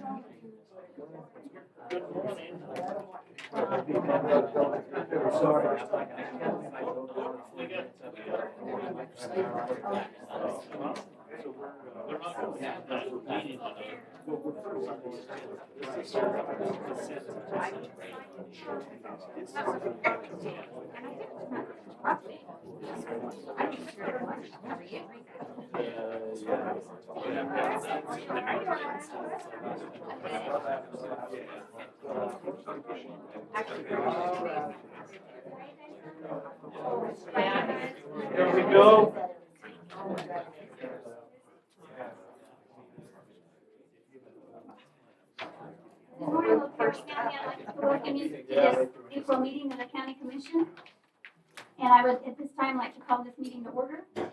Here we go. Good morning, Otero County. I'd like to welcome you to this April meeting of the County Commission. And I would, at this time, like to call this meeting to order. We're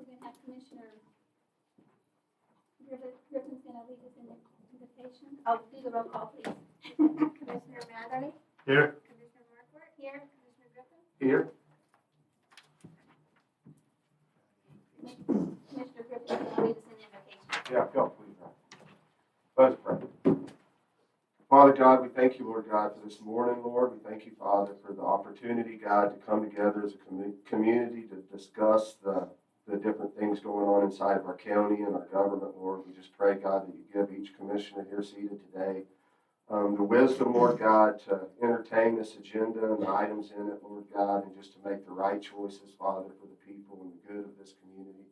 going to have Commissioner Griffin's going to lead us in the invitation. I'll do the roll call, please. Commissioner Matherly? Here. Commissioner Marquardt? Here. Commissioner Griffin? Here. Commissioner Griffin is going to lead us in the invitation. Yeah, go, please. Let's pray. Father God, we thank you, Lord God, for this morning, Lord. We thank you, Father, for the opportunity, God, to come together as a community to discuss the different things going on inside of our county and our government, Lord. We just pray, God, that you give each commissioner here seated today the wisdom, Lord God, to entertain this agenda and the items in it, Lord God, and just to make the right choices, Father, for the people and the good of this community.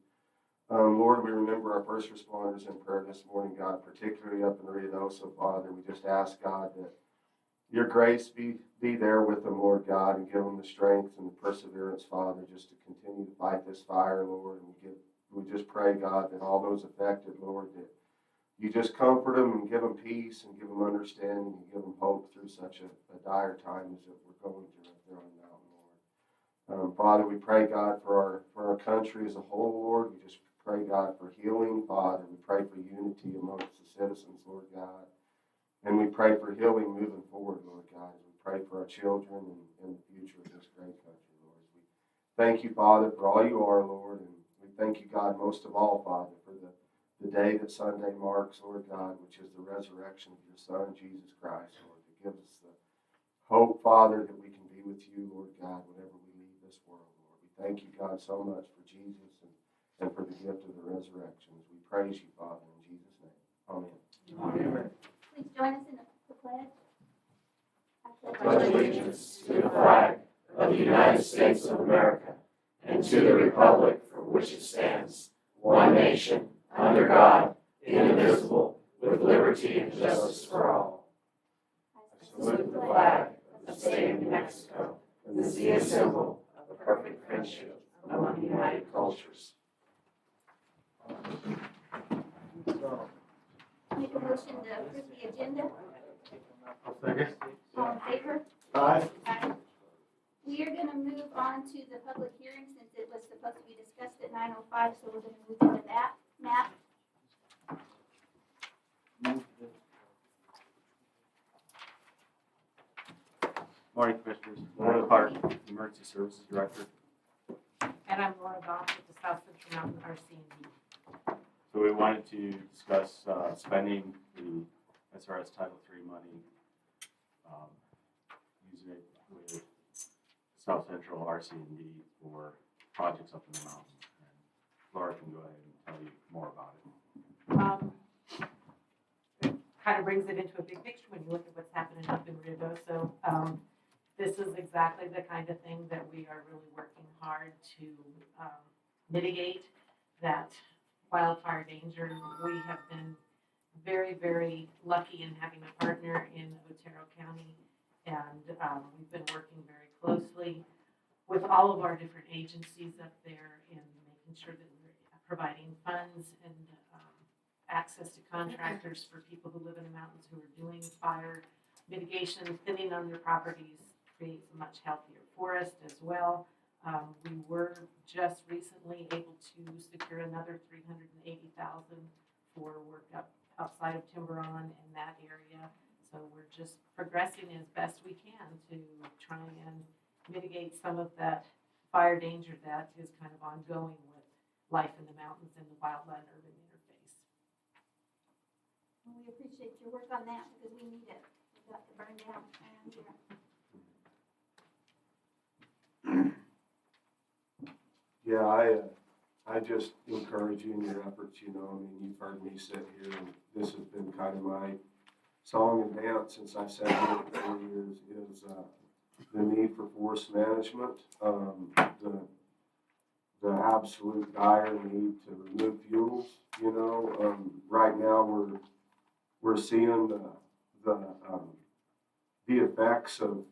Lord, we remember our first responders in prayer this morning, God, particularly up in Tularosa, Father. We just ask, God, that your grace be there with them, Lord God, and give them the strength and the perseverance, Father, just to continue to fight this fire, Lord. And we just pray, God, that all those affected, Lord, that you just comfort them and give them peace and give them understanding and give them hope through such a dire time as that we're going through up there on the mountain, Lord. Father, we pray, God, for our country as a whole, Lord. We just pray, God, for healing, Father. We pray for unity amongst the citizens, Lord God. And we pray for healing moving forward, Lord God, as we pray for our children and the future of this great country, Lord. We thank you, Father, for all you are, Lord. And we thank you, God, most of all, Father, for the day that Sunday marks, Lord God, which is the resurrection of your Son, Jesus Christ, Lord, that gives us the hope, Father, that we can be with you, Lord God, whenever we leave this world, Lord. We thank you, God, so much for Jesus and for the gift of the resurrection. We praise you, Father, in Jesus' name. Amen. Amen. Please join us in the pledge. I Pledge allegiance to the flag of the United States of America and to the republic for which it stands, one nation, under God, indivisible, with liberty and justice for all. I salute the flag of the state of New Mexico, and see a symbol of perfect friendship among united cultures. make a motion to approve the agenda. I'll second. All in favor? Aye. Aye. We are going to move on to the public hearing since it was supposed to be discussed at 9:05, so we're going to move into that. Matt? Morning, Commissioners. Morning, Clark, Emergency Services Director. And I'm Laura Goff with the South Central Mountain RC&D. So we wanted to discuss spending the SRS Title III money, using it with South Central RC&D for projects up in the mountains. And Laura can go ahead and tell you more about it. It kind of brings it into a big picture when you look at what's happening up in Rio Doce. This is exactly the kind of thing that we are really working hard to mitigate that wildfire danger. We have been very, very lucky in having a partner in Otero County, and we've been working very closely with all of our different agencies up there in making sure that we're providing funds and access to contractors for people who live in the mountains who are doing fire mitigation, thinning on their properties creates a much healthier forest as well. We were just recently able to secure another $380,000 for work outside of Tiburon in that area. So we're just progressing as best we can to try and mitigate some of that fire danger that is kind of ongoing with life in the mountains and the wildland urban interface. appreciate your work on that because we need it. We've got to burn down around here. Yeah, I just encourage you in your efforts, you know, I mean, you've heard me sit here, and this has been kind of my song and dance since I've sat here for 4 years, is the need for forest management, the absolute dire need to remove fuels, you know. Right now, we're seeing the effects of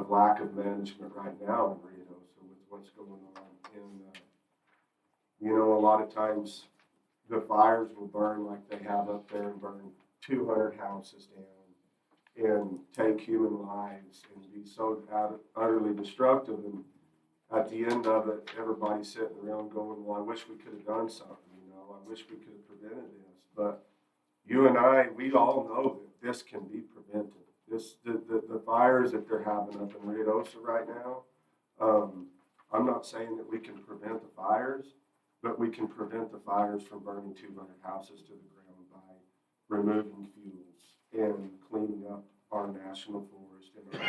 lack of management right now in Rio with what's going on. And, you know, a lot of times the fires will burn like they have up there and burn 200 houses down and take human lives and be so utterly destructive. And at the end of it, everybody's sitting around going, well, I wish we could have done something, you know, I wish we could have prevented this. But you and I, we all know that this can be prevented. The fires that they're having up in Ruidoso right now, I'm not saying that we can prevent the fires, but we can prevent the fires from burning 200 houses to the ground by removing fuels and cleaning up our national forest and our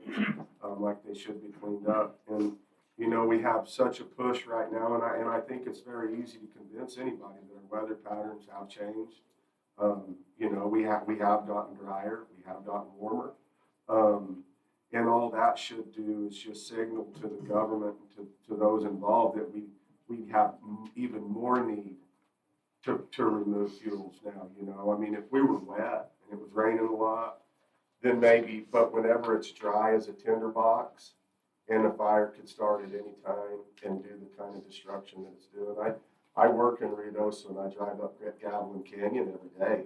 neighborhoods like they should be cleaned up. And you know, we have such a push right now, and I think it's very easy to convince anybody that our weather patterns have changed. You know, we have gotten drier, we have gotten warmer, and all that should do is just signal to the government and to those involved that we have even more need to remove fuels now. You know, I mean, if we were wet and it was raining a lot, then maybe, but whenever it's dry as a tinderbox, and a fire could start at any time and do the kind of destruction that it's doing. I work in Ruidoso and I drive up Gavilan Canyon every day,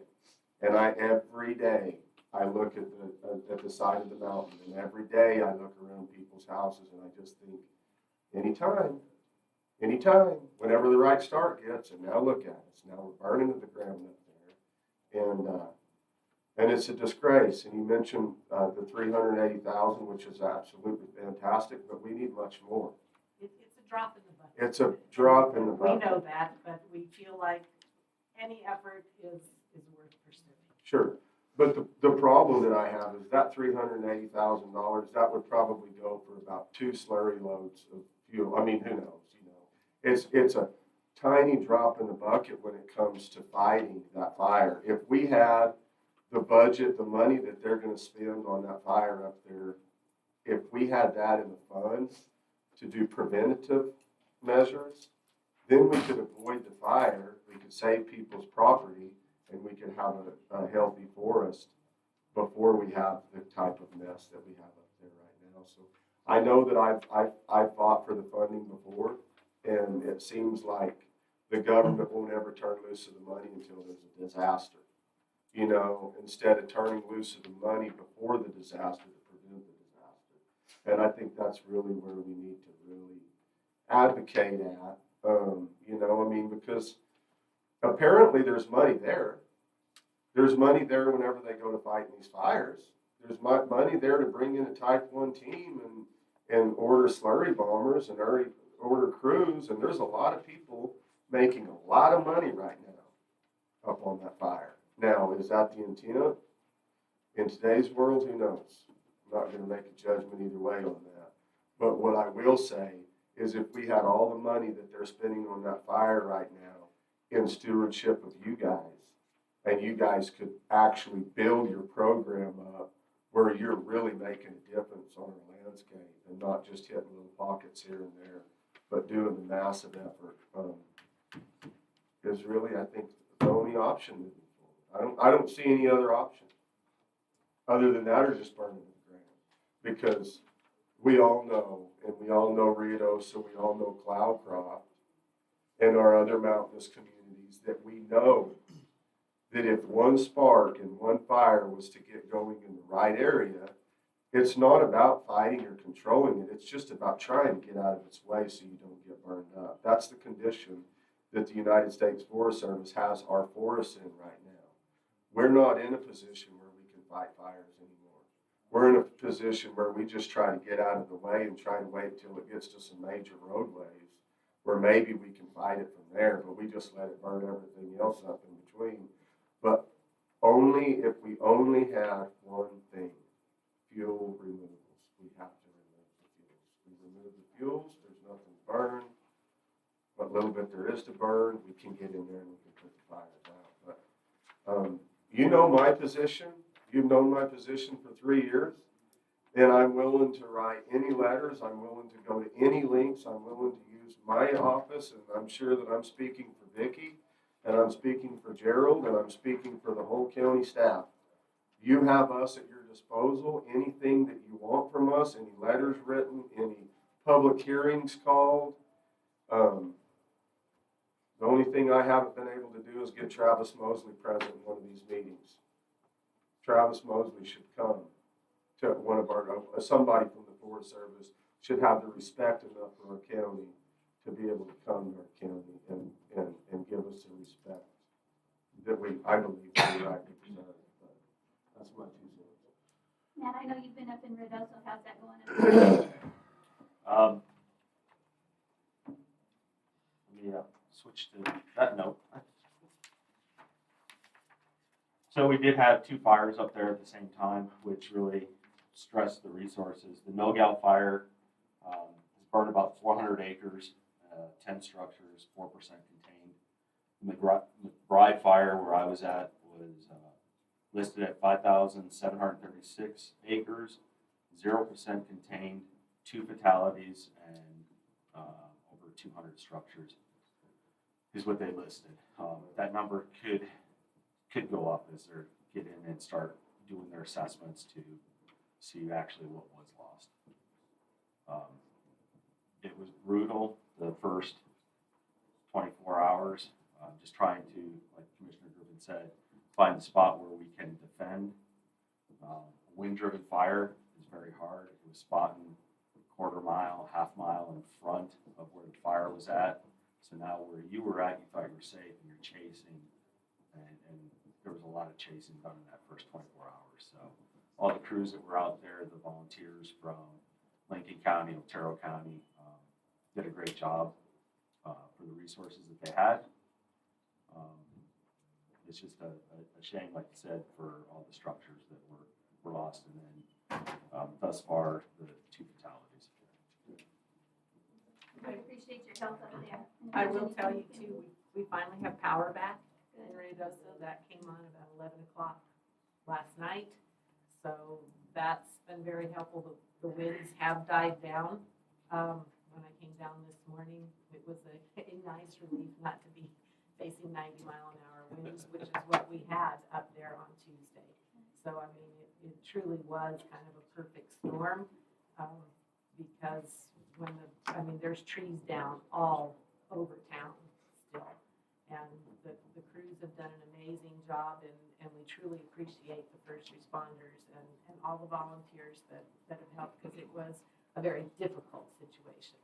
and every day I look at the side of the mountain, and every day I look around people's houses, and I just think, anytime, whenever the right start gets, and now look at us, now we're burning to the ground up there, and it's a disgrace. And you mentioned the 380,000, which is absolutely fantastic, but we need much more. It's a drop in the bucket. It's a drop in the bucket. We know that, but we feel like any effort is worth pursuing. Sure. But the problem that I have is that $380,000, that would probably go for about 2 slurry loads of fuel. I mean, who knows, you know. It's a tiny drop in the bucket when it comes to fighting that fire. If we had the budget, the money that they're going to spend on that fire up there, if we had that in the funds to do preventative measures, then we could avoid the fire, we could save people's property, and we could have a healthy forest before we have the type of mess that we have up there right now. So I know that I've fought for the funding before, and it seems like the government won't ever turn loose of the money until there's a disaster. You know, instead of turning loose of the money before the disaster to prevent the disaster. And I think that's really where we need to really advocate at, you know, I mean, because apparently there's money there. There's money there whenever they go to fight in these fires. There's money there to bring in a Type 1 team and order slurry bombers and order crews. And there's a lot of people making a lot of money right now up on that fire. Now, is that the intent? In today's world, who knows? I'm not going to make a judgment either way on that. But what I will say is if we had all the money that they're spending on that fire right now in stewardship of you guys, and you guys could actually build your program up where you're really making a difference on our landscape and not just hitting little pockets here and there, but doing the massive effort, is really, I think, the only option moving forward. I don't see any other option other than that or just burning the ground, because we all know, and we all know Ruidoso, we all know Cloudcroft and our other mountainous communities, that we know that if one spark and one fire was to get going in the right area, it's not about fighting or controlling it. It's just about trying to get out of its way so you don't get burned up. That's the condition that the United States Forest Service has our forests in right now. We're not in a position where we can fight fires anymore. We're in a position where we just try to get out of the way and try and wait till it gets to some major roadways where maybe we can fight it from there, but we just let it burn everything else up in between. But if we only had one thing, fuel removals. We have to remove the fuels. We remove the fuels, there's nothing to burn. What little bit there is to burn, we can get in there and we can put the fires out. But you know my position. You've known my position for 3 years. And I'm willing to write any letters. I'm willing to go to any links. I'm willing to use my office. And I'm sure that I'm speaking for Vicki, and I'm speaking for Gerald, and I'm speaking for the whole county staff. You have us at your disposal. Anything that you want from us, any letters written, any public hearings called. The only thing I haven't been able to do is get Travis Mosley present in one of these meetings. Travis Mosley should come to one of our, somebody from the Forest Service should have the respect enough for our county to be able to come to our county and give us the respect that I believe we rightly deserve. But that's my 2 cents. Matt, I know you've been up in Ruidoso. How's that going? Let me switch to that note. So we did have 2 fires up there at the same time, which really stressed the resources. The No-Gal fire has burned about 400 acres, 10 structures, 4% contained. The McBride fire, where I was at, was listed at 5,736 acres, 0% contained, 2 fatalities, and over 200 structures is what they listed. That number could go up as they get in and start doing their assessments to see actually what was lost. It was brutal the first 24 hours, just trying to, like Commissioner Griffin said, find the spot where we can defend. Wind-driven fire is very hard. It was spotting a quarter mile, half mile in front of where the fire was at. So now where you were at, you thought you were safe and you're chasing, and there was a lot of chasing done in that first 24 hours. So all the crews that were out there, the volunteers from Lincoln County, Otero County, did a great job for the resources that they had. It's just a shame, like you said, for all the structures that were lost, and then thus far, the 2 fatalities. I appreciate your help up there. And if I there's will tell you anything too, we finally have power back in Good. Ruidoso. That came on about 11 o'clock last night. So that's been very helpful. The winds have died down. When I came down this morning, it was a nice relief not to be facing 90-mile-an-hour winds, which is what we had up there on Tuesday. So, I mean, it truly was kind of a perfect storm because there's trees down all over town still. And the crews have done an amazing job, and we truly appreciate the first responders and all the volunteers that have helped, because it was a very difficult situation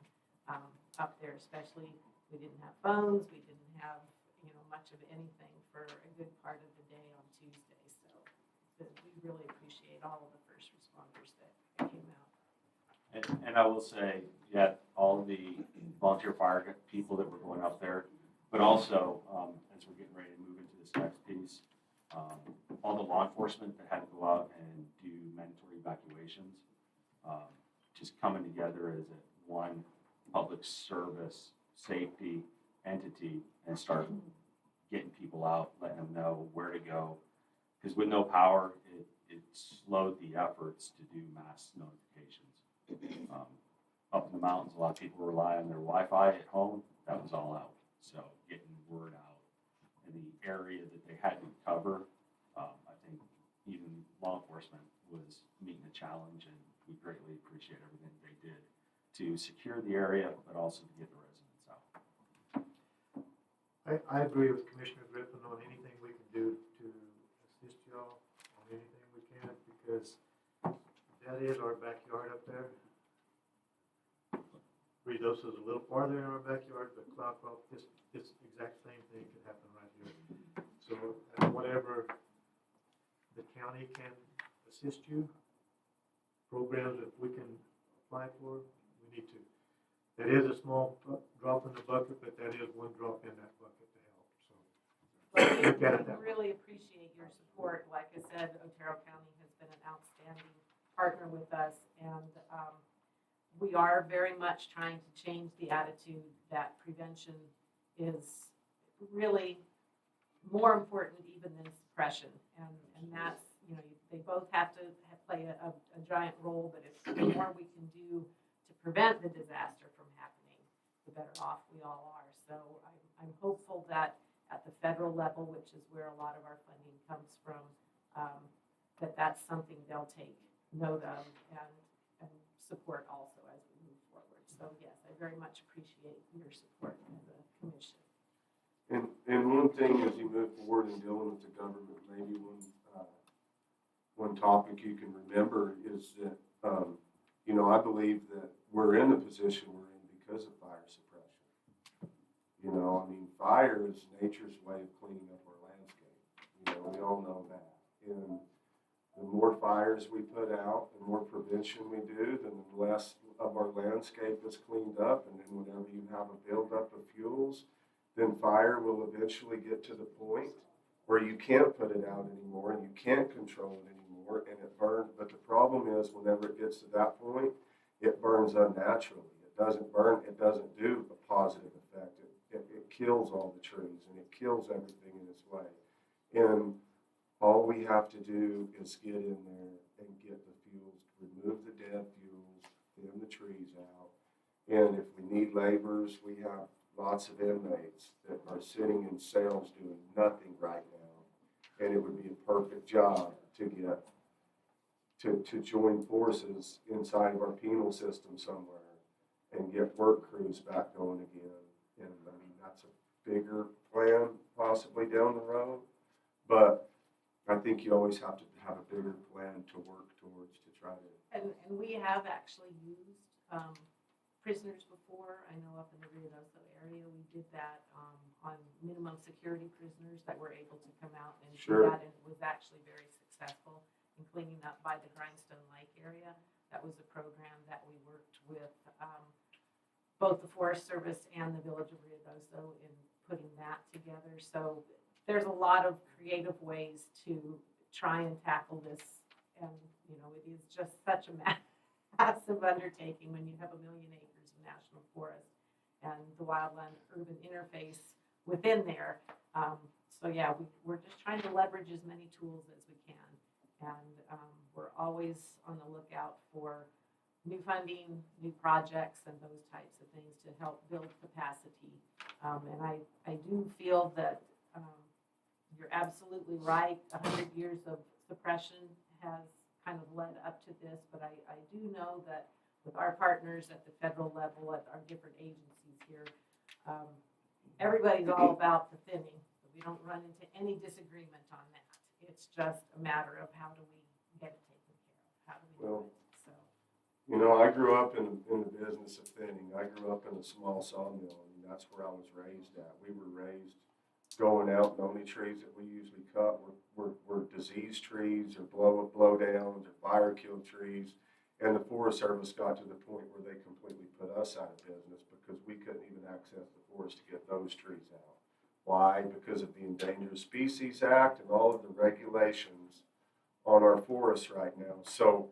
up there, especially we didn't have phones, we didn't have much of anything for a good part of the day on Tuesday. So we really appreciate all of the first responders that came out. And I will say, yeah, all the volunteer fire people that were going up there, but also as we're getting ready to move into this next piece, all the law enforcement that had to go out and do mandatory evacuations, just coming together as one public service safety entity and start getting people out, letting them know where to go. Because with no power, it slowed the efforts to do mass notifications. Up in the mountains, a lot of people rely on their Wi-Fi at home. That was all out. So getting word out in the area that they had to cover, I think even law enforcement was meeting a challenge, and we greatly appreciate everything they did to secure the area, but also to get the residents out. I agree with Commissioner Griffin on anything we can do to assist y'all on anything we can, because that is our backyard up there. Ruidoso's a little farther in our backyard, but Cloudcroft, this exact same thing could happen right here. So whatever the county can assist you, programs that we can apply for, we need to. That is a small drop in the bucket, but that is one drop in that bucket to help. So But we Look at it that way. really appreciate your support. Like I said, Otero County has been an outstanding partner with us, and we are very much trying to change the attitude that prevention is really more important even than suppression. And that's, you know, they both have to play a giant role, but if the more we can do to prevent the disaster from happening, the better off we all are. So I'm hopeful that at the federal level, which is where a lot of our funding comes from, that's something they'll take note of and support also as we move forward. So yes, I very much appreciate your support as a commission. And one thing as you move forward in dealing with the government, maybe one topic you can remember is that, you know, I believe that we're in the position we're in because of fire suppression. You know, I mean, fire is nature's way of cleaning up our landscape. You know, we all know that. And the more fires we put out, the more prevention we do, then the less of our landscape is cleaned up. And then whenever you have a buildup of fuels, then fire will eventually get to the point where you can't put it out anymore and you can't control it anymore and it burns. But the problem is whenever it gets to that point, it burns unnaturally. It doesn't burn, it doesn't do a positive effect. It kills all the trees and it kills everything in its way. And all we have to do is get in there and get the fuels, remove the dead fuels, thin the trees out. And if we need laborers, we have lots of inmates that are sitting in cells doing nothing right now. And it would be a perfect job to get to join forces inside of our penal system somewhere and get work crews back going again. And I mean, that's a bigger plan possibly down the road. But I think you always have to have a bigger plan to work towards to try to. And we have actually used prisoners before. I know up in the Tularosa area, we did that on minimum security prisoners that were able to come out and Sure. do that, and it was actually very successful in cleaning up by the Grindstone Lake area. That was a program that we worked with both the Forest Service and the Village of Tularosa in putting that together. So there's a lot of creative ways to try and tackle this, and you know, it is just such a massive undertaking when you have 1 million acres of national forest and the wildland urban interface within there. So yeah, we're just trying to leverage as many tools as we can, and we're always on the lookout for new funding, new projects, and those types of things to help build capacity. And I do feel that you're absolutely right. 100 years of suppression has kind of led up to this, but I do know that with our partners at the federal level, at our different agencies here, everybody's all about the thinning. We don't run into any disagreement on that. It's just a matter of how do we get it taken care of? How do we do it? So, You know, I grew up in the business of thinning. I grew up in a small sawmill. I mean, that's where I was raised at. We were raised going out, and the only trees that we usually cut were diseased trees or blow downs or fire killed trees. And the Forest Service got to the point where they completely put us out of business because we couldn't even access the forest to get those trees out. Why? Because of the Endangered Species Act and all of the regulations on our forests right now. So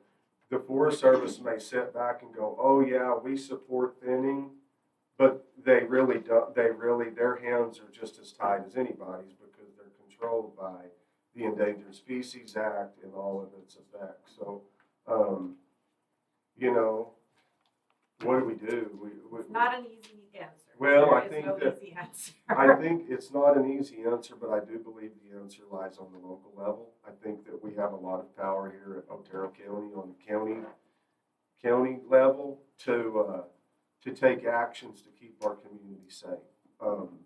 the Forest Service may sit back and go, oh yeah, we support thinning, but they really don't, their hands are just as tied as anybody's because they're controlled by the Endangered Species Act and all of its effects. So, you know, what do? it's not an easy answer. Well, I There is think no that- easy answer. I think it's not an easy answer, but I do believe the answer lies on the local level. I think that we have a lot of power here at Otero County on the county level to take actions to keep our community safe.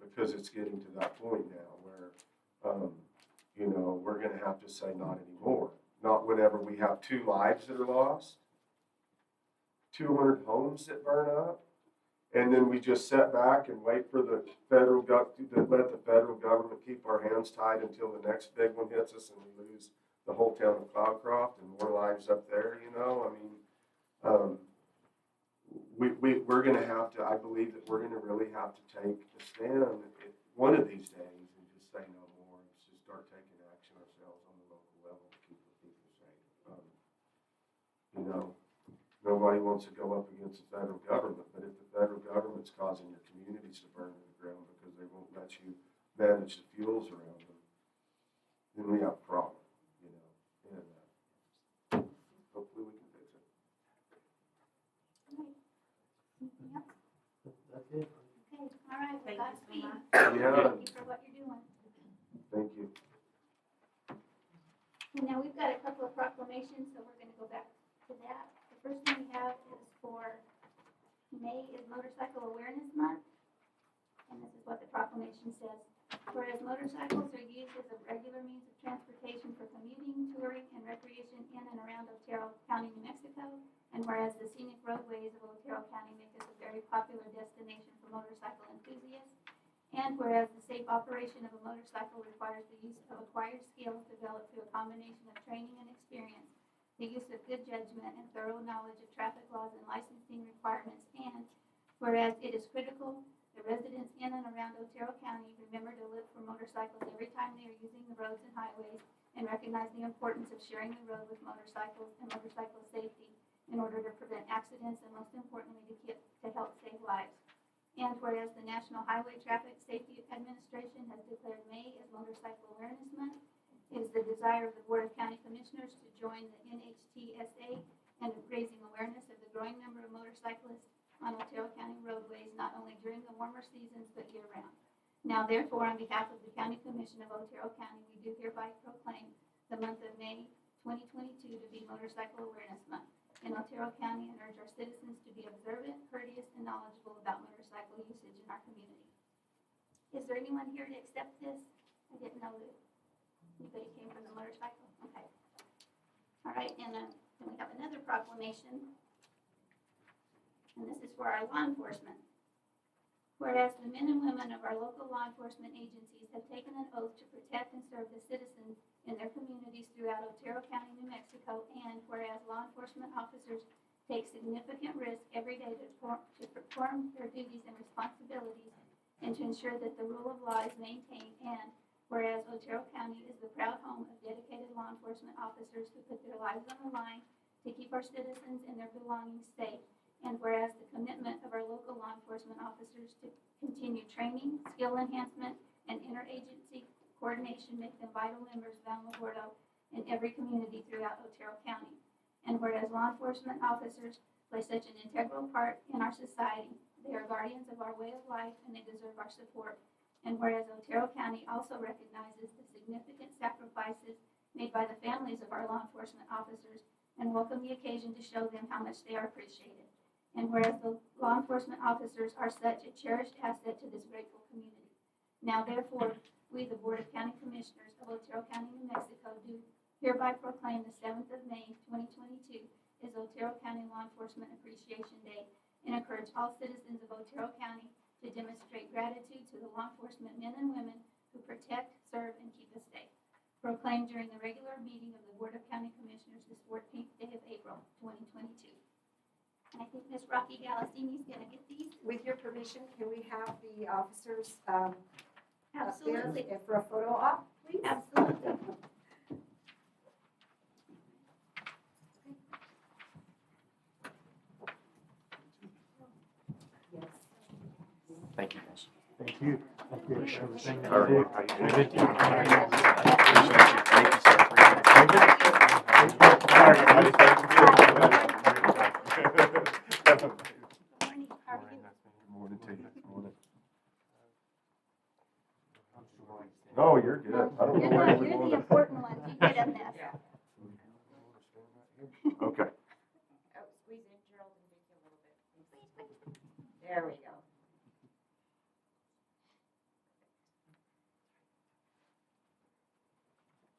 Because it's getting to that point now where, you know, we're going to have to say not anymore. Not whenever we have 2 lives that are lost, 200 homes that burn up, and then we just sit back and wait for the federal let the federal government keep our hands tied until the next big one hits us and we lose the whole town of Cloudcroft and more lives up there. You know, I mean, we're going to have to. I believe that we're going to really have to take a stand one of these days and just say no more. action ourselves on the local level to keep the people safe. You know, nobody wants to go up against the federal government, but if the federal government's causing your communities to burn to the ground because they won't let you manage the fuels around them, then we have a problem, you know, and hopefully we can fix it. Anything else? That's it. Okay, all right, well, Thank you so Godspeed. much. Yeah, Thank you for what you're doing. thank you. And now we've got a couple of proclamations, so we're gonna go back to that. The first one we have is for May is Motorcycle Awareness Month. And this is what the proclamation says. Whereas motorcycles are used as a regular means of transportation for commuting, touring, and recreation in and around Otero County, New Mexico. And whereas the scenic roadways of Otero County make us a very popular destination for motorcycle enthusiasts. And whereas the safe operation of a motorcycle requires the use of acquired skills developed through a combination of training and experience, the use of good judgment and thorough knowledge of traffic laws and licensing requirements. And whereas it is critical the residents in and around Otero County remember to look for motorcycles every time they are using the roads and highways and recognize the importance of sharing the road with motorcycles and motorcycle safety in order to prevent accidents and most importantly to help save lives. And whereas the National Highway Traffic Safety Administration has declared May as Motorcycle Awareness Month, it is the desire of the Board of County Commissioners to join the NHTSA in raising awareness of the growing number of motorcyclists on Otero County roadways, not only during the warmer seasons, but year-round. Now, therefore, on behalf of the County Commission of Otero County, we do hereby proclaim the month of May 2022 to be Motorcycle Awareness Month in Otero County and urge our citizens to be observant, courteous, and knowledgeable about motorcycle usage in our community. Is there anyone here to accept this? I didn't know that anybody came from the motorcycle. Okay. All right, and then we have another proclamation. And this is for our law enforcement. Whereas the men and women of our local law enforcement agencies have taken an oath to protect and serve the citizens in their communities throughout Otero County, New Mexico, and whereas law enforcement officers take significant risk every day to perform their duties and responsibilities and to ensure that the rule of law is maintained, and whereas Otero County is the proud home of dedicated law enforcement officers who put their lives on the line to keep our citizens and their belongings safe. And whereas the commitment of our local law enforcement officers to continue training, skill enhancement, and interagency coordination make them vital members of Alamogordo in every community throughout Otero County. And whereas law enforcement officers play such an integral part in our society, they are guardians of our way of life and they deserve our support. And whereas Otero County also recognizes the significant sacrifices made by the families of our law enforcement officers and welcome the occasion to show them how much they are appreciated. And whereas the law enforcement officers are such a cherished asset to this grateful community. Now, therefore, we, the Board of County Commissioners of Otero County, New Mexico, do hereby proclaim the 7th of May, 2022 is Otero County Law Enforcement Appreciation Day and encourage all citizens of Otero County to demonstrate gratitude to the law enforcement men and women who protect, serve, and keep us safe. Proclaimed during the regular meeting of the Board of County Commissioners this 14th day of April, 2022. And I think Ms. Rocky Galassini is going to get these. With your permission, can we have the officers up Absolutely. there for a photo op, please? Absolutely. Yes. Thank you, guys. Thank you. Thank you for everything that All you right. do. How you doing? Good job. Thank you, sir. Appreciate it. All right, everybody. Thank you. Good morning. How are you? Morning to you. Morning. No, you're good. I don't know where we You're the want to. important one. You get in this. Okay. Oh, squeeze in Gerald and Vicky a little bit. There we go.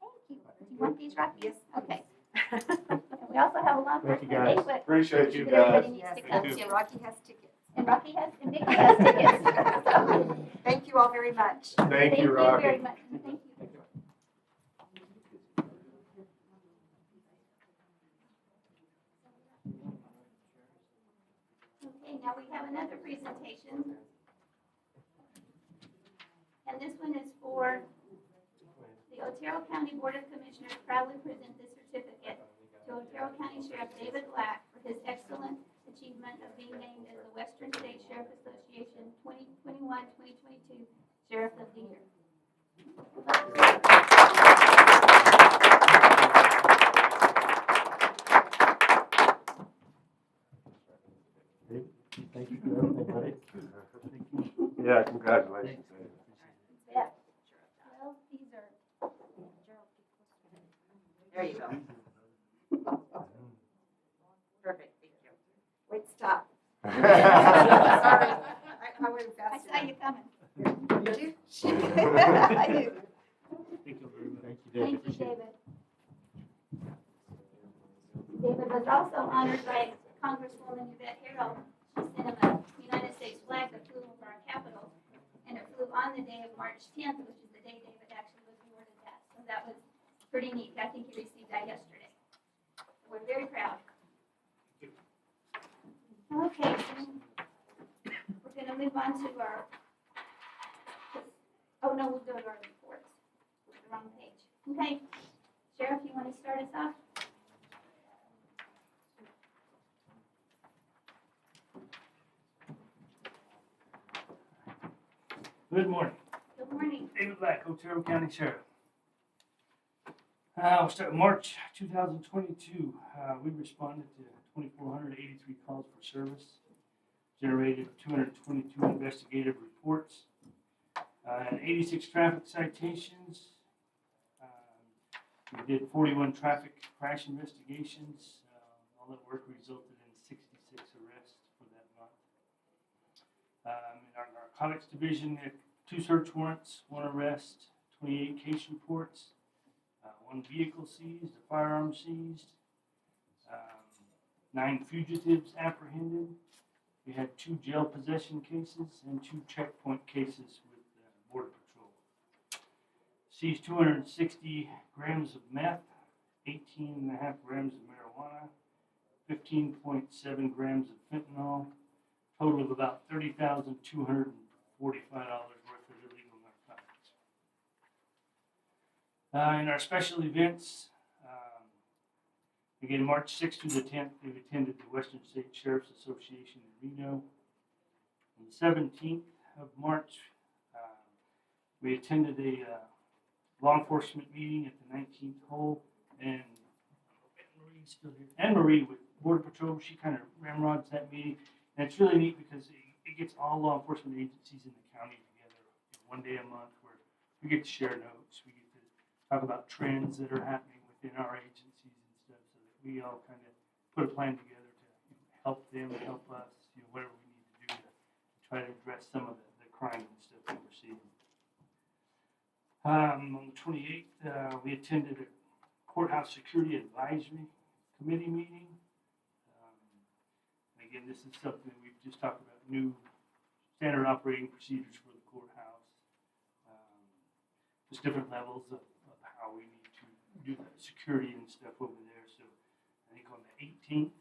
Thank you. Do you want these, Rocky? Yes. Okay. And we also have a law Thank you, enforcement day, guys. but Appreciate you but everybody guys. needs Yes, to come thank too. you. Rocky has tickets. And Rocky has, and Mickey has tickets. So, Thank you all very much. Thank you, Rocky. very much. Thank you. Okay, now we have another presentation. And this one is for the Otero Otero County Board of Commissioners proudly present this certificate to Otero County Sheriff David Black for his excellent achievement of being named as the Western State Sheriff Association 2021-2022 Sheriff of the Year. Thank you for everything, buddy. Yeah, congratulations. Yeah. Well, these are, There you go. Perfect, thank you. Wait, stop. Sorry. I went I fast saw enough. you coming. Did you? Thank I do. you, David. Thank you, Appreciate it. David. David was also honored by Congresswoman Yvette Harold. She sent him a United States flag that flew over our Capitol, and it flew on the day of March 10th, which is the day David actually was awarded that. So that was pretty neat. I think he received that yesterday. We're very proud. Okay, so we're going to move on to our, oh no, we'll go to our reports. We're on the wrong page. Okay, Sheriff, you want to start us off? Good morning. Good morning. David Black, Otero County Sheriff. We'll start with March 2022. We responded to 2,483 calls for service, generated 222 investigative reports, and 86 traffic citations. We did 41 traffic crash investigations. All that work resulted in 66 arrests for that month. In our narcotics division, we had 2 search warrants, 1 arrest, 28 case reports, 1 vehicle seized, a firearm seized, 9 fugitives apprehended. We had 2 jail possession cases and 2 checkpoint cases with Border Patrol. Seized 260 grams of meth, 18.5 grams of marijuana, 15.7 grams of fentanyl, total of about $30,245 worth of illegal narcotics. In our special events, again, March 6th through the 10th, we attended the Western State Sheriff's Association in Reno. On the 17th of March, we attended a law enforcement meeting at the 19th hole, and Marie's still here. Anne Marie with Border Patrol, she kind of ramrods that meeting. And it's really neat because it gets all law enforcement agencies in the county together one day a month where we get to share notes. We get to talk about trends that are happening within our agencies and stuff so that we all kind of put a plan together to help them, help us, whatever we need to do to try to address some of the crime and stuff that we're seeing. On the 28th, we attended a Courthouse Security Advisory Committee meeting. Again, this is something we've just talked about, new standard operating procedures for the courthouse. Just different levels of how we need to do the security and stuff over there. So I think on the 18th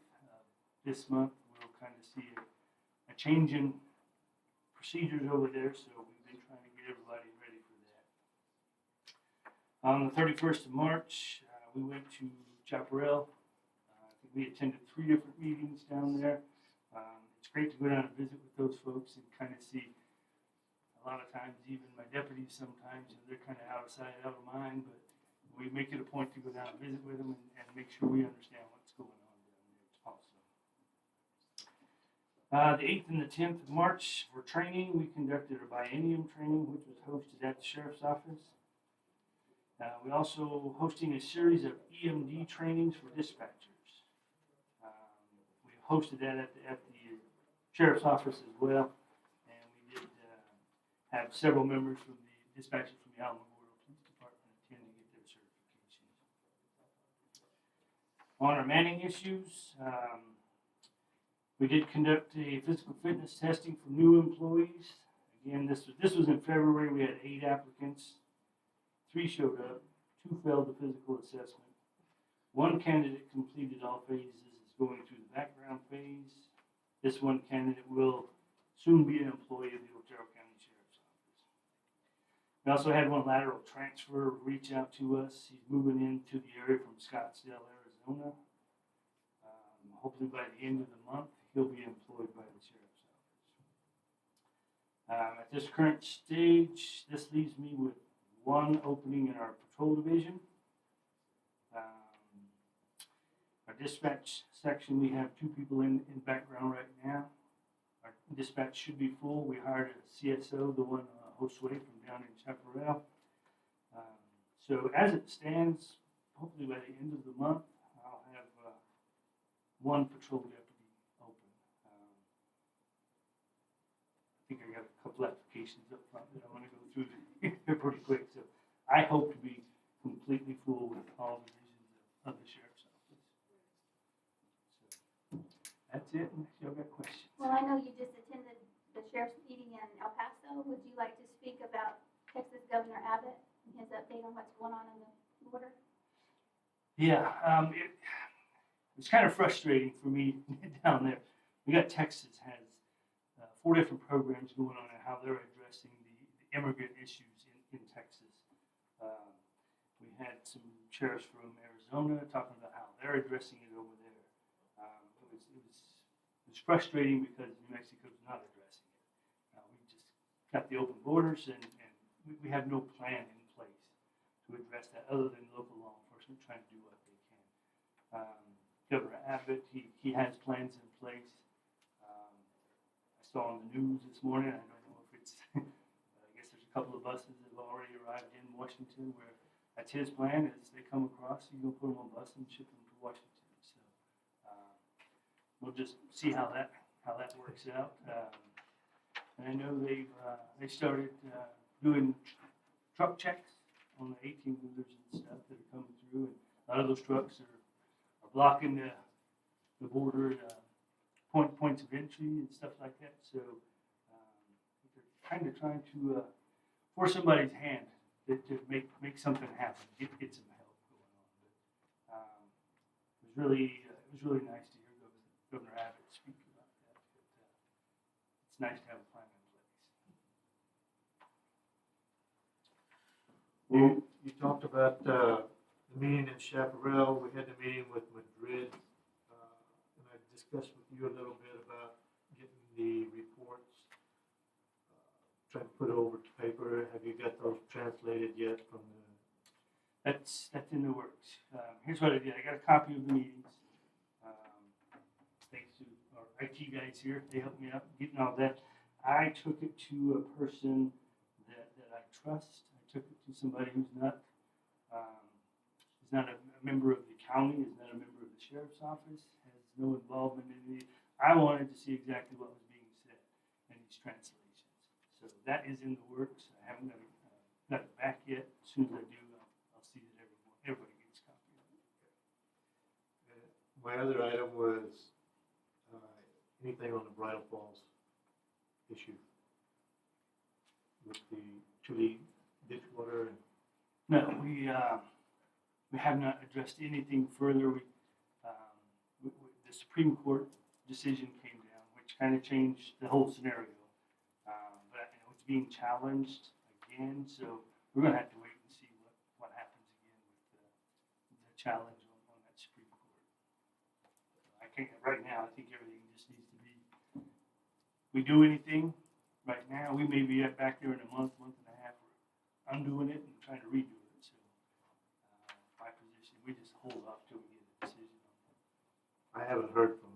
this month, we'll kind of see a change in procedures over there. So we've been trying to get everybody ready for that. On the 31st of March, we went to Chaparral. I think we attended 3 different meetings down there. It's great to go down and visit with those folks and kind of see. A lot of times, even my deputies sometimes, they're kind of out of sight, out of mind, but we make it a point to go down and visit with them and make sure we understand what's going on down there also. The 8th and the 10th of March for training, we conducted a biennium training, which was hosted at the Sheriff's Office. We're also hosting a series of EMD trainings for dispatchers. We hosted that at the Sheriff's Office as well, and we did have several members from the dispatchers from the Alamogordo Police Department attend to get their certifications. On our manning issues, we did conduct a physical fitness testing for new employees. Again, this was in February. We had 8 applicants. 3 showed up. 2 failed the physical assessment. 1 candidate completed all phases, is going through the background phase. This 1 candidate will soon be an employee of the Otero County Sheriff's We also had one lateral transfer reach out to us. He's moving into the area from Scottsdale, Arizona. Hopefully by the end of the month, he'll be employed by the sheriff's office. At this current stage, this leaves me with one opening in our patrol division. Our dispatch section, we have 2 people in background right now. Our dispatch should be full. We hired a CSO, the one Josue from down in Chaparral. So as it stands, hopefully by the end of the month, I'll have one patrol deputy open. I think I got a couple applications up front that I want to go through pretty quick. So I hope to be completely full with all divisions of the sheriff's office. So that's it. Unless y'all got questions. Well, I know you just attended the sheriff's meeting in El Paso. Would you like to speak about Texas Governor Abbott and his update on what's going on in the border? Yeah, it was kind of frustrating for me down there. We got Texas has 4 different programs going on and how they're addressing the immigrant issues in Texas. We had some sheriffs from Arizona talking about how they're addressing it over there. It was frustrating because New Mexico's not addressing it. We just got the open borders and we have no plan in place to address that other than local law enforcement trying to do what they can. Governor Abbott, he has plans in place. I saw on the news this morning, I don't know if it's, I guess there's a couple of buses that have already arrived in Washington where that's his plan is they come across, he's going to put them on a bus and ship them to Washington. So we'll just see how that works out. And I know they started doing truck checks on the 18-wheelers and stuff that are coming through. And a lot of those trucks are blocking the border points of entry and stuff like that. So they're kind of trying to force somebody's hand to make something happen, get some help going on. But it was really nice to hear Governor Abbott speak about that. But, it's nice to have a plan in place. You talked about the meeting in Chaparral. We had the meeting with Madrid, and I discussed with you a little bit about getting the reports, trying to put it over to paper. Have you got those translated yet from the? That's in the works. Here's what I did. I got a copy of the meetings. Thanks to our IT guys here, they helped me out getting all that. I took it to a person that I trust. I took it to somebody who's not a member of the county, is not a member of the sheriff's office, has no involvement in it. I wanted to see exactly what was being said in these translations. So that is in the works. I haven't got it back yet. As soon as I do, I'll see that everybody gets a copy of it. My other item was anything on the Bridal Falls issue with the Chile ditch water. No, we have not addressed anything further. The Supreme Court decision came down, which kind of changed the whole scenario. But it's being challenged again, so we're going to have to wait and see what happens again with the challenge on that Supreme Court. I can't, right now, I think everything just needs to be, we do anything right now, we may be back there in a month and a half, we're undoing it and trying to redo it. So my position, we just hold off till we get a decision on that. I haven't heard from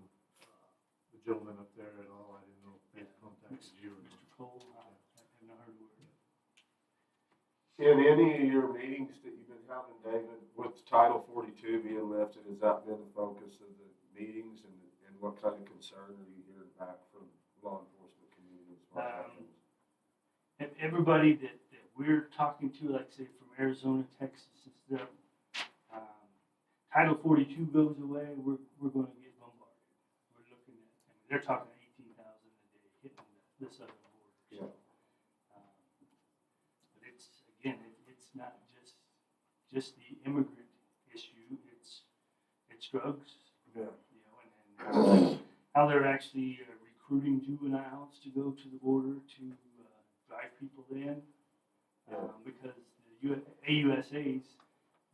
the gentleman up there at all. I didn't know if they contacted you or not. Mr. Cole, I have not heard a word. In any of your meetings that you've been having, David, with Title 42 being lifted, has that been the focus of the meetings, and what kind of concern are you hearing back from law enforcement community as far as that goes? Everybody that we're talking to, like say from Arizona, Texas and stuff, Title 42 goes away, we're going to get bombarded. We're looking at, they're talking 18,000 a day hitting the southern border. So, Yeah. but it's not just the immigrant issue. It's drugs. Yeah. And how they're actually recruiting juveniles to go to the border to drive people in. because the AUSAs,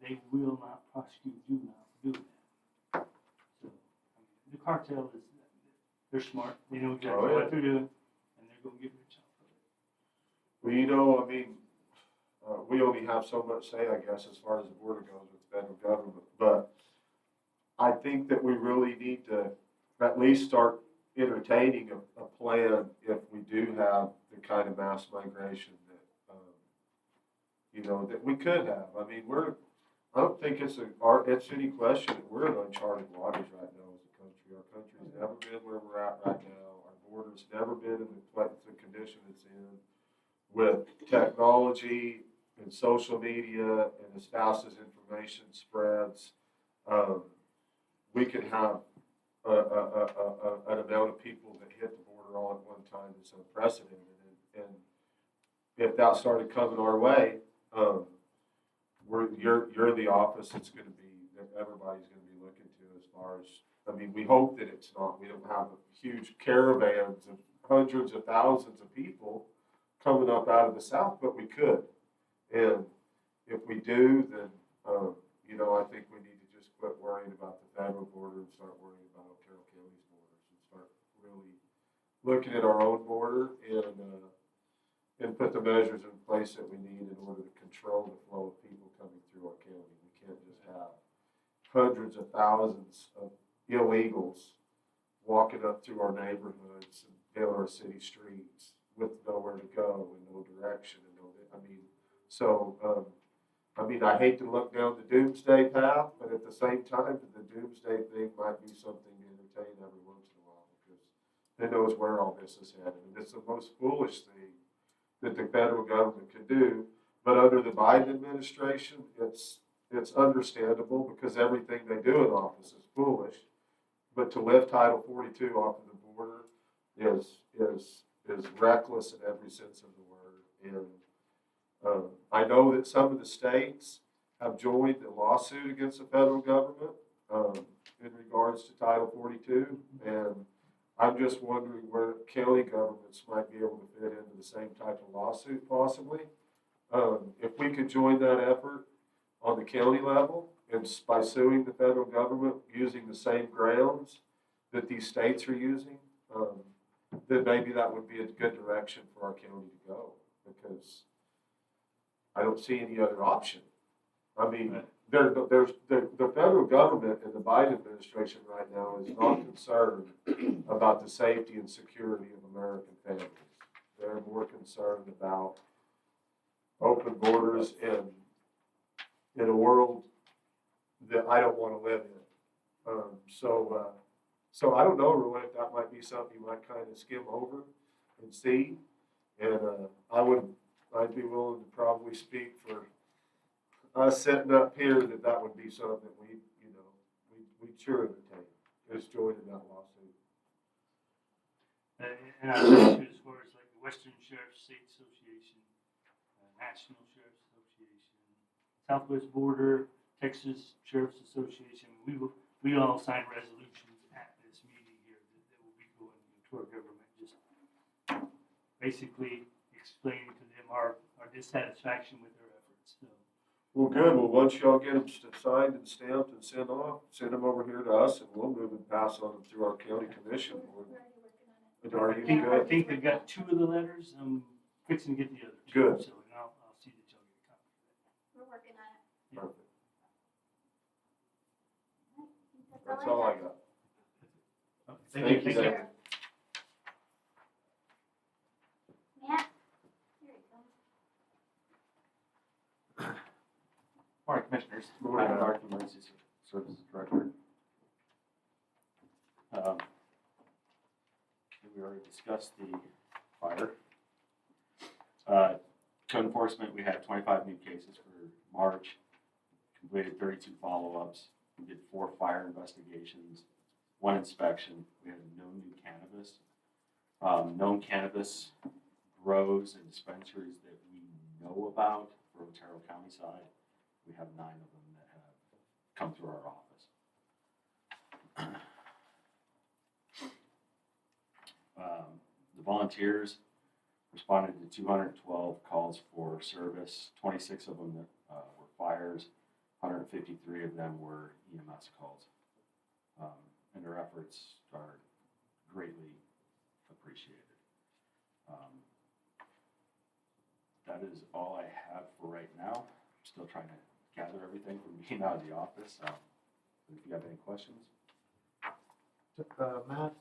they will not prosecute juvenile for doing that. So, I mean, the cartel is, they're smart, they know exactly Oh, yeah. what they're doing, and they're gonna get rich off of it. Well, you know, I mean, we only have so much say, I guess, as far as the border goes with the federal government. But I think that we really need to at least start entertaining a plan if we do have the kind of mass migration that, you know, that we could have. I mean, I don't think it's any question that we're in uncharted waters right now as a country. Our country's never been where we're at right now. Our border's never been in the condition it's in. With technology and social media and as fast as information spreads, we could have an amount of people that hit the border all at one time that's unprecedented. And if that started coming our way, you're in the office. It's going to be that everybody's going to be looking to as far as. I mean, we hope that it's not. We don't have huge caravans of hundreds of thousands of people coming up out of the south, but we could. And if we do, then you know, I think we need to just quit worrying about the federal border and start worrying about Otero County's borders and start really looking at our own border and put the measures in place that we need in order to control the flow of people coming through our county. We can't just have hundreds of thousands of illegals walking up through our neighborhoods and down our city streets with nowhere to go and no direction and no. I mean, I hate to look down the doomsday path, but at the same time, the doomsday thing might be something to entertain every once in a while because who knows where all this is headed. And it's the most foolish thing that the federal government could do. But under the Biden administration, it's understandable because everything they do in office is foolish. But to lift Title 42 off of the border is reckless in every sense of the word. And I know that some of the states have joined a lawsuit against the federal government in regards to Title 42, and I'm just wondering where county governments might be able to fit into the same type of lawsuit possibly. If we could join that effort on the county level and by suing the federal government using the same grounds that these states are using, then maybe that would be a good direction for our county to go because I don't see any other option. I mean, the federal government and the Biden administration right now is not concerned about the safety and security of American families. They're more concerned about open borders in a world that I don't want to live in. So I don't know, Roy, if that might be something you might kind of skim over and see. And I'd be willing to probably speak for us sitting up here that would be something that we'd sure entertain, is joining that lawsuit. And I think too, as far as like the Western Sheriff State Association, National Sheriff's Association, Southwest Border, Texas Sheriff's Association, we all sign resolutions at this meeting here that will be going to our government, just basically explaining to them our dissatisfaction with their efforts. So, Well, good. Well, once y'all get them signed and stamped and send them over here to us, and we'll move and pass on them through our county commission board. We're already working on it. Are you I good? think they've got 2 of the letters. I'm fixing to get the other 2. Good. So I'll see that y'all get a copy of that. We're working on it. Perfect. I think That's all I got. Thank Thank you. you, Thank Sam. Matt, here you go. Morning, Commissioners. Morning. I'm Dark Emergency Services Director. We already discussed the fire. Code enforcement, we had 25 new cases for March, completed 32 follow-ups. We did 4 fire investigations, 1 inspection. We had no new cannabis. Known cannabis grows and dispensaries that we know about for Otero County side. We have 9 of them that have come through our office. The volunteers, responded to 212 calls for service. 26 of them were fires. 153 of them were EMS calls. And their efforts are greatly appreciated. That is all I have for right now. I'm still trying to gather everything from being out of the office. If you have any questions. Matt,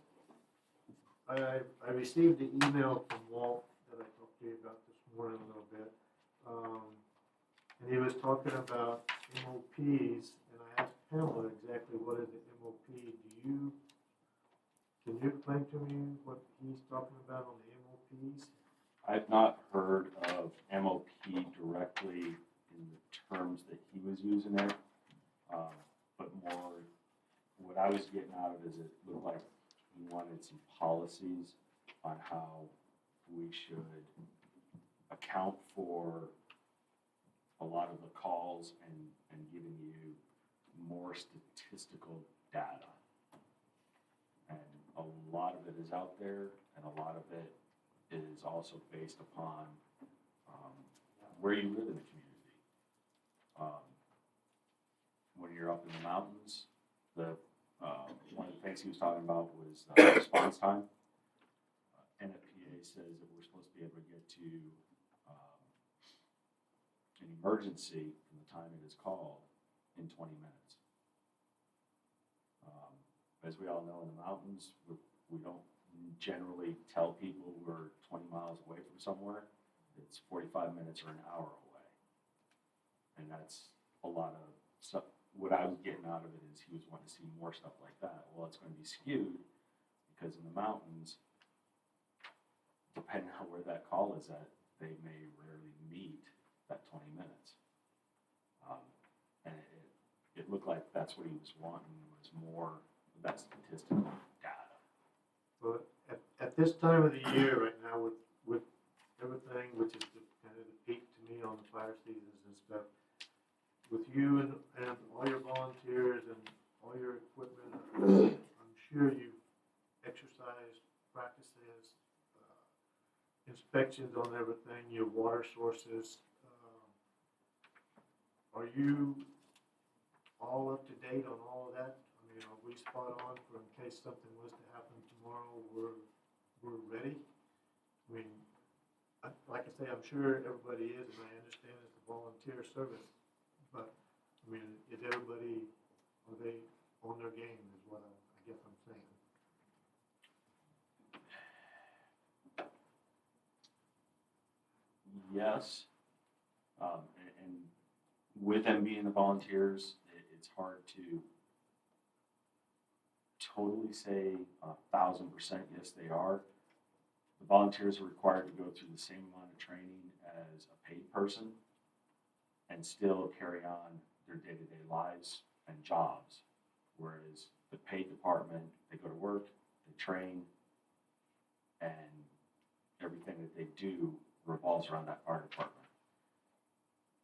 I received the email from Walt that I talked to you about this morning a little bit. And he was talking about MOPs, and I asked Pamela exactly what is the MOP. Can you explain to me what he's talking about on the MOPs? I've not heard of MOP directly in the terms that he was using it, but more what I was getting out of it is it looked like he wanted some policies on how we should account for a lot of the calls and giving you more statistical data. And a lot of it is out there, and a lot of it is also based upon where you live in the community. When you're up in the mountains, one of the things he was talking about was response time. NFPA says that we're supposed to be able to get to an emergency from the time it is called in 20 minutes. As we all know, in the mountains, we don't generally tell people we're 20 miles away from somewhere. It's 45 minutes or an hour away. And that's a lot of stuff. What I was getting out of it is he was wanting to see more stuff like that. Well, it's going to be skewed because in the mountains, depending on where that call is at, they may rarely meet that 20 minutes. And it looked like that's what he was wanting, was more of that statistical data. Well, at this time of the year right now with everything, which is kind of the peak to me on the fire seasons and stuff, with you and all your volunteers and all your equipment, I'm sure you've exercised practices, inspections on everything, your water sources. Are you all up to date on all of that? I mean, are we spot on for in case something was to happen tomorrow, we're ready? I mean, like I say, I'm sure everybody is, and I understand it's a volunteer service. But, I mean, is everybody, are they on their game is what I guess I'm saying. Yes. And with them being the volunteers, it's hard to totally say 1,000% yes they are. The volunteers are required to go through the same amount of training as a paid person and still carry on their day-to-day lives and jobs. Whereas the paid department, they go to work, they train, and everything that they do revolves around that fire department.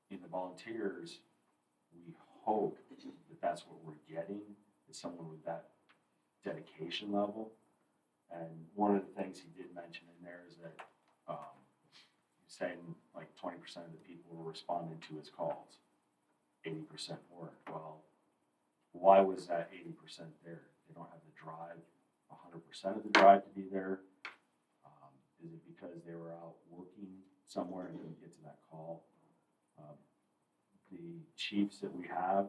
In the volunteers, we hope that that's what we're getting, is someone with that dedication level. And one of the things he did mention in there is that he's saying like 20% of the people were responding to his calls, 80% weren't. Well, why was that 80% there? They don't have the drive, 100% of the drive to be there. Is it because they were out working somewhere and didn't get to that call? The chiefs that we have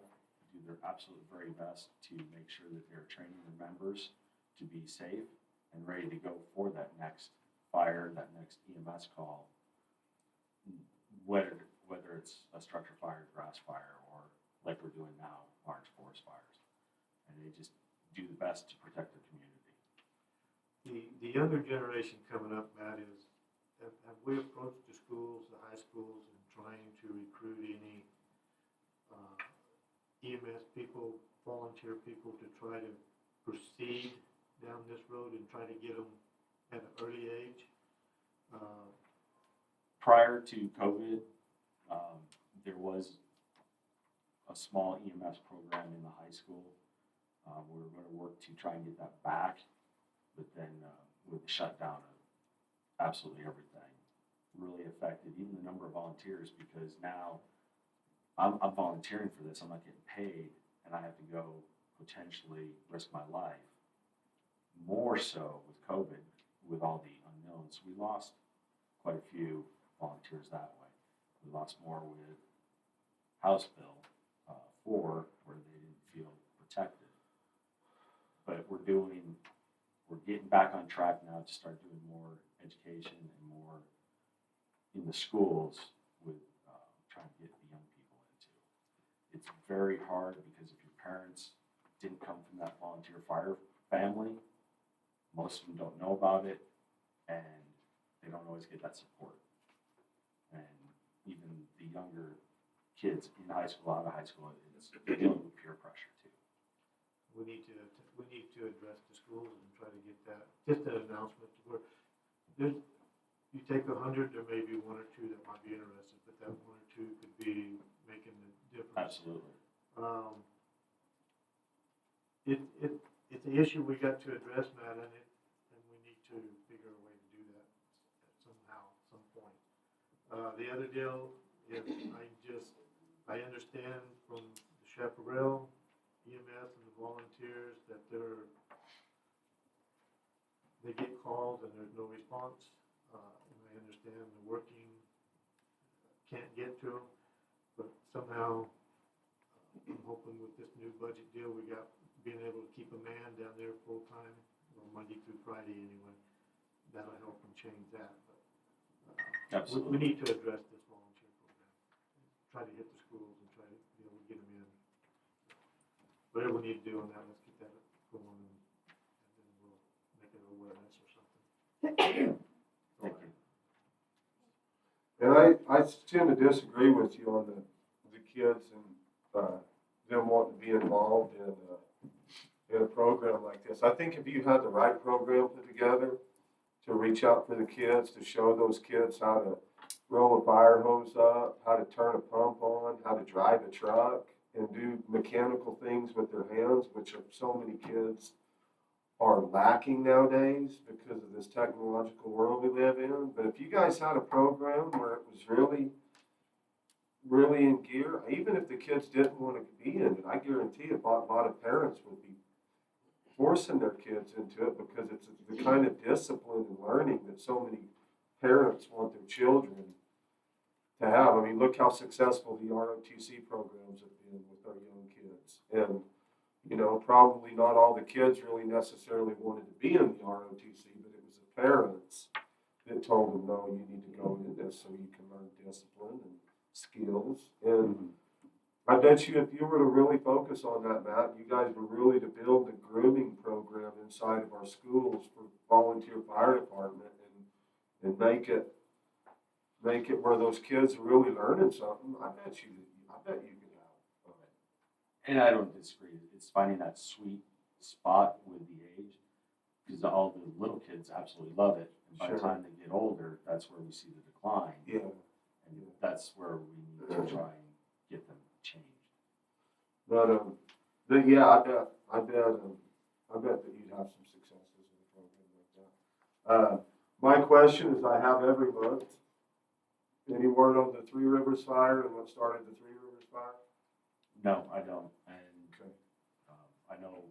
do their absolute very best to make sure that they're training their members to be safe and ready to go for that next fire, that next EMS call, whether it's a structure fire, grass fire, or like we're doing now, large forest fires. And they just do the best to protect their community. The younger generation coming up, Matt, have we approached the schools, the high schools, and trying to recruit any EMS people, volunteer people to try to proceed down this road and try to get them at an early age? Prior to COVID, there was a small EMS program in the high school. We were going to work to try and get that back, but then with the shutdown of absolutely everything, really affected, even the number of volunteers, because now I'm volunteering for this, I'm not getting paid, and I have to go potentially risk my life. More so with COVID, with all the unknowns, we lost quite a few volunteers that way. We lost more with House Bill 4, where they didn't feel protected. But we're getting back on track now to start doing more education and more in the schools with trying to get the young people into. It's very hard because if your parents didn't come from that volunteer fire family, most of them don't know about it, and they don't always get that support. And even the younger kids in high school, out of high school, it's dealing with peer pressure too. We need to address the schools and try to get that, just an announcement to where you take 100, there may be one or two that might be interested, but that one or two could be making the difference. Absolutely. It's an issue we got to address, Matt, and we need to figure a way to do that somehow, some point. The other deal is I understand from the chaparral, EMS and the volunteers that they get calls and there's no response. And I understand the working can't get to them, but somehow I'm hoping with this new budget deal we got, being able to keep a man down there full time, Monday through Friday anyway, that'll help them change that. But Absolutely. we need to address this volunteer program. Try to hit the schools and try to be able to get them in. Whatever we need to do on that, let's get that going, and then we'll make it awareness or something. Thank you. And I tend to disagree with you on the kids and them wanting to be involved in a program like this. I think if you had the right program put together to reach out for the kids, to show those kids how to roll a fire hose up, how to turn a pump on, how to drive a truck, and do mechanical things with their hands, which so many kids are lacking nowadays because of this technological world we live in. But if you guys had a program where it was really in gear, even if the kids didn't want to be in it, I guarantee a lot of parents would be forcing their kids into it because it's the kind of discipline and learning that so many parents want their children to have. I mean, look how successful the ROTC programs have been with our young kids. And, you know, probably not all the kids really necessarily wanted to be in the ROTC, but it was the parents that told them, no, you need to go into this so you can learn discipline and skills. And I bet you if you were to really focus on that, Matt, you guys were really to build a grooming program inside of our schools for volunteer fire department and make it where those kids are really learning something, I bet you could have. And I don't disagree. It's finding that sweet spot with the age, because all the little kids absolutely love it. And by the time they get older, that's where we see the decline. Yeah. And that's where we need to try and get them changed. But I bet that you'd have some successes with a program like that. My question is, I have every month. Any word on the Three Rivers fire and what started the Three Rivers fire? No, I don't. And Okay. I know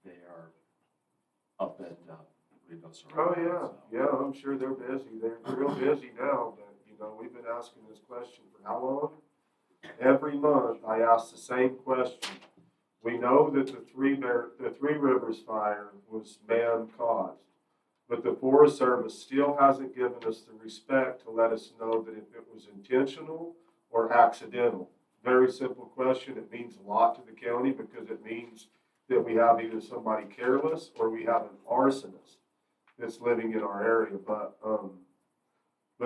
they are up at Tularosa. Oh yeah, I'm sure they're busy. They're real busy now. But you know, we've been asking this question for how long? Every month, I ask the same question. We know that the Three Rivers fire was man-caused. But the Forest Service still hasn't given us the respect to let us know that if it was intentional or accidental. Very simple question. It means a lot to the county because it means that we have either somebody careless or we have an arsonist that's living in our area. But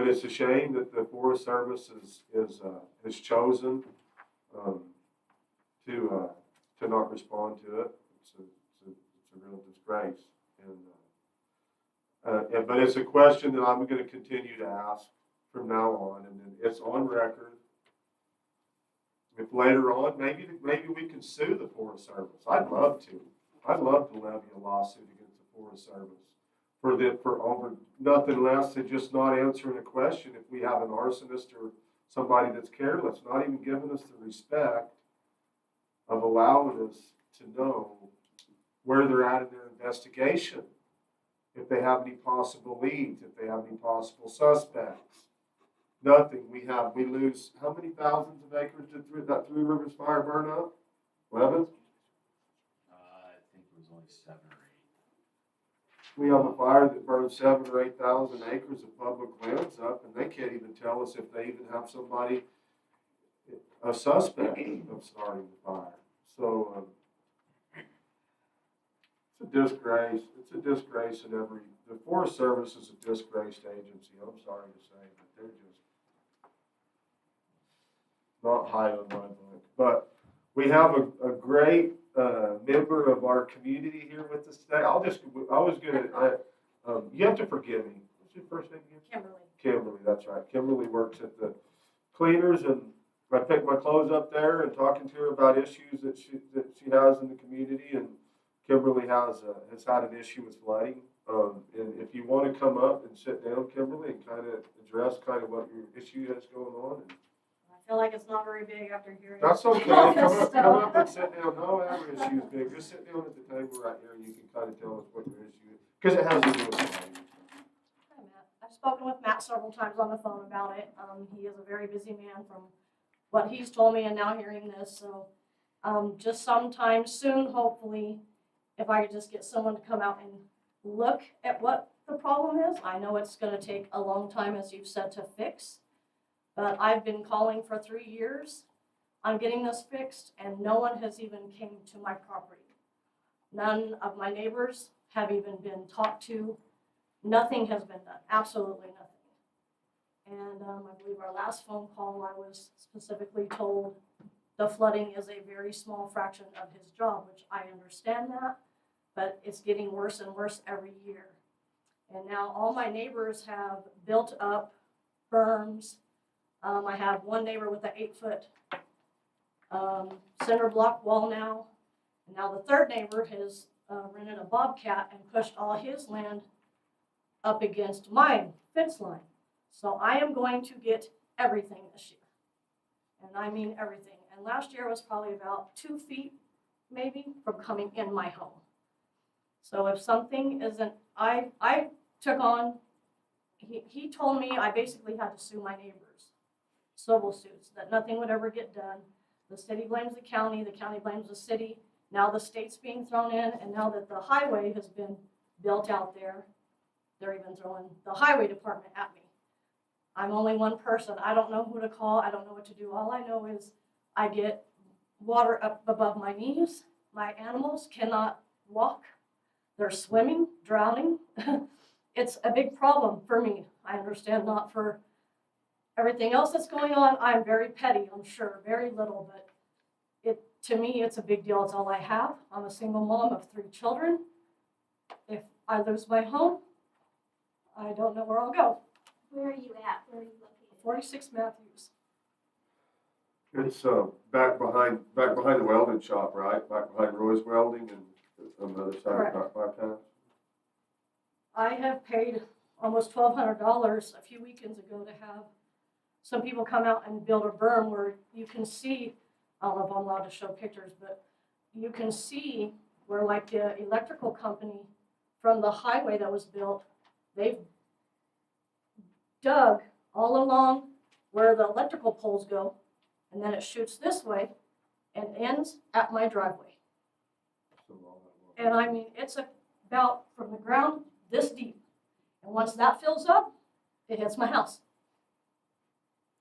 it's a shame that the Forest Service has chosen to not respond to it. It's a real disgrace. But it's a question that I'm going to continue to ask from now on, and then it's on record. If later on, maybe we can sue the Forest Service. I'd love to levy a lawsuit against the Forest Service for over nothing less than just not answering a question. If we have an arsonist or somebody that's careless, not even giving us the respect of allowing us to know where they're at in their investigation, if they have any possible leads, if they have any possible suspects. Nothing. We lose, how many thousands of acres did that Three Rivers fire burn up? 11? I think it was only 7 or 8. We have a fire that burned 7,000 or 8,000 acres of public lands up, and they can't even tell us if they even have somebody, a suspect of starting the fire. So, it's a disgrace. It's a disgrace in the Forest Service is a disgraced agency. I'm sorry to say, but they're just not high on my book. But we have a great member of our community here with us today. You have to forgive me. What's your first name again? Kimberly. Kimberly, that's right. Kimberly works at the cleaners, and I pick my clothes up there and talking to her about issues that she has in the community. And Kimberly has had an issue with flooding. And if you want to come up and sit down, Kimberly, and kind of address kind of what your issue is going on. I feel like it's not very big after hearing. That's okay. all Come this up stuff. and sit down. No, every issue is big. Just sit down at the table right here, and you can kind of tell us what your issue is, because it has to do with flooding. Hi, Matt. I've spoken with Matt several times on the phone about it. He is a very busy man from what he's told me and now hearing this. So just sometime soon, hopefully, if I could just get someone to come out and look at what the problem is. I know it's going to take a long time, as you've said, to fix. But I've been calling for 3 years on getting this fixed, and no one has even came to my property. None of my neighbors have even been talked to. Nothing has been done, absolutely nothing. And I believe our last phone call, I was specifically told the flooding is a very small fraction of his job, which I understand that, but it's getting worse and worse every year. And now all my neighbors have built up berms. I have one neighbor with an 8-foot cinder block wall now. And now the third neighbor has rented a bobcat and pushed all his land up against my fence line. So I am going to get everything this year. And I mean everything. And last year was probably about 2 feet maybe from coming in my home. So if something isn't, I took on, he told me I basically had to sue my neighbors. Civil suits, that nothing would ever get done. The city blames the county blames the city. Now the state's being thrown in, and now that the highway has been built out there, they're even throwing the highway department at me. I'm only one person. I don't know who to call. I don't know what to do. All I know is I get water up above my knees. My animals cannot walk. They're swimming, drowning. It's a big problem for me. I understand not for everything else that's going on. I'm very petty, I'm sure, very little, but to me, it's a big deal. It's all I have. I'm a single mom of 3 children. If I lose my home, I don't know where I'll go. Where are you at? Where are you located? 46 Matthews. It's back behind the welding shop, right? Back behind Roy's Welding and on the other side Correct. of bypass. I have paid almost $1,200 a few weekends ago to have some people come out and build a berm where you can see, I don't know if I'm allowed to show pictures, but you can see where, like, the electrical company from the highway that was built, they've dug all along where the electrical poles go, and then it shoots this way and ends at my driveway. And I mean, it's about from the ground this deep. And once that fills up, it hits my house.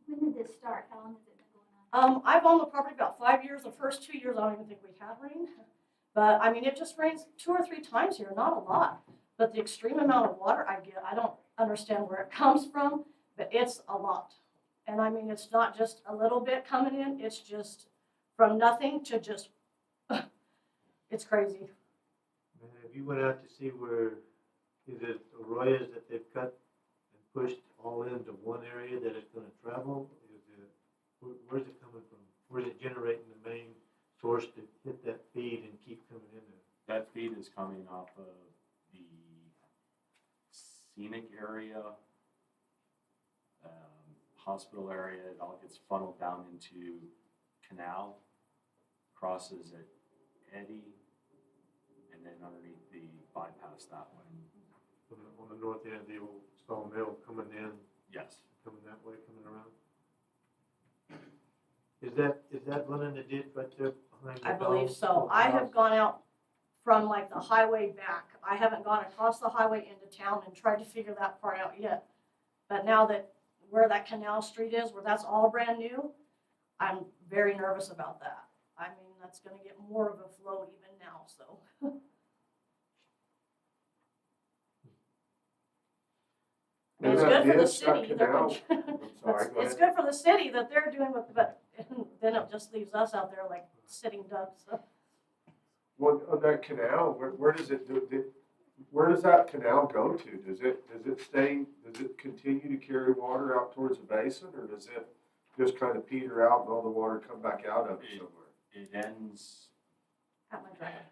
When did this start? How long has it been going on? I've owned the property about 5 years. The first 2 years, I don't even think we had rain. But I mean, it just rains 2 or 3 times here, not a lot. But the extreme amount of water I get, I don't understand where it comes from, but it's a lot. And I mean, it's not just a little bit coming in, it's just from nothing to just, it's crazy. And if you went out to see where, is it arroyos that they've cut and pushed all into one area that it's gonna travel? Is it, where's it coming from? Where's it generating the main source to hit that feed and keep coming in there? That feed is coming off of the scenic area, hospital area, it all gets funneled down into canal, crosses at Eddy, and then underneath the bypass that way. On the north end of the old sawmill coming in, Yes. coming that way, coming around. Is that running the ditch right there behind the I believe dog- so. dog I have house? gone out from like the highway back. I haven't gone across the highway into town and tried to figure that part out yet. But now that where that canal street is, where that's all brand new, I'm very nervous about that. I mean, that's gonna get more of a flow even now, so. And it's good for the city. They're Canal, gonna- I'm sorry, go It's ahead. good for the city that they're doing what, but then it just leaves us out there like sitting ducks, so. Well, on that canal, where does it, where does that canal go to? Does it continue to carry water out towards the basin, or does it just kind of peter out and all the water come back out of it somewhere? It ends, At my driveway.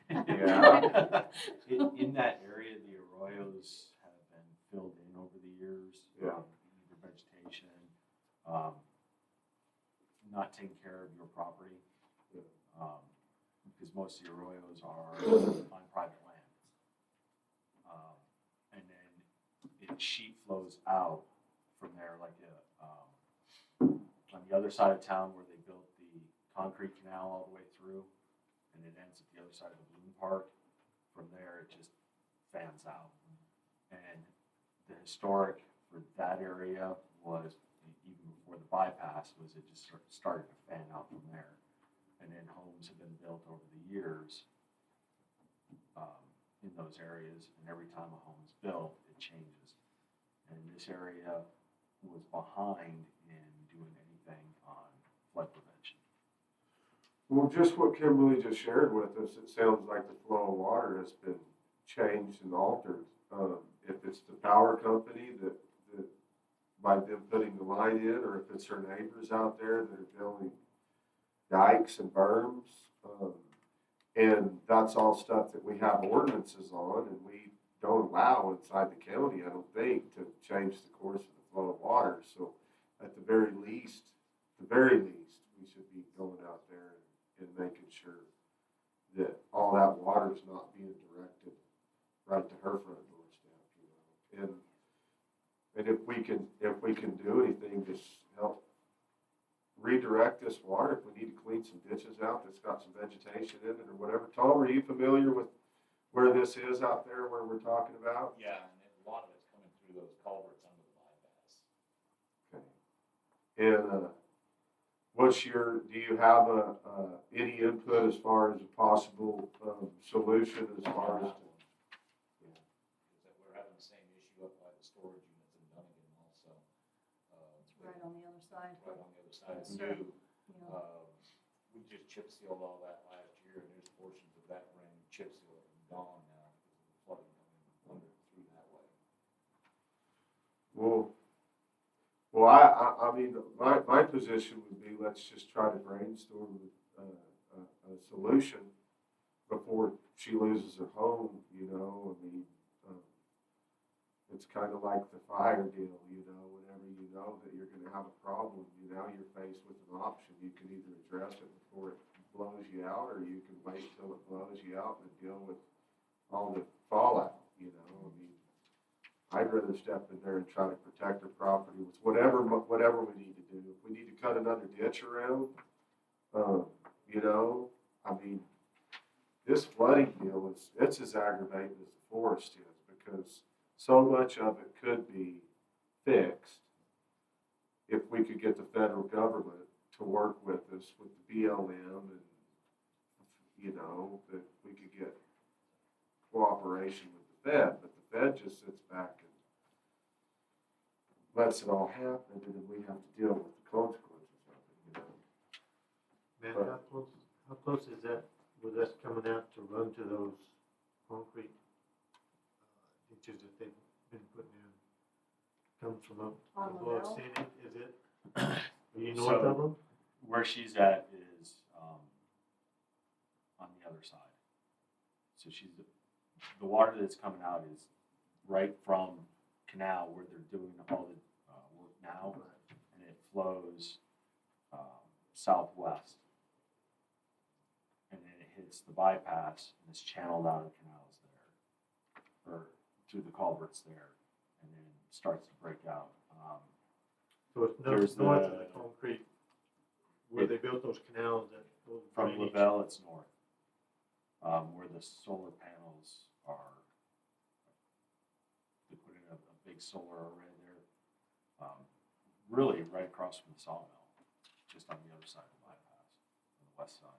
yeah. In that area, the arroyos have been filled in over the years. Yeah. Either vegetation, not taking care of your property. Yeah. Because most of the arroyos are on private land. And then it sheet flows out from there like on the other side of town where they built the concrete canal all the way through, and it ends at the other side of the Bloom Park. From there, it just fans out. And the historic for that area was, even before the bypass, was it just started to fan out from there. And then homes have been built over the years in those areas, and every time a home is built, it changes. And this area was behind in doing anything on flood prevention. Well, just what Kimberly just shared with us, it sounds like the flow of water has been changed and altered. If it's the power company that by them putting the line in, or if it's her neighbors out there that are building dikes and berms. And that's all stuff that we have ordinances on, and we don't allow inside the county, I don't think, to change the course of the flow of water. So at the very least, we should be going out there and making sure that all that water is not being directed right to her front doorstep, you know. And if we can do anything to help redirect this water, if we need to clean some ditches out that's got some vegetation in it or whatever. Tom, are you familiar with where this is out there, where we're talking about? Yeah, and a lot of it's coming through those culverts under the bypass. Okay. And do you have any input as far as a possible solution as far as? Is that we're having the same issue up by the storage units in Dunnigan also. It's right on the other side. Right on the other side. Yes, sir. New, we just chip sealed all that last year, and there's portions of that brand new chip seal that are gone now because of the flooding coming through that way. Well, I mean, my position would be, let's just try to brainstorm a solution before she loses her home, you know. I mean, it's kind of like the fire deal, you know. Whenever you know that you're going to have a problem, now you're faced with an option. You can either address it before it blows you out, or you can wait till it blows you out and deal with all the fallout, you know. I mean, I'd rather step in there and try to protect her property with whatever we need to do. If we need to cut another ditch around, you know, I mean, this flooding deal it's as aggravating as the forest is, because so much of it could be fixed if we could get the federal government to work with us with the BLM, and, you know, that we could get cooperation with the Fed. But the Fed just sits back and lets it all happen, and then we have to deal with the consequences of it, you know. Man, how close is that, with us coming out to run to those concrete ditches that they've been putting in? Comes from up On the above hill? scenic, is it? Are you north of them? Where she's at is on the other side. So the water that's coming out is right from canal where they're doing all the work now, and it flows southwest. And then it hits the bypass and is channeled out of the canals there, or through the culverts there, and then starts to break out. So it's There's north of the- the concrete, where they built those canals that go From drainage. LaBelle, it's north, where the solar panels are. They put in a big solar array there, really right across from the sawmill, just on the other side of the bypass, on the west side.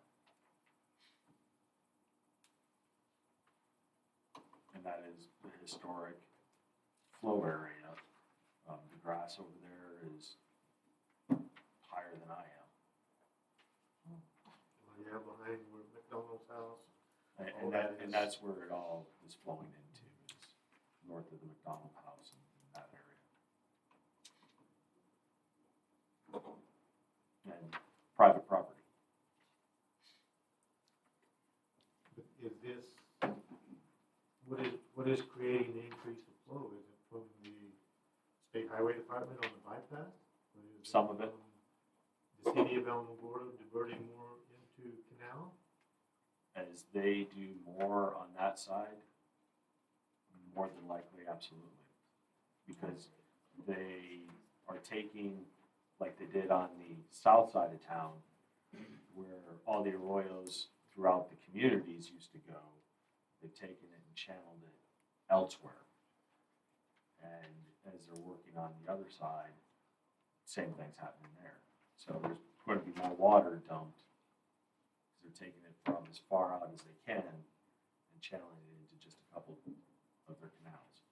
And that is the historic flow area. The grass over there is higher than I am. Yeah, behind where McDonald's house. And that's where it all is flowing into, is north of the McDonald house in that area. And private property. Is this, what is creating the increase of flow? Is it from the state highway department on the bypass? Or is Some of it. from the city of Alamogordo diverting more into canal? As they do more on that side, more than likely, absolutely. Because they are taking, like they did on the south side of town, where all the arroyos throughout the communities used to go, they've taken it and channeled it elsewhere. And as they're working on the other side, same thing's happening there. So there's going to be more water dumped, because they're taking it from as far out as they can and channeling it into just a couple of their canals.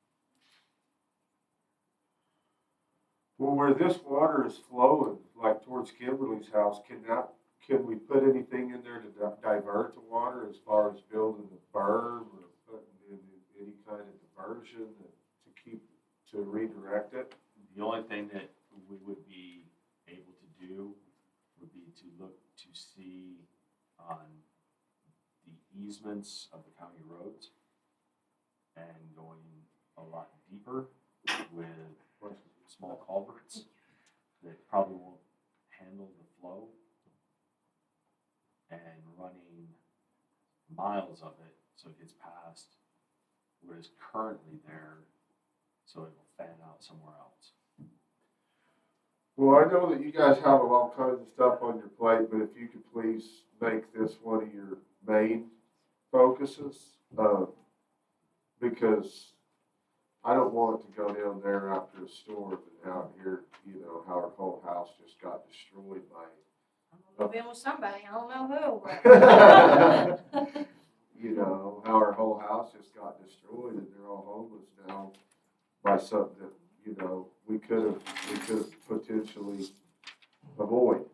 Well, where this water is flowing, like towards Kimberly's house, can we put anything in there to divert the water as far as building a berm or putting in any kind of diversion to redirect it? The only thing that we would be able to do would be to look to see on the easements of the county roads and going a lot deeper with small culverts that probably won't handle the flow, and running miles of it so it gets past what is currently there, so it will fan out somewhere else. Well, I know that you guys have all kinds of stuff on your plate, but if you could please make this one of your main focuses, because I don't want it to go down there after a storm and out here, how our whole house just got destroyed by. I'm gonna move in with somebody, I don't know who. How our whole house just got destroyed and they're all homeless now by something that, we could have potentially avoid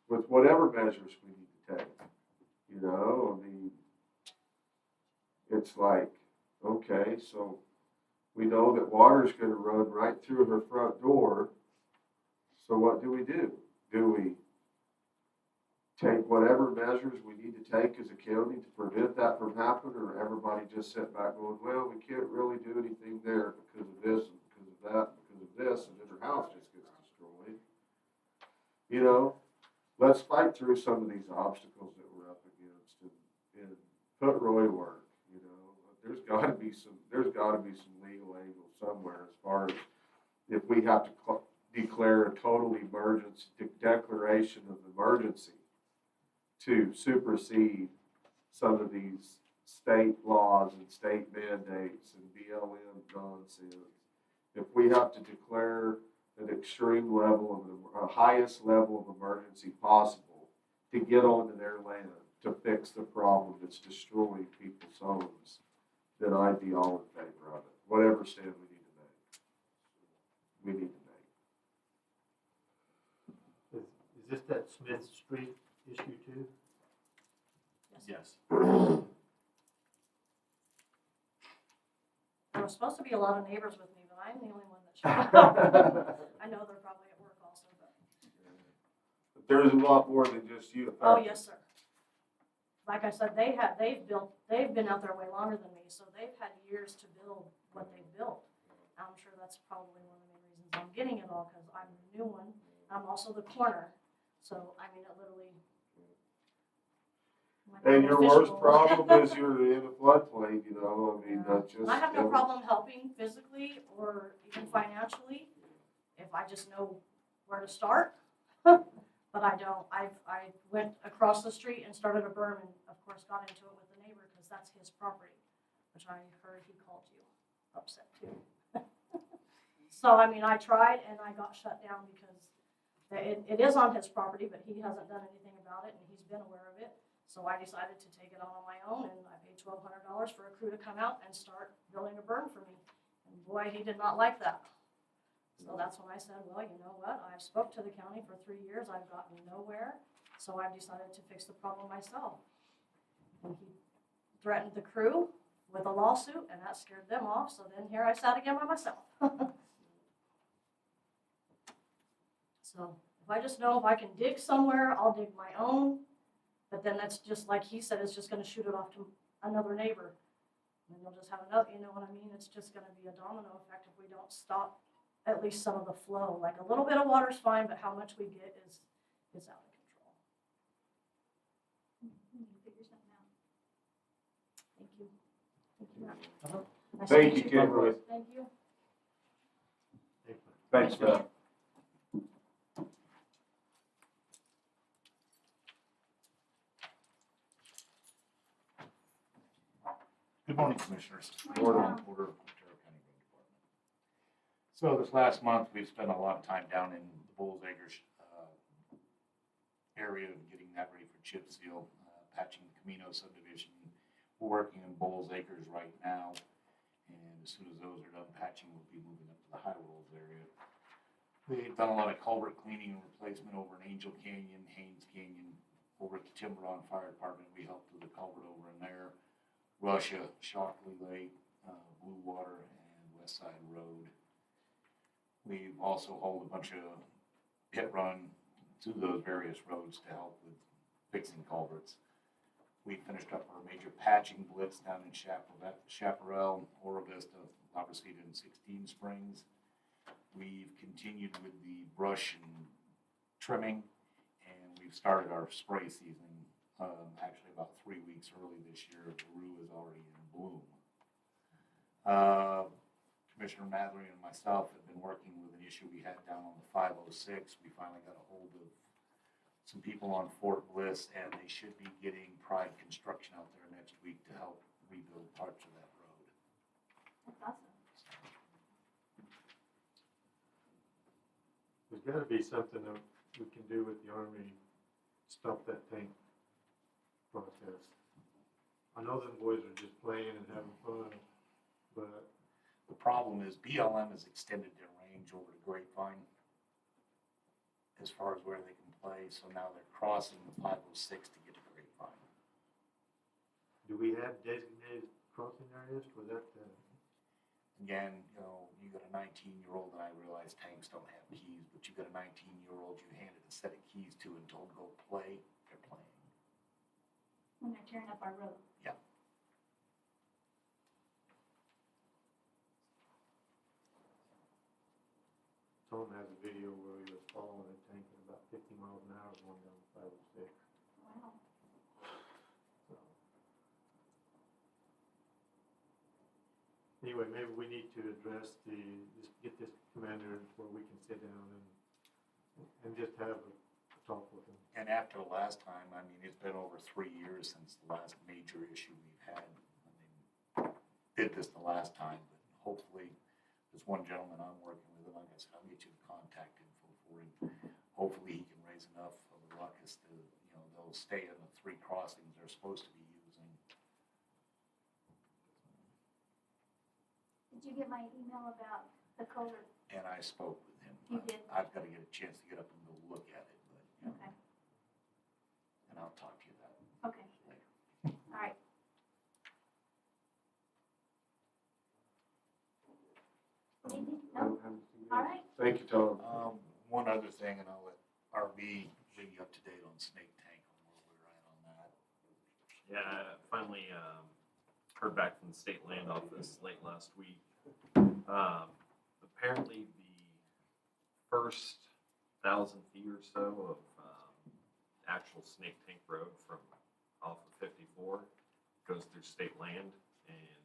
with whatever measures we need to take. It's like, okay, so we know that water's gonna run right through her front door. So what do? Do we take whatever measures we need to take as a county to prevent that from happening, or everybody just sit back going, well, we can't really do anything there because of this and because of that, because of this, and then her house just gets destroyed? Let's fight through some of these obstacles that we're up against and put Roy to work. There's got to be some legal angle somewhere as far as if we have to declare a total emergency declaration of emergency to supersede some of these state laws and state mandates and BLM nonsense. If we have to declare an extreme level of a highest level of emergency possible to get onto their land to fix the problem that's destroying people's homes, then I'd be all in favor of it. Whatever stand we need to make. Is this that Smith Street issue too? Yes. There was supposed to be a lot of neighbors with me, but I'm the only one that showed up. I know they're probably at work also, but. But there's a lot more than just you. Oh, yes, sir. Like I said, they've been out there way longer than me, so they've had years to build what they've built. I'm sure that's probably one of the main reasons I'm getting it all, because I'm the new one. I'm also the corner, so I mean, it literally. And your worst Official. problem is you're in a floodplain, you know, I mean, Yeah. that's just. And I have no problem helping physically or even financially, if I just know where to start. But I don't. I went across the street and started a berm, and of course got into it with the neighbor because that's his property, which I heard he called you upset too. So I mean, I tried and I got shut down because it is on his property, but he hasn't done anything about it, and he's been aware of it. So I decided to take it on my own, and I paid $1,200 for a crew to come out and start building a berm for me. And boy, he did not like that. So that's when I said, well, you know what? I've spoke to the county for 3 years. I've gotten nowhere. So I decided to fix the problem myself. And he threatened the crew with a lawsuit, and that scared them off. So then here I sat again by myself. So if I just know if I can dig somewhere, I'll dig my own. But then that's just like he said, it's just going to shoot it off to another neighbor. And you'll just have another, you know what I mean? It's just going to be a domino effect if we don't stop at least some of the flow. Like a little bit of water's fine, but how much we get is out of control. We need to figure something out. Thank you. Thank you, Matt. Nice to Thank meet you, Kimberly. Thank you. Thanks, Beth. Good morning, Commissioners. Morning. Porter, Otero County Road Department. So this last month, we've spent a lot of time down in the Bulls Acres area, getting that ready for chip seal, patching the Camino subdivision. We're working in Bulls Acres right now, and as soon as those are done patching, we'll be moving up to the High Rolls area. We've done a lot of culvert cleaning and replacement over in Angel Canyon, Haynes Canyon, over at the Tiburon Fire Department. We helped with the culvert over in there. Russia, Shockley Lake, Blue Water, and West Side Road. We've also hauled a bunch of pit run to those various roads to help with fixing culverts. We finished up our major patching blitz down in Chaparral, Oro Vista, La Reseda, and 16 Springs. We've continued with the brush and trimming, and we've started our spray season. Actually about 3 weeks early this year. The rue is already in bloom. Commissioner Matherly and myself have been working with an issue we had down on the 506. We finally got a hold of some people on Fort Bliss, and they should be getting Pride Construction out there next week to help rebuild parts of that road. That's awesome. There's gotta be something that we can do with the Army, stop that tank process. I know them boys are just playing and having fun, but The problem is BLM has extended their range over to Grapevine as far as where they can play, so now they're crossing the 506 to get to Grapevine. do we have designated crossing areas for that? Again, you know, you got a 19-year-old, and I realize tanks don't have keys, but you got a 19-year-old you handed a set of keys to and told go play, they're playing. When they're tearing up our road. Yeah. Tom has a video where he was following a tank at about 50 miles an hour going down 506. Wow. So. Anyway, maybe we need to address just get this commander where we can sit down and just have a talk with him. And after the last time, I mean, it's been over 3 years since the last major issue we've had. I mean, did this the last time, but hopefully, there's one gentleman I'm working with, and like I said, I'll get you the contact info for him. Hopefully, he can raise enough of a ruckus to, you know, they'll stay in the 3 crossings they're supposed to be using. Did you get my email about the culvert? And I spoke with him. You did? I've got to get a chance to get up and go look at it, but, you know, Okay, and I'll talk to you about it okay, later. all right. Anything? No? All right. Thank you, Tom. One other thing, and I'll let RB bring you up to date on Snake Tank on where we're at on that. Yeah, I finally heard back from the state land office late last week. apparently the first 1,000 feet or so of actual Snake Tank Road from off of 54 goes through state land, and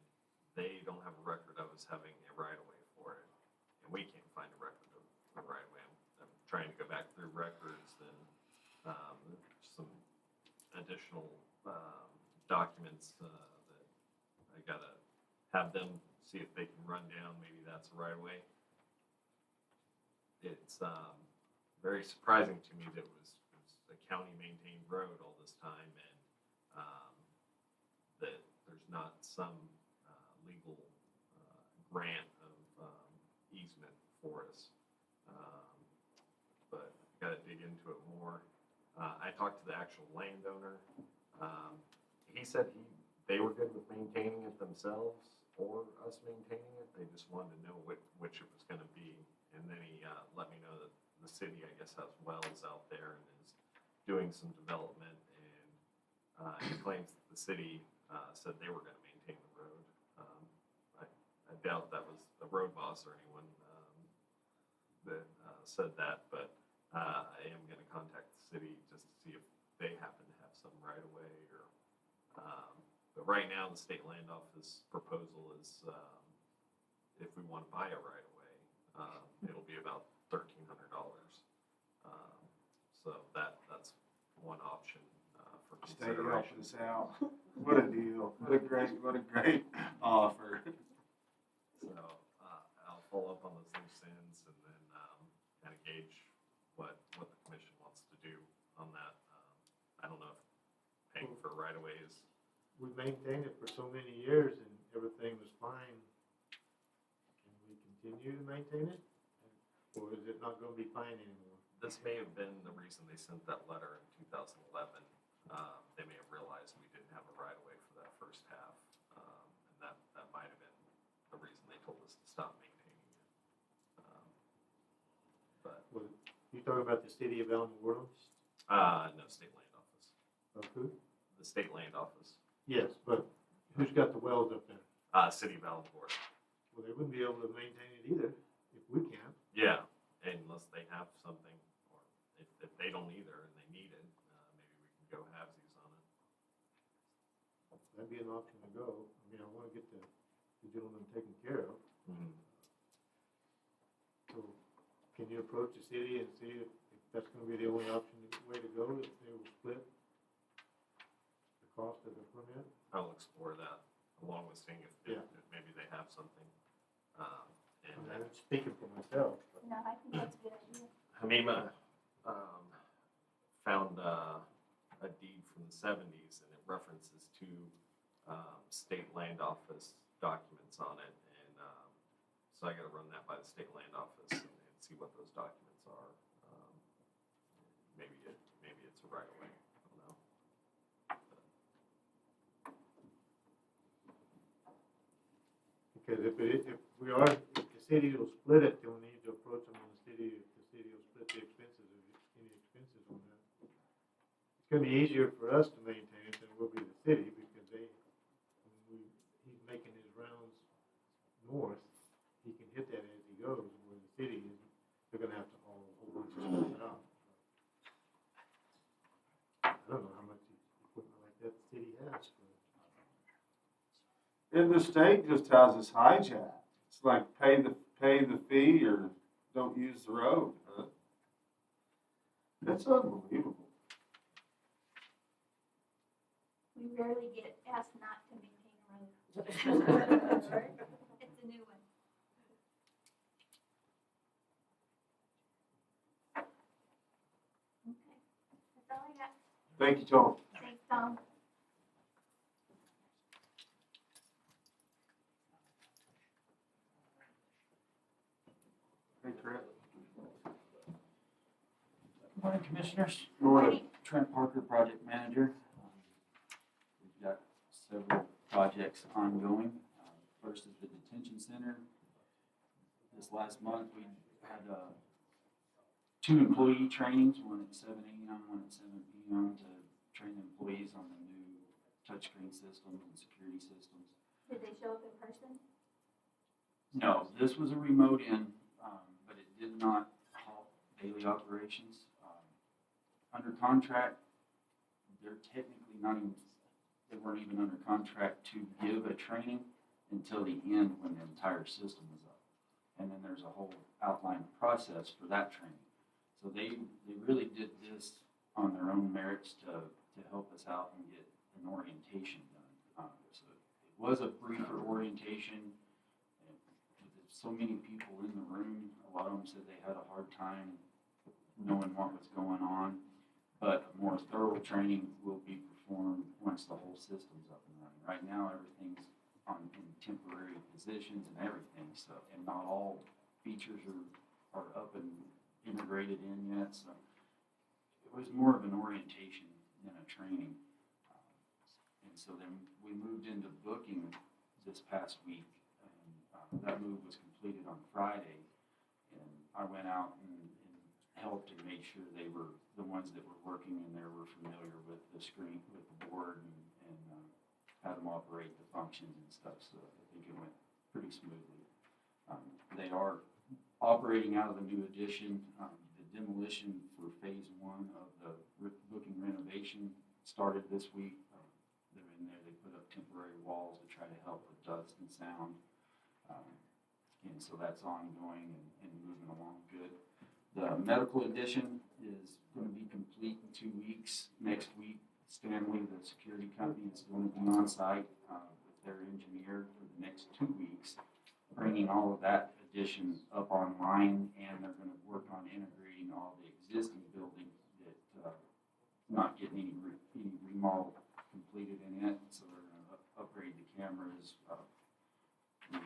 they don't have a record of us having a right-of-way for it. And we can't find a record of the right-of-way. I'm trying to go back through records and some additional documents that I gotta have them see if they can run down. Maybe that's a right-of-way. It's very surprising to me that it was a county-maintained road all this time, and that there's not some legal grant of easement for us. But I gotta dig into it more. I talked to the actual landowner. He said they were good with maintaining it themselves or us maintaining it. They just wanted to know which it was gonna be. And then he let me know that the city, I guess, has wells out there and is doing some development. And he claims that the city said they were gonna maintain the road. I doubt that was the road boss or anyone that said that, but I am gonna contact the city just to see if they happen to have some right of way or, but right now the state land office proposal is, if we want to buy a right of way, it'll be about $1,300. So that's one option for State consideration. helping us out. What a deal. What a great offer. So I'll follow up on those loose ends and then kind of gauge what the commission wants to do on that. I don't know if paying for right of way is. We maintained it for so many years and everything was fine. Can we continue to maintain it? Or is it not gonna be fine anymore? This may have been the reason they sent that letter in 2011. They may have realized we didn't have a right of way for that first half. And that might have been the reason they told us to stop maintaining it. But You talking about the city of Alamogordo? no, state land office. Of who? The state land office. Yes, but who's got the wells up there? City of Alamogordo. Well, they wouldn't be able to maintain it either, if we can't. Yeah, unless they have something, or if they don't either and they need it, maybe we can go halvesies on it. That'd be an option to go. I mean, I wanna get the gentleman taken care of. So can you approach the city and see if that's gonna be the only option, way to go, if they will split the cost of the permit? I'll explore that along with seeing if Yeah. maybe they have something. And I'm speaking for myself. No, I think that's a good idea. Hamima found a deed from the 70s and it references two state land office documents on it. And so I gotta run that by the state land office and see what those documents are. Maybe it's a right of way, I don't know. Because if the city will split it, then we need to approach them on the city will split the expenses, any expenses on that. It's gonna be easier for us to maintain it than it will be the city, because he's making his rounds north, he can hit that as he goes, where the city is, they're gonna have to haul a whole bunch of stuff out. I don't know how much equipment like that the city has, but. And the state just has us hijacked. It's like pay the fee or don't use the road. That's unbelievable. We rarely get asked not to maintain a road. It's a new one. Okay, that's all I got. Thank you, Tom. Thanks, Tom. Hey, Trent. Good morning, Commissioners. Morning. Trent Parker, Project Manager. We've got several projects ongoing. First is the detention center. This last month, we had 2 employee trainings, one at 7 a.m., one at 7 p.m. to train the employees on the new touchscreen systems and security systems. Did they show up in person? No, this was a remote in but it did not halt daily operations. Under contract, they're technically not even, they weren't even under contract to give a training until the end when the entire system was up. And then there's a whole outlined process for that training. So they really did this on their own merits to help us out and get an orientation done. So it was a briefer orientation. And with so many people in the room, a lot of them said they had a hard time knowing what was going on. But a more thorough training will be performed once the whole system's up and running. Right now, everything's in temporary positions and everything, so, and not all features are up and integrated in yet, so it was more of an orientation than a training. And so then we moved into booking this past week, and that move was completed on Friday, and I went out and helped and made sure they were, the ones that were working in there were familiar with the screen, with the board, and how to operate the functions and stuff, so I think it went pretty smoothly. They are operating out of the new addition. The demolition for phase 1 of the booking renovation started this week. They're in there, they put up temporary walls to try to help with dust and sound. And so that's ongoing and moving along good. The medical addition is going to be complete in 2 weeks. Next week, Stanley, the security company, is going to be on site with their engineer for the next 2 weeks, bringing all of that addition up online, and they're going to work on integrating all the existing building that not getting any remodel completed in it. So they're going to upgrade the cameras, the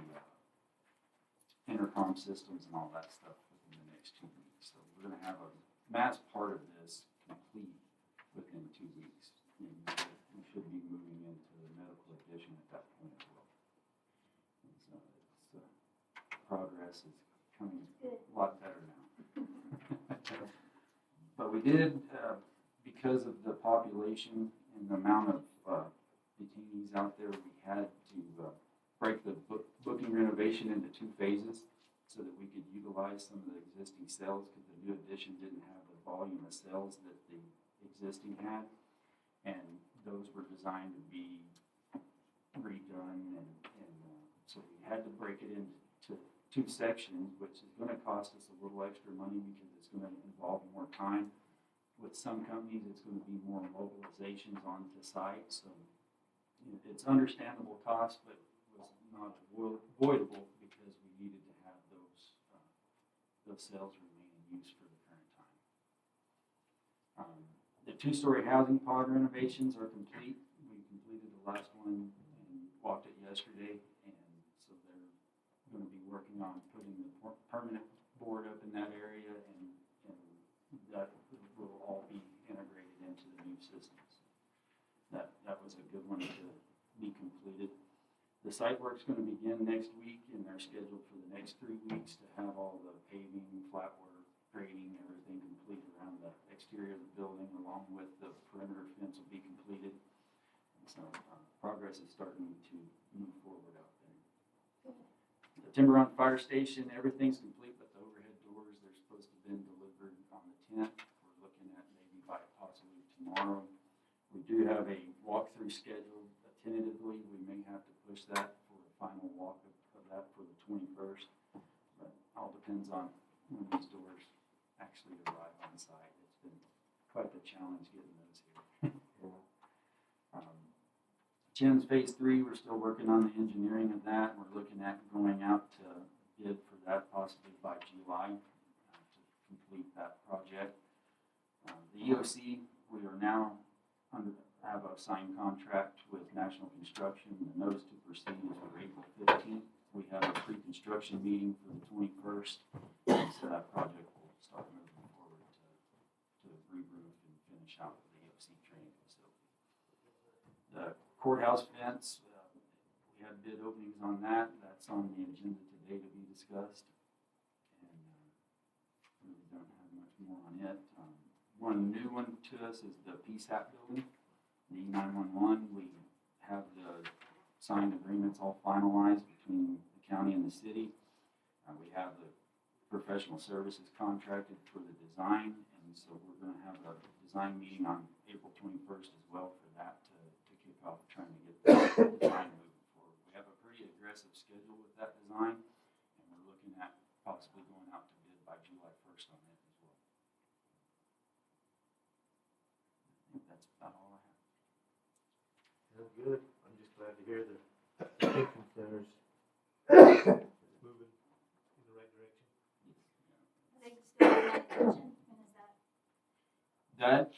intercom systems, and all that stuff within the next 2 weeks. So we're going to have a mass part of this complete within 2 weeks. And we should be moving into the medical addition at that point as well. And so progress is coming a lot better now. But we did, because of the population and the amount of detainees out there, we had to break the booking renovation into 2 phases so that we could utilize some of the existing cells, because the new addition didn't have the volume of cells that the existing had. And those were designed to be redone, and so we had to break it into 2 sections, which is going to cost us a little extra money because it's going to involve more time. With some companies, it's going to be more mobilizations onto site, so it's understandable cost, but was not avoidable because we needed to have those cells remain in use for the current time. The 2-story housing pod renovations are complete. We completed the last one and walked it yesterday, and so they're going to be working on putting the permanent board up in that area, and that will all be integrated into the new systems. That was a good one to be completed. The site work's going to begin next week, and they're scheduled for the next 3 weeks to have all the paving, flat work, grading, everything complete around the exterior of the building, along with the perimeter fence will be completed. And so progress is starting to move forward out there. The Timber Run Fire Station, everything's complete, but the overhead doors, they're supposed to have been delivered on the 10th. We're looking at maybe by possibly tomorrow. We do have a walkthrough scheduled tentatively. We may have to push that for a final walk of that for the 21st. But all depends on when these doors actually arrive on site. It's been quite the challenge getting those here. Chen's Phase 3, we're still working on the engineering of that. We're looking at going out to bid for that possibly by July to complete that project. The EOC, we are now have a signed contract with National Construction. The notice to proceed is for April 15th. We have a pre-construction meeting for the 21st, so that project will start moving forward to re-roof and finish out the EOC training facility. The Courthouse Events, we had bid openings on that. That's on the agenda today to be discussed, and really don't have much more on it. One new one to us is the PSAP building. The E911, we have the signed agreements all finalized between the county and the city. We have the professional services contracted for the design, and so we're gonna have a design meeting on April 21st as well for that to kick off trying to get the design moving forward. We have a pretty aggressive schedule with that design, and we're looking at possibly going out to bid by July 1st on it as well. I think that's about all I have. Sounds good. I'm just glad to hear the detention centers is moving in the right direction. Are they still in that kitchen? And is that, That,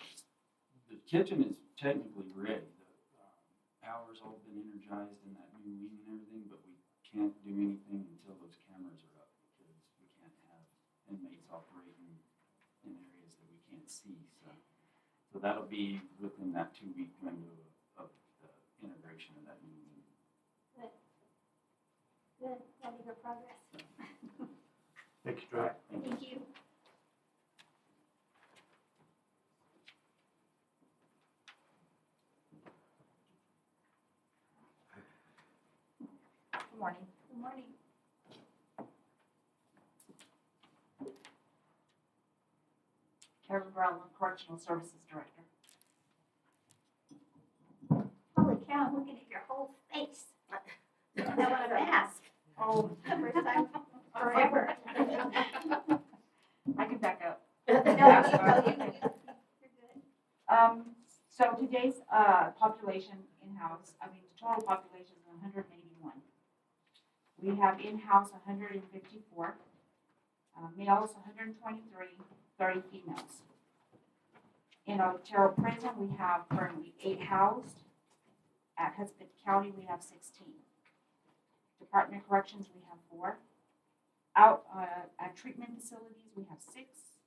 the kitchen is technically ready. The power's all been energized in that new wing and everything, but we can't do anything until those cameras are up because we can't have inmates operating in areas that we can't see. So that'll be within that 2-week window of the integration of that new wing. good, glad to hear progress. Thanks, Troy. Thank you. Good morning. Good morning. Carolyn Brown, Correctional Services Director. Holy cow, I'm looking at your whole face. I want to ask. Oh, First time forever. I can back up. No, you're good. So today's population in-house, the total population is 181. We have in-house 154, males 123, 30 females. In Otero prison, we have currently 8 housed. At Hudson County, we have 16. Department of Corrections, we have 4. Out at treatment facilities, we have 6.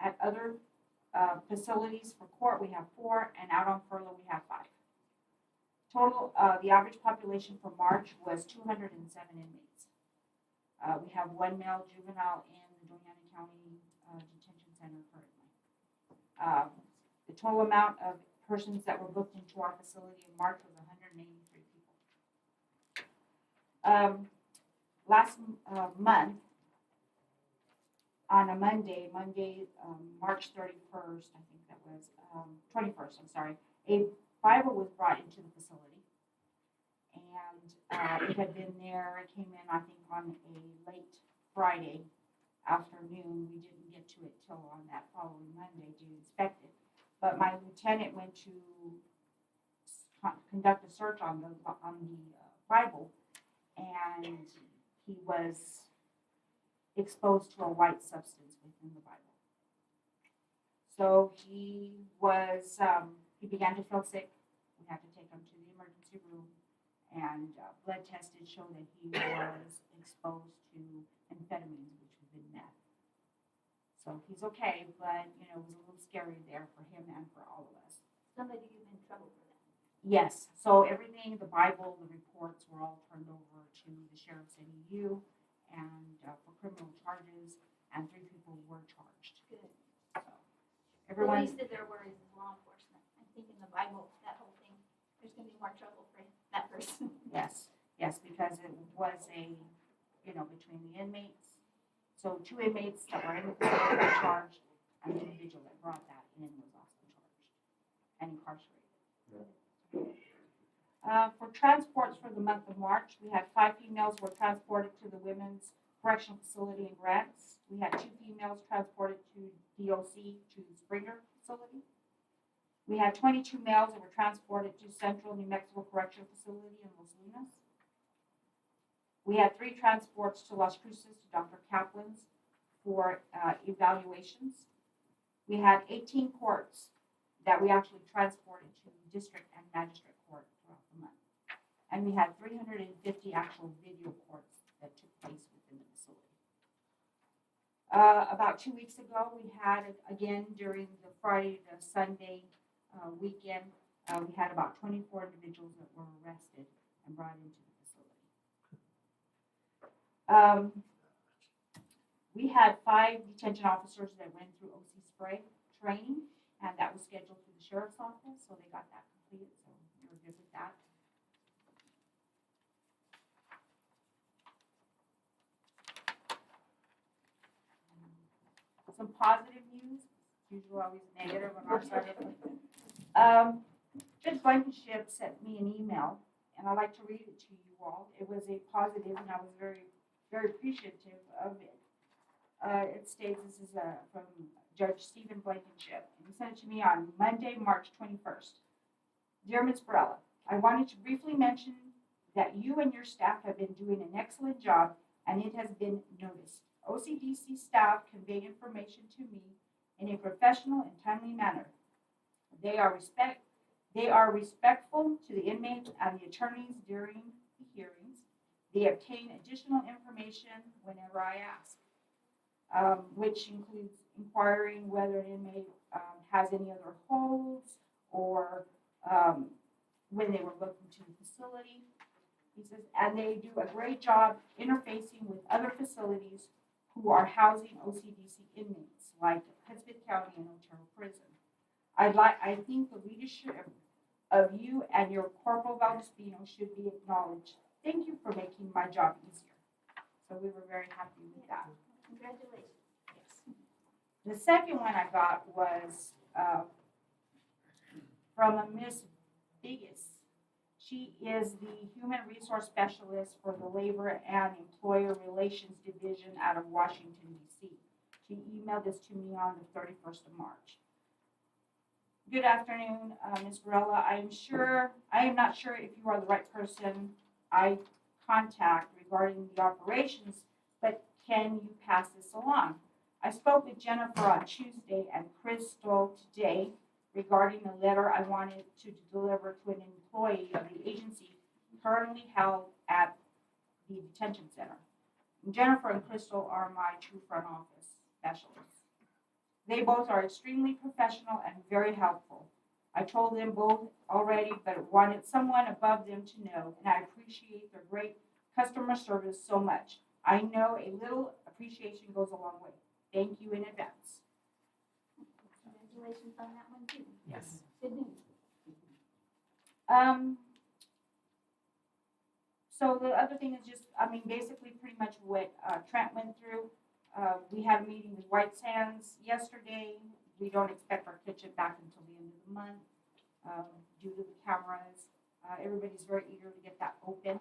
At other facilities for court, we have 4, and out on furlough, we have 5. Total, the average population for March was 207 inmates. We have 1 male juvenile in the Doñana County Detention Center currently. The total amount of persons that were booked into our facility in March was 183 people. Last month, on a Monday, March 31st, I think that was, 21st, I'm sorry, a Bible was brought into the facility. And it had been there, it came in, I think, on a late Friday afternoon. We didn't get to it till on that following Monday to inspect it. But my lieutenant went to conduct a search on the Bible, and he was exposed to a white substance within the Bible. So he began to feel sick. We had to take him to the emergency room, and blood tested showed that he was exposed to amphetamines, which would be meth. So he's okay, but it was a little scary there for him and for all of us. Somebody you've in trouble for that. Yes, so everything, the Bible, the reports were all turned over to the sheriff's NEU and for criminal charges, and 3 people were charged. Good. So Well, everyone, at least that there worries of law enforcement. I think in the Bible, that whole thing, there's gonna be more trouble for that person. yes, because it was between the inmates. So 2 inmates that were in the facility were charged, and the individual that brought that in was also charged and incarcerated. For transports for the month of March, we had 5 females were transported to the Women's Correctional Facility in Grants. We had 2 females transported to DOC to Springer Facility. We had 22 males that were transported to Central New Mexico Correctional Facility in Los Lunas. We had 3 transports to Las Cruces to Dr. Kaplan's for evaluations. We had 18 courts that we actually transported to district and magistrate court throughout the month. And we had 350 actual video courts that took place within the facility. About 2 weeks ago, we had, again, during the Friday to Sunday weekend, we had about 24 individuals that were arrested and brought into the facility. We had 5 detention officers that went through OC spray training, and that was scheduled through the sheriff's office, so they got that completed, so we were good with that. positive news. It's usually always negative on our side of it. Judge Blankenship sent me an email, and I'd like to read it to you all. It was a positive, and I was very, very appreciative of it. It states, this is from Judge Stephen Blankenship, and he sent it to me on Monday, March 21st. Dear Ms. Barella, I wanted to briefly mention that you and your staff have been doing an excellent job, and it has been noticed. OCDC staff convey information to me in a professional and timely manner. They are respectful to the inmates and the attorneys during the hearings. They obtain additional information whenever I ask, which includes inquiring whether an inmate has any other holds or when they were looking to the facility. He says, and they do a great job interfacing with other facilities who are housing OCDC inmates, like Hudspeth County and Otero Prison. I think the leadership of you and your Corporal Valdespino should be acknowledged. Thank you for making my job easier. So we were very happy with that. Congratulations. Yes. The second one I got was from a Miss Biggis. She is the Human Resource Specialist for the Labor and Employer Relations Division out of Washington, D.C. She emailed this to me on the 31st of March. Good afternoon, Ms. Barella. I am not sure if you are the right person I contact regarding the operations, but can you pass this along? I spoke with Jennifer on Tuesday and Crystal today regarding a letter I wanted to deliver to an employee of the agency currently held at the detention center. Jennifer and Crystal are my true front office specialists. They both are extremely professional and very helpful. I told them both already, but wanted someone above them to know, and I appreciate their great customer service so much. I know a little appreciation goes a long way. Thank you in advance. Congratulations on that one too. Yes. Good news. So the other thing is just, basically pretty much what Trent went through. We had a meeting with White Sands yesterday. We don't expect our kitchen back until the end of the month due to the cameras. Everybody's very eager to get that open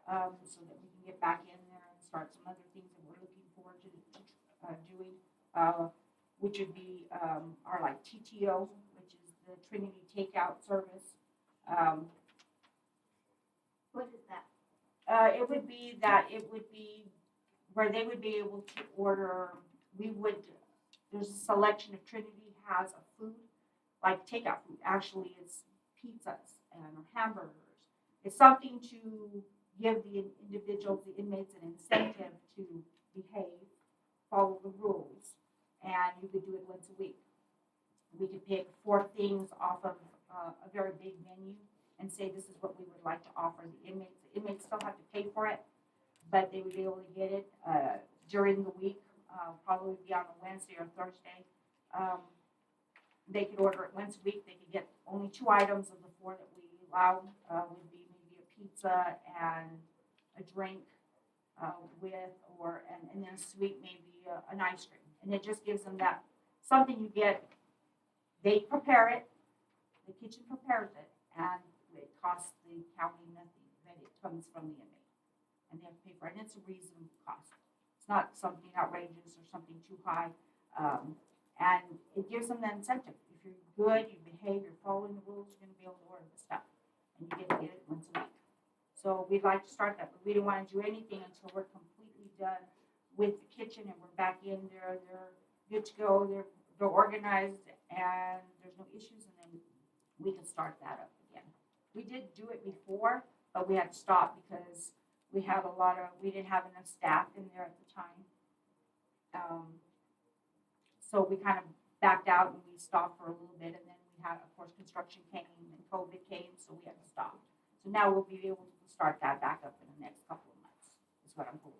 so that we can get back in there and start some other things that we're looking forward to doing, which would be our TTO, which is the Trinity Takeout Service. What is that? It would be where they would be able to order, there's a selection of Trinity has a food, like takeout food. Actually, it's pizzas and hamburgers. It's something to give the individuals, the inmates, an incentive to behave, follow the rules, and you could do it once a week. We could pick 4 things off of a very big menu and say this is what we would like to offer the inmates. The inmates still have to pay for it, but they would be able to get it during the week, probably be on a Wednesday or Thursday. They could order it once a week. They could get only 2 items of the 4 that we allow. Would be maybe a pizza and a drink and then a sweet, maybe an ice cream. And it just gives them that something you get. They prepare it. The kitchen prepares it, and it costs the county nothing. That it comes from the inmate, and they have to pay for it. And it's a reasonable cost. It's not something outrageous or something too high, and it gives them that incentive. If you're good, you behave, you're following the rules, you're going to be able to order the stuff, and you get to get it once a week. So we'd like to start that, but we don't want to do anything until we're completely done with the kitchen and we're back in there. They're good to go. They're organized, and there's no issues, and then we can start that up again. We did do it before, but we had to stop because we didn't have enough staff in there at the time. So we kind of backed out and we stopped for a little bit, and then we had, of course, construction came and COVID came, so we had to stop. So now we'll be able to start that back up in the next couple of months, is what I'm hoping.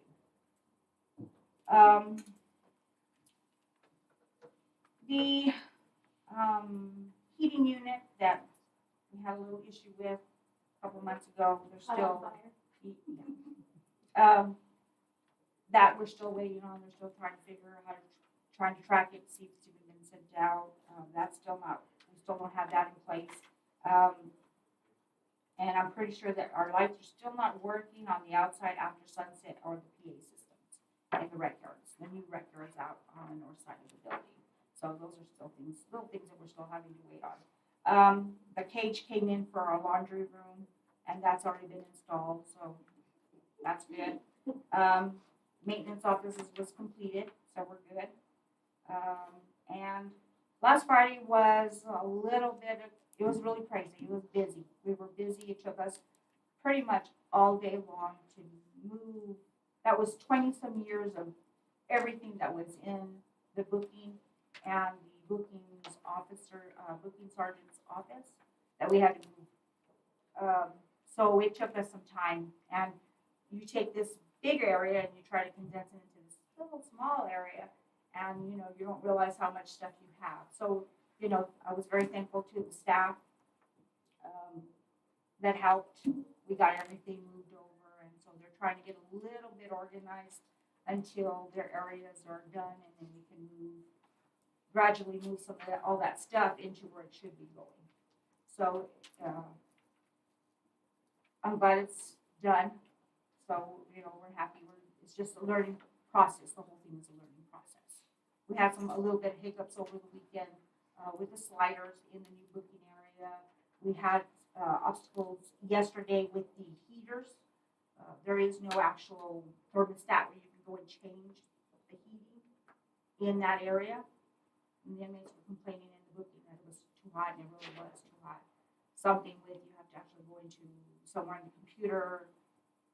The heating unit that we had a little issue with a couple months ago, they're still, that we're still waiting on. They're still trying to figure out how to trying to track it, see if it's even been sent out. That's still not, we still don't have that in place. And I'm pretty sure that our lights are still not working on the outside after sunset or the PA systems in the rec yards. The new rec yards out on the north side of the building. So those are still things, little things that we're still having to wait on. The cage came in for our laundry room, and that's already been installed, so that's good. Maintenance offices was completed, so we're good. And last Friday was a little bit of, it was really crazy. It was busy. We were busy. It took us pretty much all day long to move. That was 20-some years of everything that was in the booking and the bookings officer, booking sergeant's office that we had to move. So it took us some time. And you take this big area and you try to condense it into this little small area, and you know, you don't realize how much stuff you have. So, you know, I was very thankful to the staff that helped. We got everything moved over, and so they're trying to get a little bit organized until their areas are done, and then we can gradually move some of that, all that stuff into where it should be going. So I'm glad it's done. So, you know, we're happy. It's just a learning process. The whole thing is a learning process. We had a little bit of hiccups over the weekend with the sliders in the new booking area. We had obstacles yesterday with the heaters. There is no actual thermostat where you can go and change the heating in that area. And the inmates were complaining in the booking that it was too hot, and it really was too hot. Something with you have to actually go into somewhere on the computer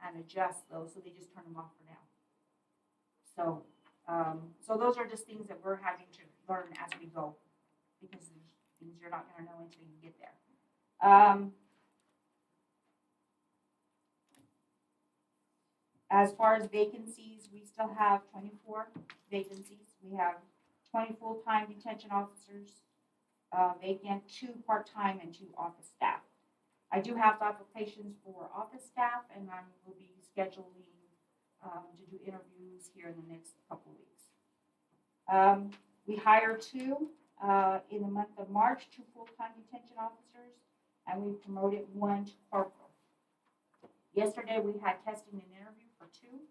and adjust those, so they just turn them off for now. So, so those are just things that we're having to learn as we go, because there's things you're not going to know until you get there. As far as vacancies, we still have 24 vacancies. We have 20 full-time detention officers vacant, 2 part-time, and 2 office staff. I do have applications for office staff, and I will be scheduling to do interviews here in the next couple of weeks. We hired 2 in the month of March, 2 full-time detention officers, and we promoted 1 to corporal. Yesterday, we had testing and interview for 2,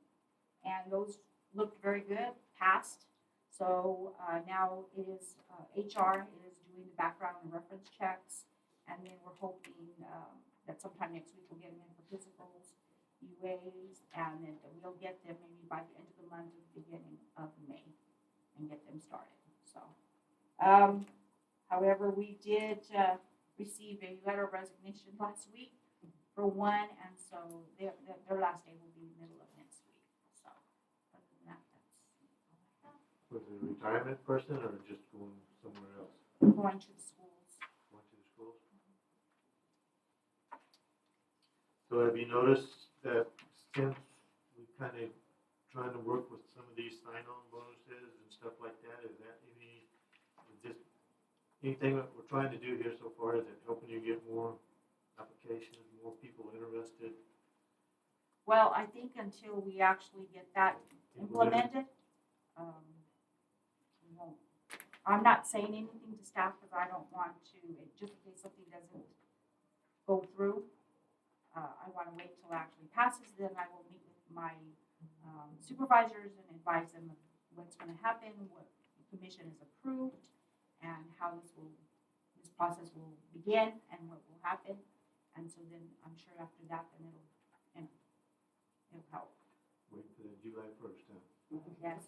and those looked very good, passed. So now it is HR is doing the background and reference checks, and then we're hoping that sometime next week we'll get them in for physicals, UAs, and then we'll get them maybe by the end of the month or the beginning of May and get them started. So, however, we did receive a letter of resignation last week for 1, and so their last day will be middle of next week. So, other than that, that's all I have. Was it a retirement person or just going somewhere else? Going to the schools. Going to the schools? So have you noticed that since we kind of trying to work with some of these sign-on bonuses and stuff like that, is that anything that we're trying to do here so far, is it helping you get more applications, more people interested? Well, I think until we actually get that implemented, we won't. I'm not saying anything to staff because I don't want to, just in case something doesn't go through. I want to wait till it actually passes, then I will meet with my supervisors and advise them of what's going to happen, what the commission has approved, and how this process will begin and what will happen. And so then I'm sure after that, then it'll help. Wait till July 1st, huh? Yes.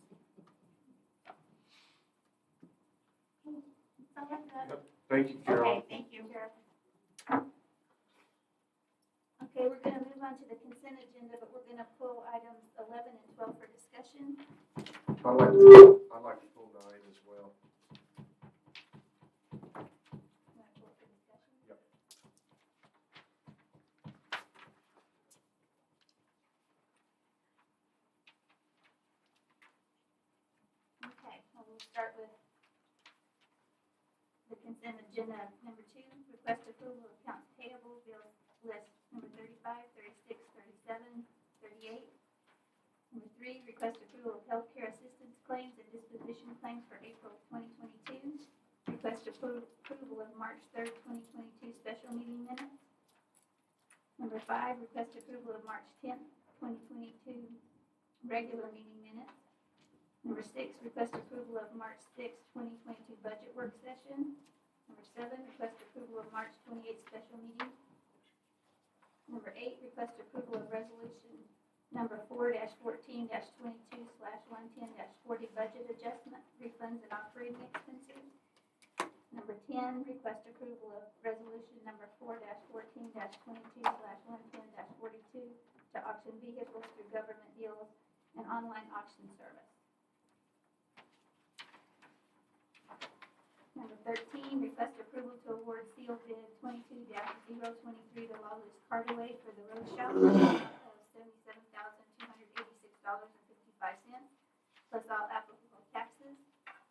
So I have that. Thank you, Carol. Okay, thank you. Okay, we're gonna move on to the consent agenda, but we're gonna pull items 11 and 12 for discussion. I'd like to pull 9 as well. You wanna pull it for discussion? Yep. Okay, well, we'll start with the consent agenda. Number 2, request approval of accounts payable bills list number 35, 36, 37, 38. Number 3, request approval of healthcare assistance claims and disposition claims claims for April 2022. Request approval of March 3rd, 2022 special meeting minutes. Number 5, request approval of March 10th, 2022 regular meeting minutes. Number 6, request approval of March 6th, 2022 budget work session. Number 7, request approval of March 28th special meeting. Number 8, request approval of resolution number 4-14-22/110-40 budget adjustment, refunds and operating expenses. Number 10, request approval of resolution number 4-14-22/110-42 to auction vehicles through government deals and online auction service. Number 13, request approval to award seal bid 22-023 to Lawless Cartaway for the road shop of $77,286.55 plus all applicable taxes.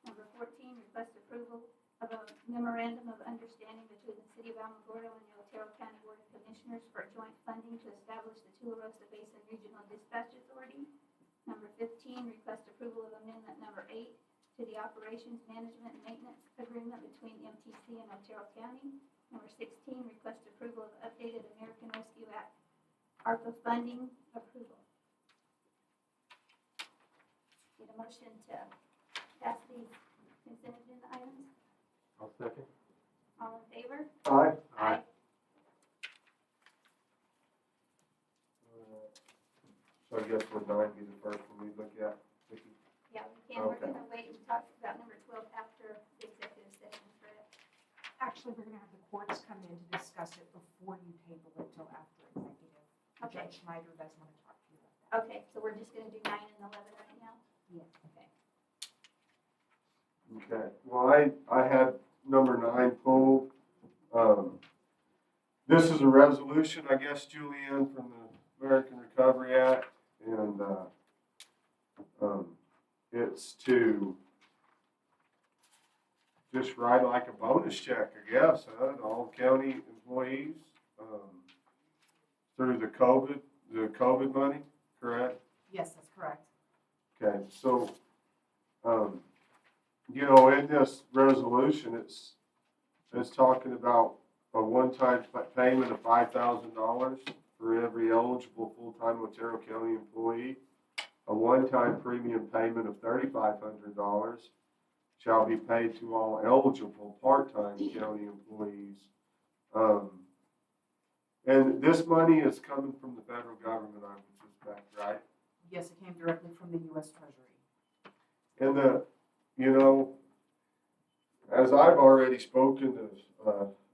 Number 14, request approval of a memorandum of understanding between the City of Alamogordo and the Otero County Board of Commissioners for joint funding to establish the Tularosa Basin Regional Dispatch Authority. Number 15, request approval of amendment number 8 to the Operations Management and Maintenance Agreement between MTC and Otero County. Number 16, request approval of updated American Rescue Act ARPA funding approval. Need a motion to pass these consent agenda items? I'll second. All in favor? Aye. Aye. So I guess would 9 be the first one we look at? Vicki? Yeah, we can. We're Okay. gonna wait and talk about number 12 after the executive session for it. Actually, we're gonna have the courts come in to discuss it before you table it till after executive. Okay. Judge Schneider does want to talk to you about that. Okay, so we're just gonna do 9 and 11 right now? Yes. Okay. Okay, well, I had number 9 pulled. This is a resolution, I guess, Julianne, from the American Recovery Act, and it's to just write like a bonus check, I guess, to all county employees through the COVID money, correct? Yes, that's correct. Okay, so, you know, in this resolution, it's talking about a one-time payment of $5,000 for every eligible full-time Otero County employee. A one-time premium payment of $3,500 shall be paid to all eligible part-time county employees. And this money is coming from the federal government, I would suspect, right? Yes, it came directly from the U.S. Treasury. And you know, as I've already spoken to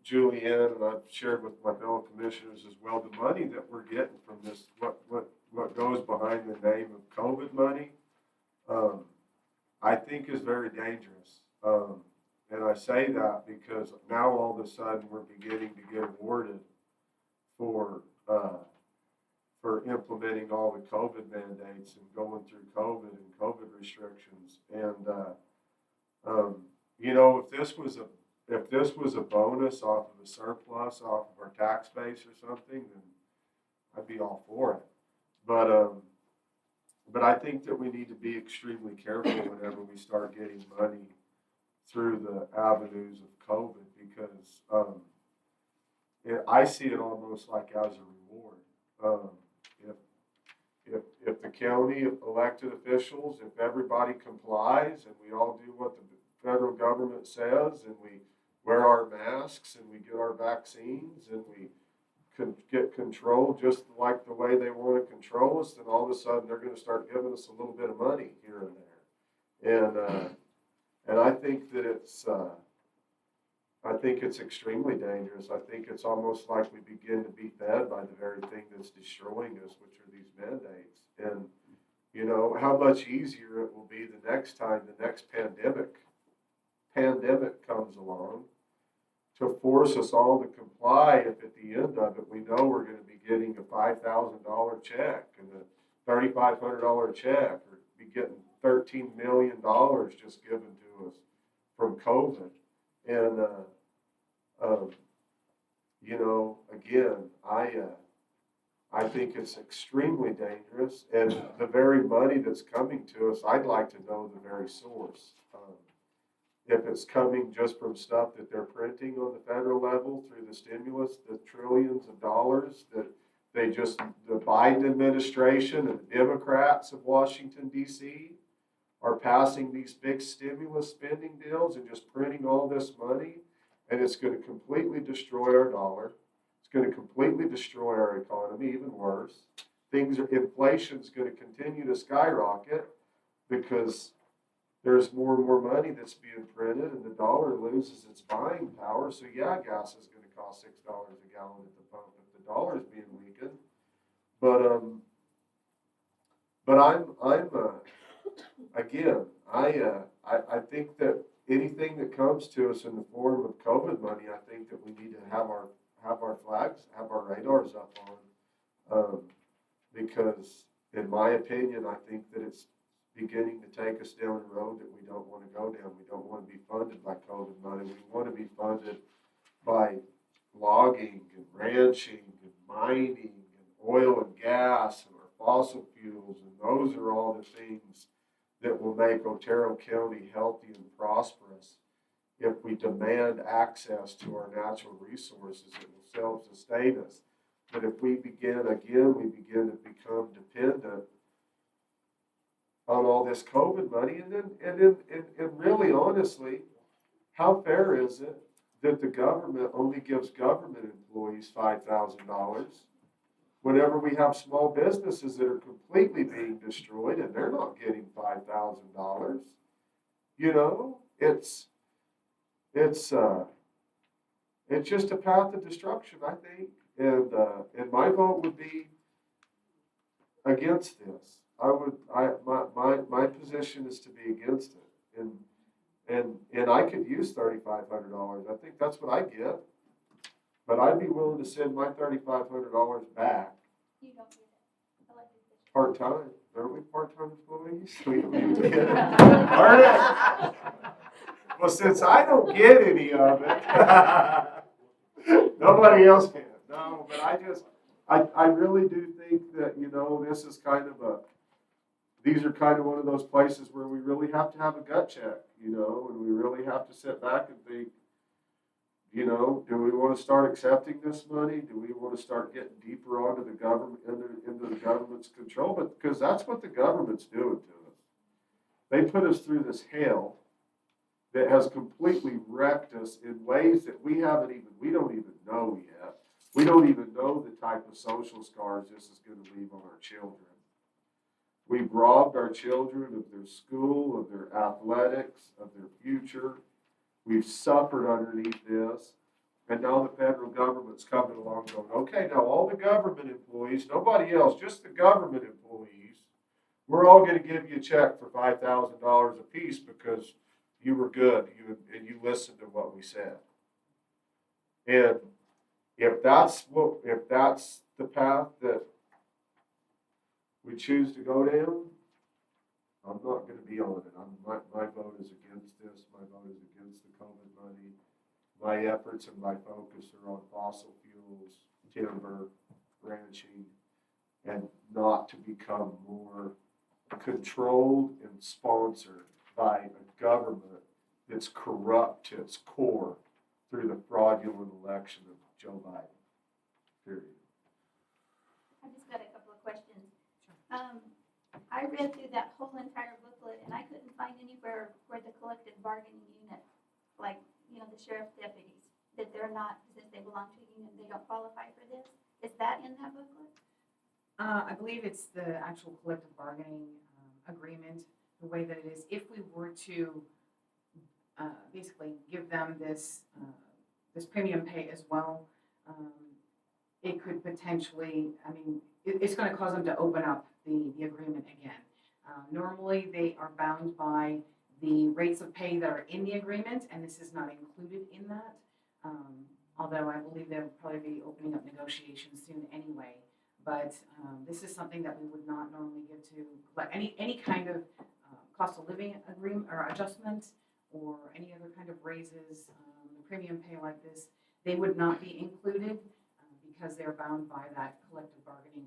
Julianne, and I've shared with my fellow commissioners as well, the money that we're getting from this, what goes behind the name of COVID money, I think is very dangerous. And I say that because now all of a sudden we're beginning to get awarded for implementing all the COVID mandates and going through COVID and COVID restrictions. And you know, if this was a bonus off of a surplus off of our tax base or something, then I'd be all for it. But I think that we need to be extremely careful whenever we start getting money through the avenues of COVID, because I see it almost like as a reward. If the county elected officials, if everybody complies and we all do what the federal government says, and we wear our masks and we get our vaccines and we get control just like the way they want to control us, then all of a sudden they're going to start giving us a little bit of money here and there. And I think that it's extremely dangerous. I think it's almost like we begin to be fed by the very thing that's destroying us, which are these mandates. And you know how much easier it will be the next time the next pandemic comes along to force us all to comply if at the end of it we know we're going to be getting a $5,000 check and a $3,500 check, or be getting $13 million just given to us from COVID. And you know, again, I think it's extremely dangerous, and the very money that's coming to us, I'd like to know the very source. If it's coming just from stuff that they're printing on the federal level through the stimulus, the trillions of dollars that the Biden administration and the Democrats of Washington, D.C. are passing these big stimulus spending deals and just printing all this money, and it's going to completely destroy our dollar. It's going to completely destroy our economy, even worse. Inflation's going to continue to skyrocket because there's more and more money that's being printed, and the dollar loses its buying power. So yeah, gas is going to cost $6 a gallon at the pump if the dollar is being weakened. But again, I think that anything that comes to us in the form of COVID money, I think that we need to have our flags, have our radars up on, because in my opinion, I think that it's beginning to take us down a road that we don't want to go down. We don't want to be funded by COVID money. We want to be funded by logging and ranching and mining and oil and gas and our fossil fuels, and those are all the things that will make Otero County healthy and prosperous. If we demand access to our natural resources, it will self-sustain us. But if we begin to become dependent on all this COVID money, and really honestly, how fair is it that the government only gives government employees $5,000 whenever we have small businesses that are completely being destroyed and they're not getting $5,000? You know, it's just a path of destruction, I think, and my vote would be against this. My position is to be against it, and I could use $3,500. I think that's what I get, but I'd be willing to send my $3,500 back. You don't get it. Elected officials. Part-time. Are we part-time employees? We don't get it. All right. Well, since I don't get any of it, nobody else can. No, but I really do think that, you know, this is kind of these are kind of one of those places where we really have to have a gut check, you know, and we really have to sit back and think, you know, do we want to start accepting this money? Do we want to start getting deeper onto the government, into the government's control? But because that's what the government's doing to us. They put us through this hell that has completely wrecked us in ways that we don't even know yet. We don't even know the type of social scars this is going to leave on our children. We've robbed our children of their school, of their athletics, of their future. We've suffered underneath this. And now the federal government's coming along going, okay, now all the government employees, nobody else, just the government employees, we're all going to give you a check for $5,000 a piece because you were good and you listened to what we said. And if that's the path that we choose to go down, I'm not going to be on it. My vote is against this. My vote is against the COVID money. My efforts and my focus are on fossil fuels, timber, ranching, and not to become more controlled and sponsored by a government that's corrupt to its core through the fraudulent election of Joe Biden. Period. I just got a couple of questions. I read through that whole entire booklet and I couldn't find anywhere where the collective bargaining unit, like, you know, the sheriff's deputies, that they're not, since they belong to a union, they don't qualify for this. Is that in that booklet? I believe it's the actual collective bargaining agreement, the way that it is. If we were to basically give them this premium pay as well, it could potentially, it's going to cause them to open up the agreement again. Normally, they are bound by the rates of pay that are in the agreement, and this is not included in that. Although I believe they'll probably be opening up negotiations soon anyway. But this is something that we would not normally give to, but any kind of cost of living agreement or adjustment or any other kind of raises, premium pay like this, they would not be included because they're bound by that collective bargaining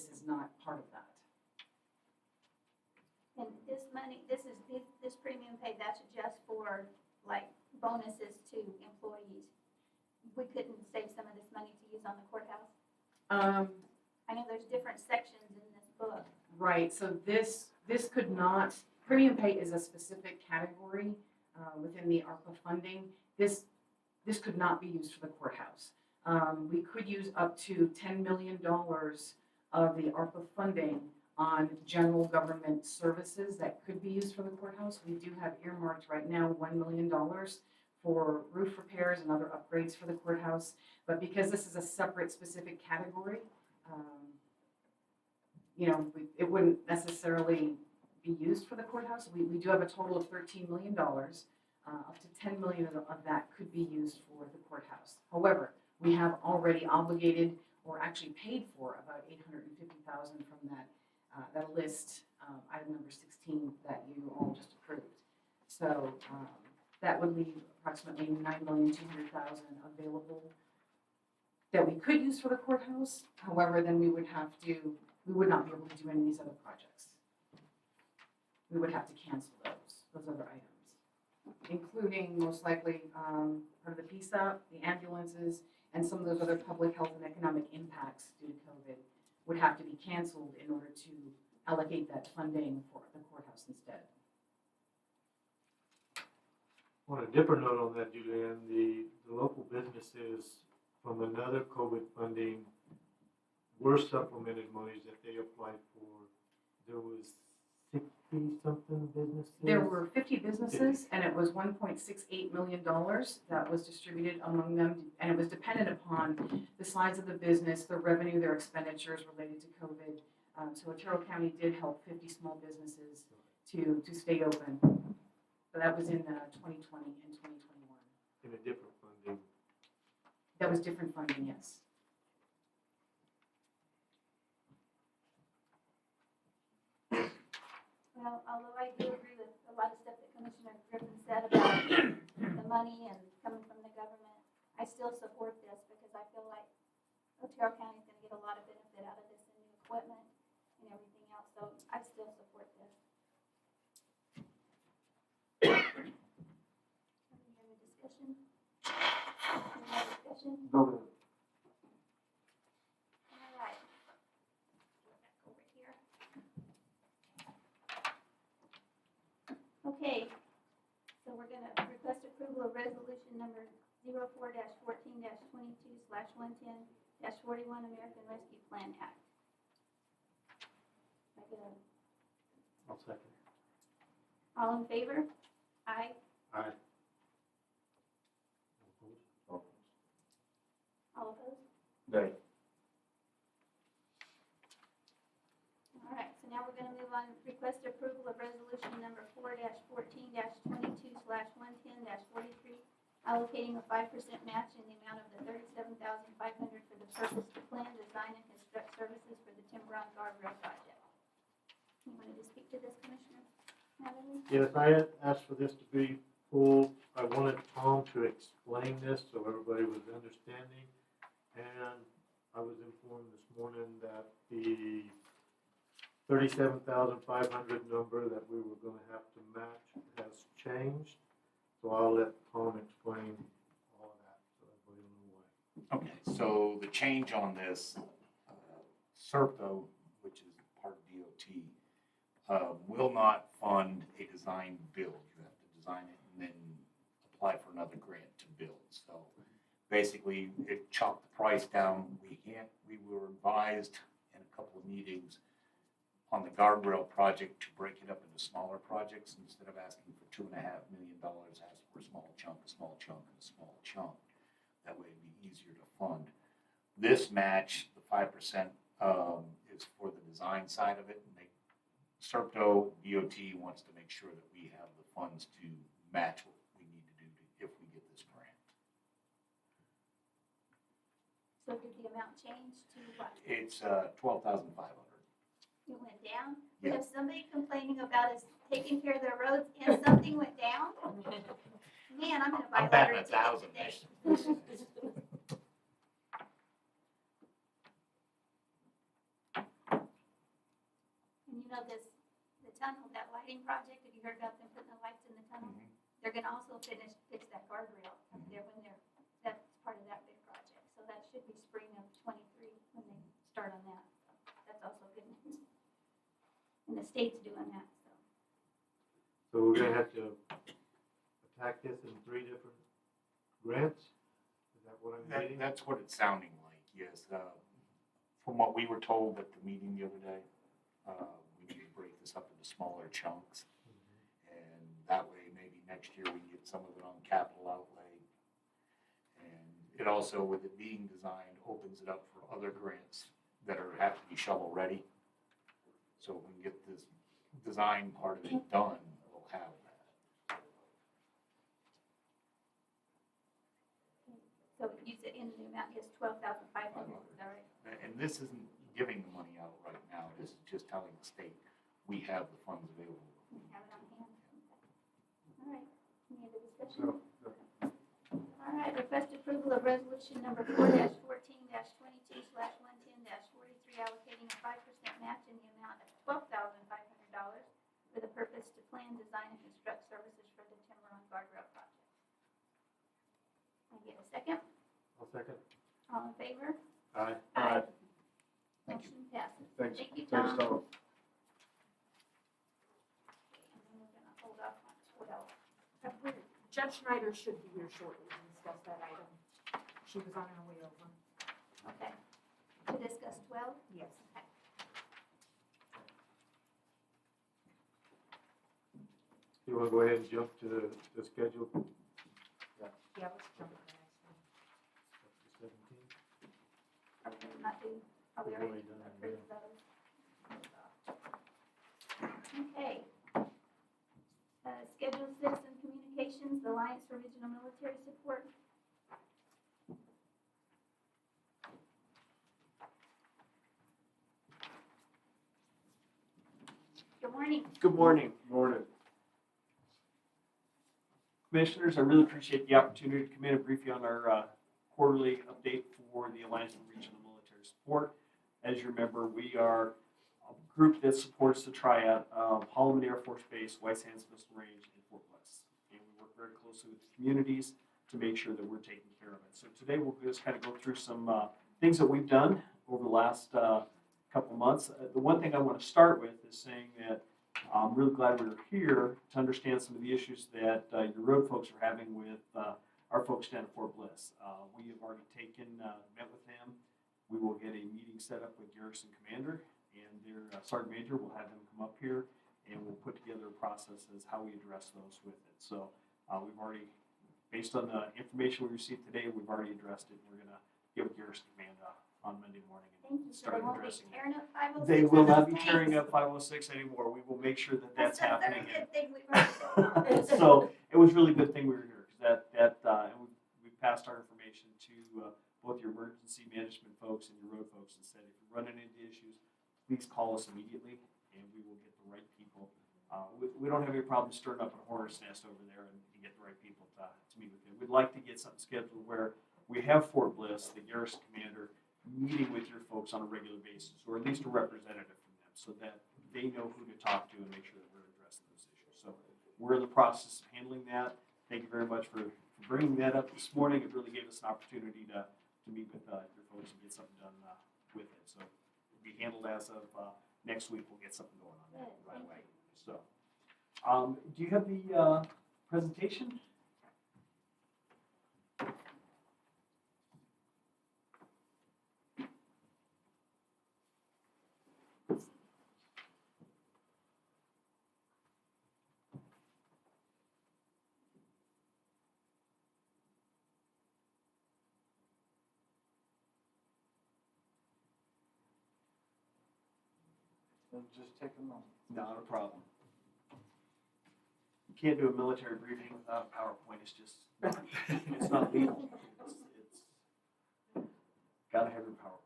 this is not part of that. And this money, this premium pay, that's just for like bonuses to employees. We couldn't save some of this money to use on the courthouse. I know there's different sections in this book. Right, so this could not, premium pay is a specific category within the ARPA funding. This could not be used for the courthouse. We could use up to $10 million of the ARPA funding on general government services that could be used for the courthouse. We do have earmarked right now $1 million for roof repairs and other upgrades for the courthouse. But because this is a separate specific category, it wouldn't necessarily be used for the courthouse. We do have a total of $13 million. Up to $10 million of that could be used for the courthouse. However, we have already obligated or actually paid for about $850,000 from that list, item number 16 that you all just approved. So that would leave approximately $9,200,000 available that we could use for the courthouse. However, then we would not be able to do any of these other projects. We would have to cancel those other items, including most likely part of the PSAP, the ambulances, and some of those other public health and economic impacts due to COVID would have to be canceled in order to allocate that funding for the courthouse instead. On a different note on that, Julianne, the local businesses from another COVID funding were supplemented monies that they applied for. There was 60-something businesses? There were 50 businesses, and it was $1.68 million that was distributed among them, and it was dependent upon the size of the business, their revenue, their expenditures related to COVID. So Otero County did help 50 small businesses to stay open. But that was in 2020 and 2021. In a different funding. That was different funding, yes. Well, although I do agree with a lot of stuff that Commissioner Griffin said about the money and coming from the government, I still support this because I feel like Otero County is going to get a lot of benefit out of this and new equipment and everything else, so I still support this. Any other discussion? Any more discussion? Go ahead. All right. Go back over here. Okay, so we're gonna request approval of resolution number 04-14-22/110-41 American Rescue Plan Act. I get a, I'll second. all in favor? Aye. Aye. All opposed? Nay. All right, so now we're gonna move on, request approval of resolution number 4-14-22/110-43, allocating a 5% match in the amount of the $37,500 for the purpose to plan, design, and construct services for the Timber Guardrail project. You wanted to speak to this, Commissioner Natalie? Yes, I had asked for this to be full. I wanted Tom to explain this so everybody was understanding. And I was informed this morning that the $37,500 number that we were going to have to match has changed. So I'll let Tom explain all of that so everybody will know why. Okay, so the change on this, SERPO, which is part of DOT, will not fund a design build. You have to design it and then apply for another grant to build. So basically, it chopped the price down. We were advised in a couple of meetings on the guardrail project to break it up into smaller projects instead of asking for $2.5 million, ask for a small chunk, and a small chunk. That way it'd be easier to fund. This match, the 5%, is for the design side of it. And SERPO DOT wants to make sure that we have the funds to match what we need to do if we get this grant. So did the amount change to what? It's $12,500. It went down? Yeah. We have somebody complaining about us taking care of their roads and something went down? Man, I'm gonna buy a lottery ticket today. know, the tunnel, that lighting project, have you heard about them putting the lights in the tunnel? They're gonna also fix that guardrail up there that's part of that big project. So that should be spring of '23 when they start on that. So that's also good news. And the state's doing that, so. So we're gonna have to attack this in 3 different grants? Is that what I'm getting? That's what it's sounding like, yes. From what we were told at the meeting the other day, we need to break this up into smaller chunks. And that way, maybe next year we can get some of it on capital outlay. And it also, with it being designed, opens it up for other grants that have to be shovel ready. So if we can get this design part of it done, we'll have that. So you said in the amount is 12,500, is that right? And this isn't giving the money out right now, this is just telling the state, we have the funds available. We have it on hand. All right, any other discussion? All right, request approval of resolution number 4-14-22/110-43 allocating a 5% match in the amount of $12,500 for the purpose to plan, design, and construct services for the Timber on Guardrail project. Can I get a second? I'll second. All in favor? Aye. Aye. Thank you. Motion passes. Thanks. Thank you, Thanks, Tom. Tom. And then we're gonna hold off on 12. Judge Schneider should be here shortly to discuss that item. She was on her way over. Okay. To discuss 12? Yes. Okay. You wanna go ahead and jump to the schedule? Yeah, let's jump to the next one. 17? Are we not doing, are we We've already already done it, approved those? Okay. Scheduled citizen communications, the Alliance for Regional Military Support. Good morning. Good morning, Morning. Commissioners. I really appreciate the opportunity to come in and brief you on our quarterly update for the Alliance for Regional Military Support. As you remember, we are a group that supports the triad of Holloman Air Force Base, White Sands Missile Range, and Fort Bliss. And we work very closely with the communities to make sure that we're taking care of it. So today we'll just kind of go through some things that we've done over the last couple months. The one thing I want to start with is saying that I'm really glad we're here to understand some of the issues that your road folks are having with our folks down at Fort Bliss. We have already met with them. We will get a meeting set up with Garrison Commander and their Sergeant Major. We'll have them come up here and we'll put together a process as how we address those with it. So we've already, based on the information we received today, we've already addressed it. We're going to get with Garrison Commander on Monday morning Thank you. So start they won't be addressing it. tearing up 506? They will not be Thanks. tearing up 506 anymore. We will make sure that that's a happening. very good thing we've already said. So it was really a good thing we were here because and we passed our information to both your emergency management folks and your road folks and said if you're running into issues, please call us immediately and we will get the right people. We don't have any problem stirring up a hornet's nest over there and get the right people to meet with you. We'd like to get something scheduled where we have Fort Bliss, the Garrison Commander, meeting with your folks on a regular basis, or at least a representative from them, so that they know who to talk to and make sure that we're addressing those issues. So we're in the process of handling that. Thank you very much for bringing that up this morning. It really gave us an opportunity to meet with your folks and get something done with it. So it'll be handled as of next week. We'll get something going on that right away. So do you have the presentation? Just take a moment. Not a problem. You can't do a military briefing without a PowerPoint. It's just, it's not legal. It's gotta have your PowerPoint.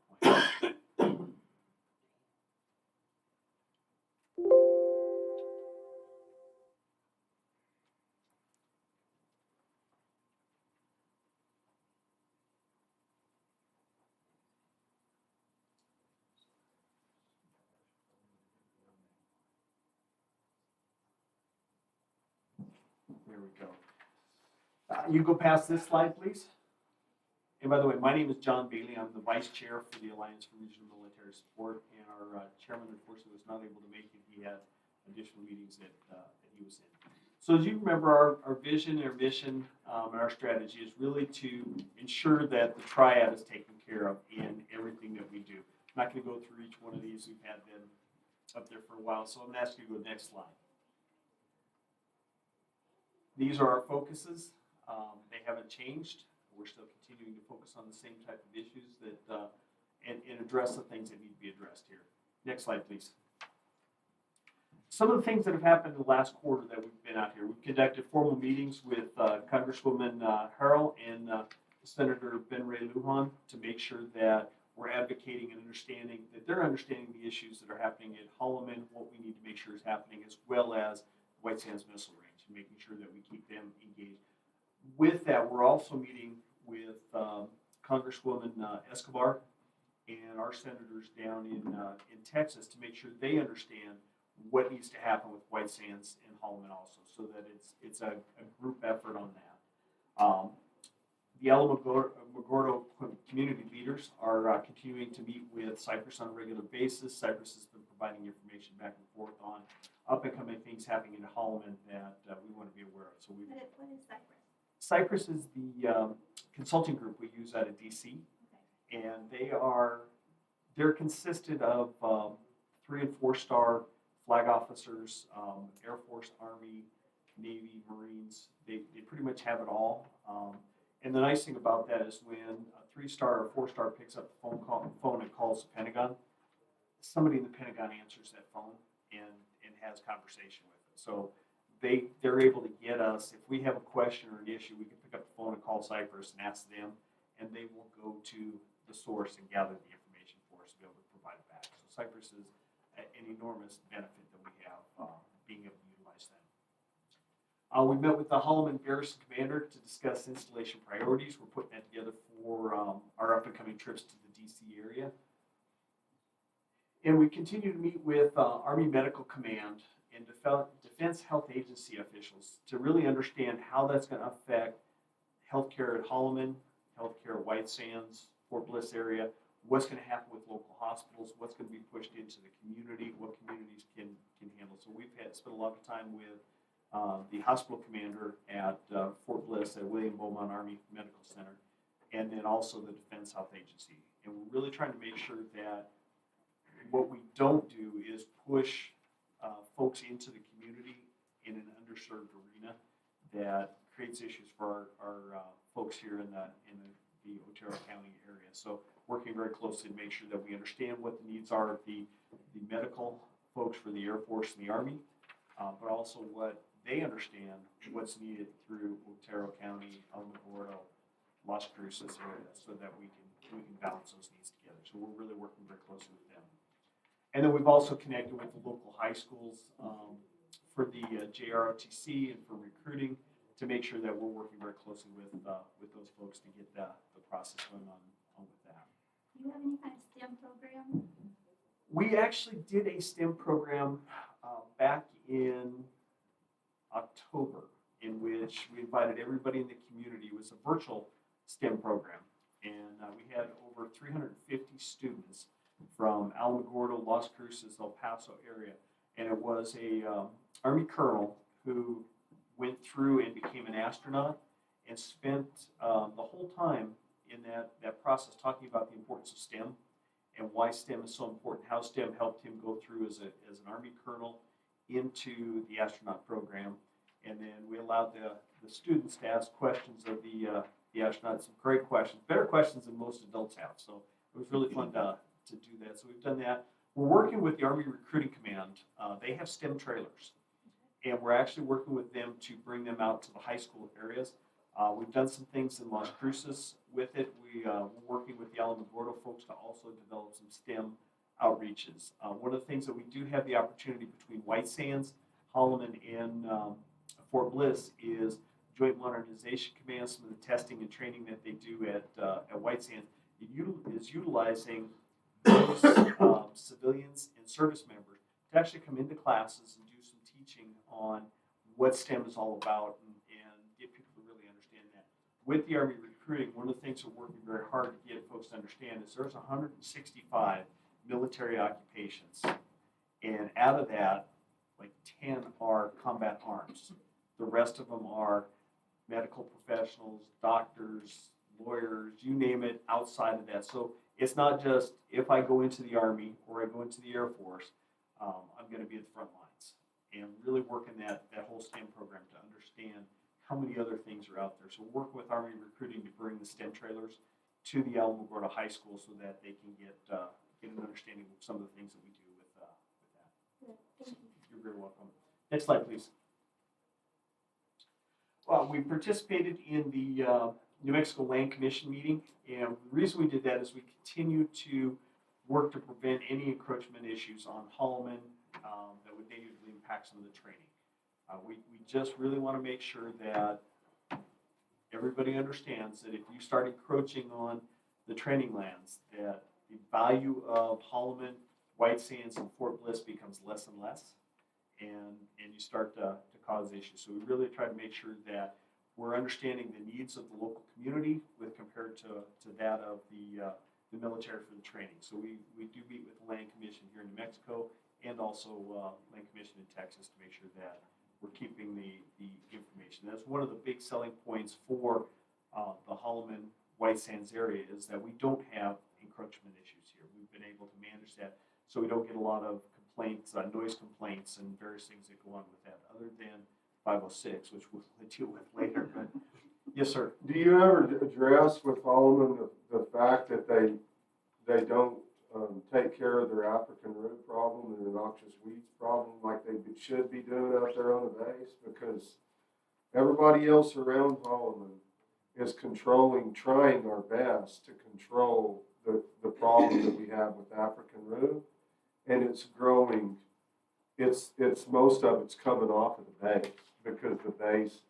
There we go. You go past this slide, please. And by the way, my name is John Bailey. I'm the vice chair for the Alliance for Regional Military Support, and our chairman, unfortunately, was not able to make it. He had additional meetings that he was in. So as you remember, our vision, our mission, and our strategy is really to ensure that the triad is taken care of in everything that we do. I'm not going to go through each one of these. We've had them up there for a while, so I'm going to ask you to go to the next slide. These are our focuses. They haven't changed. We're still continuing to focus on the same type of issues that and address the things that need to be addressed here. Next slide, please. Some of the things that have happened in the last quarter that we've been out here. We've conducted formal meetings with Congresswoman Harrell and Senator Ben Ray Lujan to make sure that we're advocating and understanding that they're understanding the issues that are happening at Holloman, what we need to make sure is happening, as well as White Sands Missile Range, and making sure that we keep them engaged. With that, we're also meeting with Congresswoman Escobar and our senators down in Texas to make sure they understand what needs to happen with White Sands and Holloman also, so that it's a group effort on that. The Alamogordo community leaders are continuing to meet with Cypress on a regular basis. Cypress has been providing information back and forth on up-and-coming things happening in Holloman that we want to be aware of. So What is Cypress? Cypress is the consulting group we use out of DC, and they're consisted of 3- and 4-star flag officers, Air Force, Army, Navy, Marines. They pretty much have it all. And the nice thing about that is when a 3-star or 4-star picks up the phone and calls the Pentagon, somebody in the Pentagon answers that phone and has conversation with it. So they're able to get us, if we have a question or an issue, we can pick up the phone and call Cypress and ask them, and they will go to the source and gather the information for us to be able to provide it back. So Cypress is an enormous benefit that we have being able to utilize them. We met with the Holloman Garrison Commander to discuss installation priorities. We're putting that together for our up-and-coming trips to the DC area. And we continue to meet with Army Medical Command and Defense Health Agency officials to really understand how that's going to affect healthcare at Holloman, healthcare at White Sands, Fort Bliss area, what's going to happen with local hospitals, what's going to be pushed into the community, what communities can handle. So we've spent a lot of time with the hospital commander at Fort Bliss at William Beaumont Army Medical Center, and then also the Defense Health Agency. And we're really trying to make sure that what we don't do is push folks into the community in an underserved arena that creates issues for our folks here in the Otero County area. So working very closely to make sure that we understand what the needs are of the medical folks for the Air Force and the Army, but also what they understand what's needed through Otero County, Alamogordo, Las Cruces area, so that we can balance those needs together. So we're really working very closely with them. And then we've also connected with the local high schools for the JROTC and for recruiting to make sure that we're working very closely with those folks to get the process going on with that. Do you have any kind of STEM program? We actually did a STEM program back in October, in which we invited everybody in the community. It was a virtual STEM program, and we had over 350 students from Alamogordo, Las Cruces, El Paso area, and it was a Army colonel who went through and became an astronaut and spent the whole time in that process talking about the importance of STEM and why STEM is so important, how STEM helped him go through as an Army colonel into the astronaut program. And then we allowed the students to ask questions of the astronauts, some great questions, better questions than most adults have. So it was really fun to do that. So we've done that. We're working with the Army Recruiting Command. They have STEM trailers, and we're actually working with them to bring them out to the high school areas. We've done some things in Las Cruces with it. We're working with the Alamogordo folks to also develop some STEM outreaches. One of the things that we do have the opportunity between White Sands, Holloman, and Fort Bliss is Joint Modernization Command. Some of the testing and training that they do at White Sands is utilizing those civilians and service members to actually come into classes and do some teaching on what STEM is all about with the Army recruiting, one of the things we're working very hard to get folks to understand is there's 165 military occupations. And out of that, like 10 are combat arms. The rest of them are medical professionals, doctors, lawyers, you name it, outside of that. So it's not just if I go into the Army or I go into the Air Force, I'm going to be at the front lines. And really working that whole STEM program to understand how many other things are out there. So we're working with Army recruiting to bring the STEM trailers to the Alamogordo High School so that they can get an understanding of some of the things that we do with that. Good, thank you. You're very welcome. Next slide, please. We participated in the New Mexico Land Commission meeting, and the reason we did that is we continue to work to prevent any encroachment issues on Holloman that would negatively impact some of the training. We just really want to make sure that everybody understands that if you start encroaching on the training lands, that the value of Holloman, White Sands, and Fort Bliss becomes less and less, and you start to cause issues. So we really try to make sure that we're understanding the needs of the local community with compared to that of the military for the training. So we do meet with the Land Commission here in New Mexico and also Land Commission in Texas to make sure that we're keeping the information. That's one of the big selling points for the Holloman White Sands area is that we don't have encroachment issues here. We've been able to manage that so we don't get a lot of complaints, noise complaints, and various things that go on with that, other than 506, which we'll deal with later. But yes, sir. Do you ever address with Holloman the fact that they don't take care of their African root problem and the noxious weeds problem like they should be doing out there on the base? Because everybody else around Holloman is trying our best to control the problem that we have with African root, and it's growing. It's most of it's coming off of the base because the base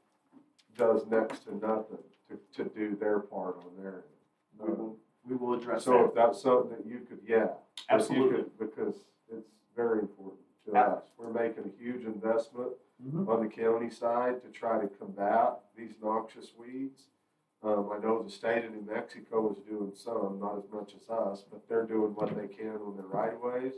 does next to nothing to do their part on their end. We will address So that. if that's something that you could, Absolutely. because it's very important to us. We're making a huge investment on the county side to try to combat these noxious weeds. I know the state of New Mexico is doing some, not as much as us, but they're doing what they can on their right of ways.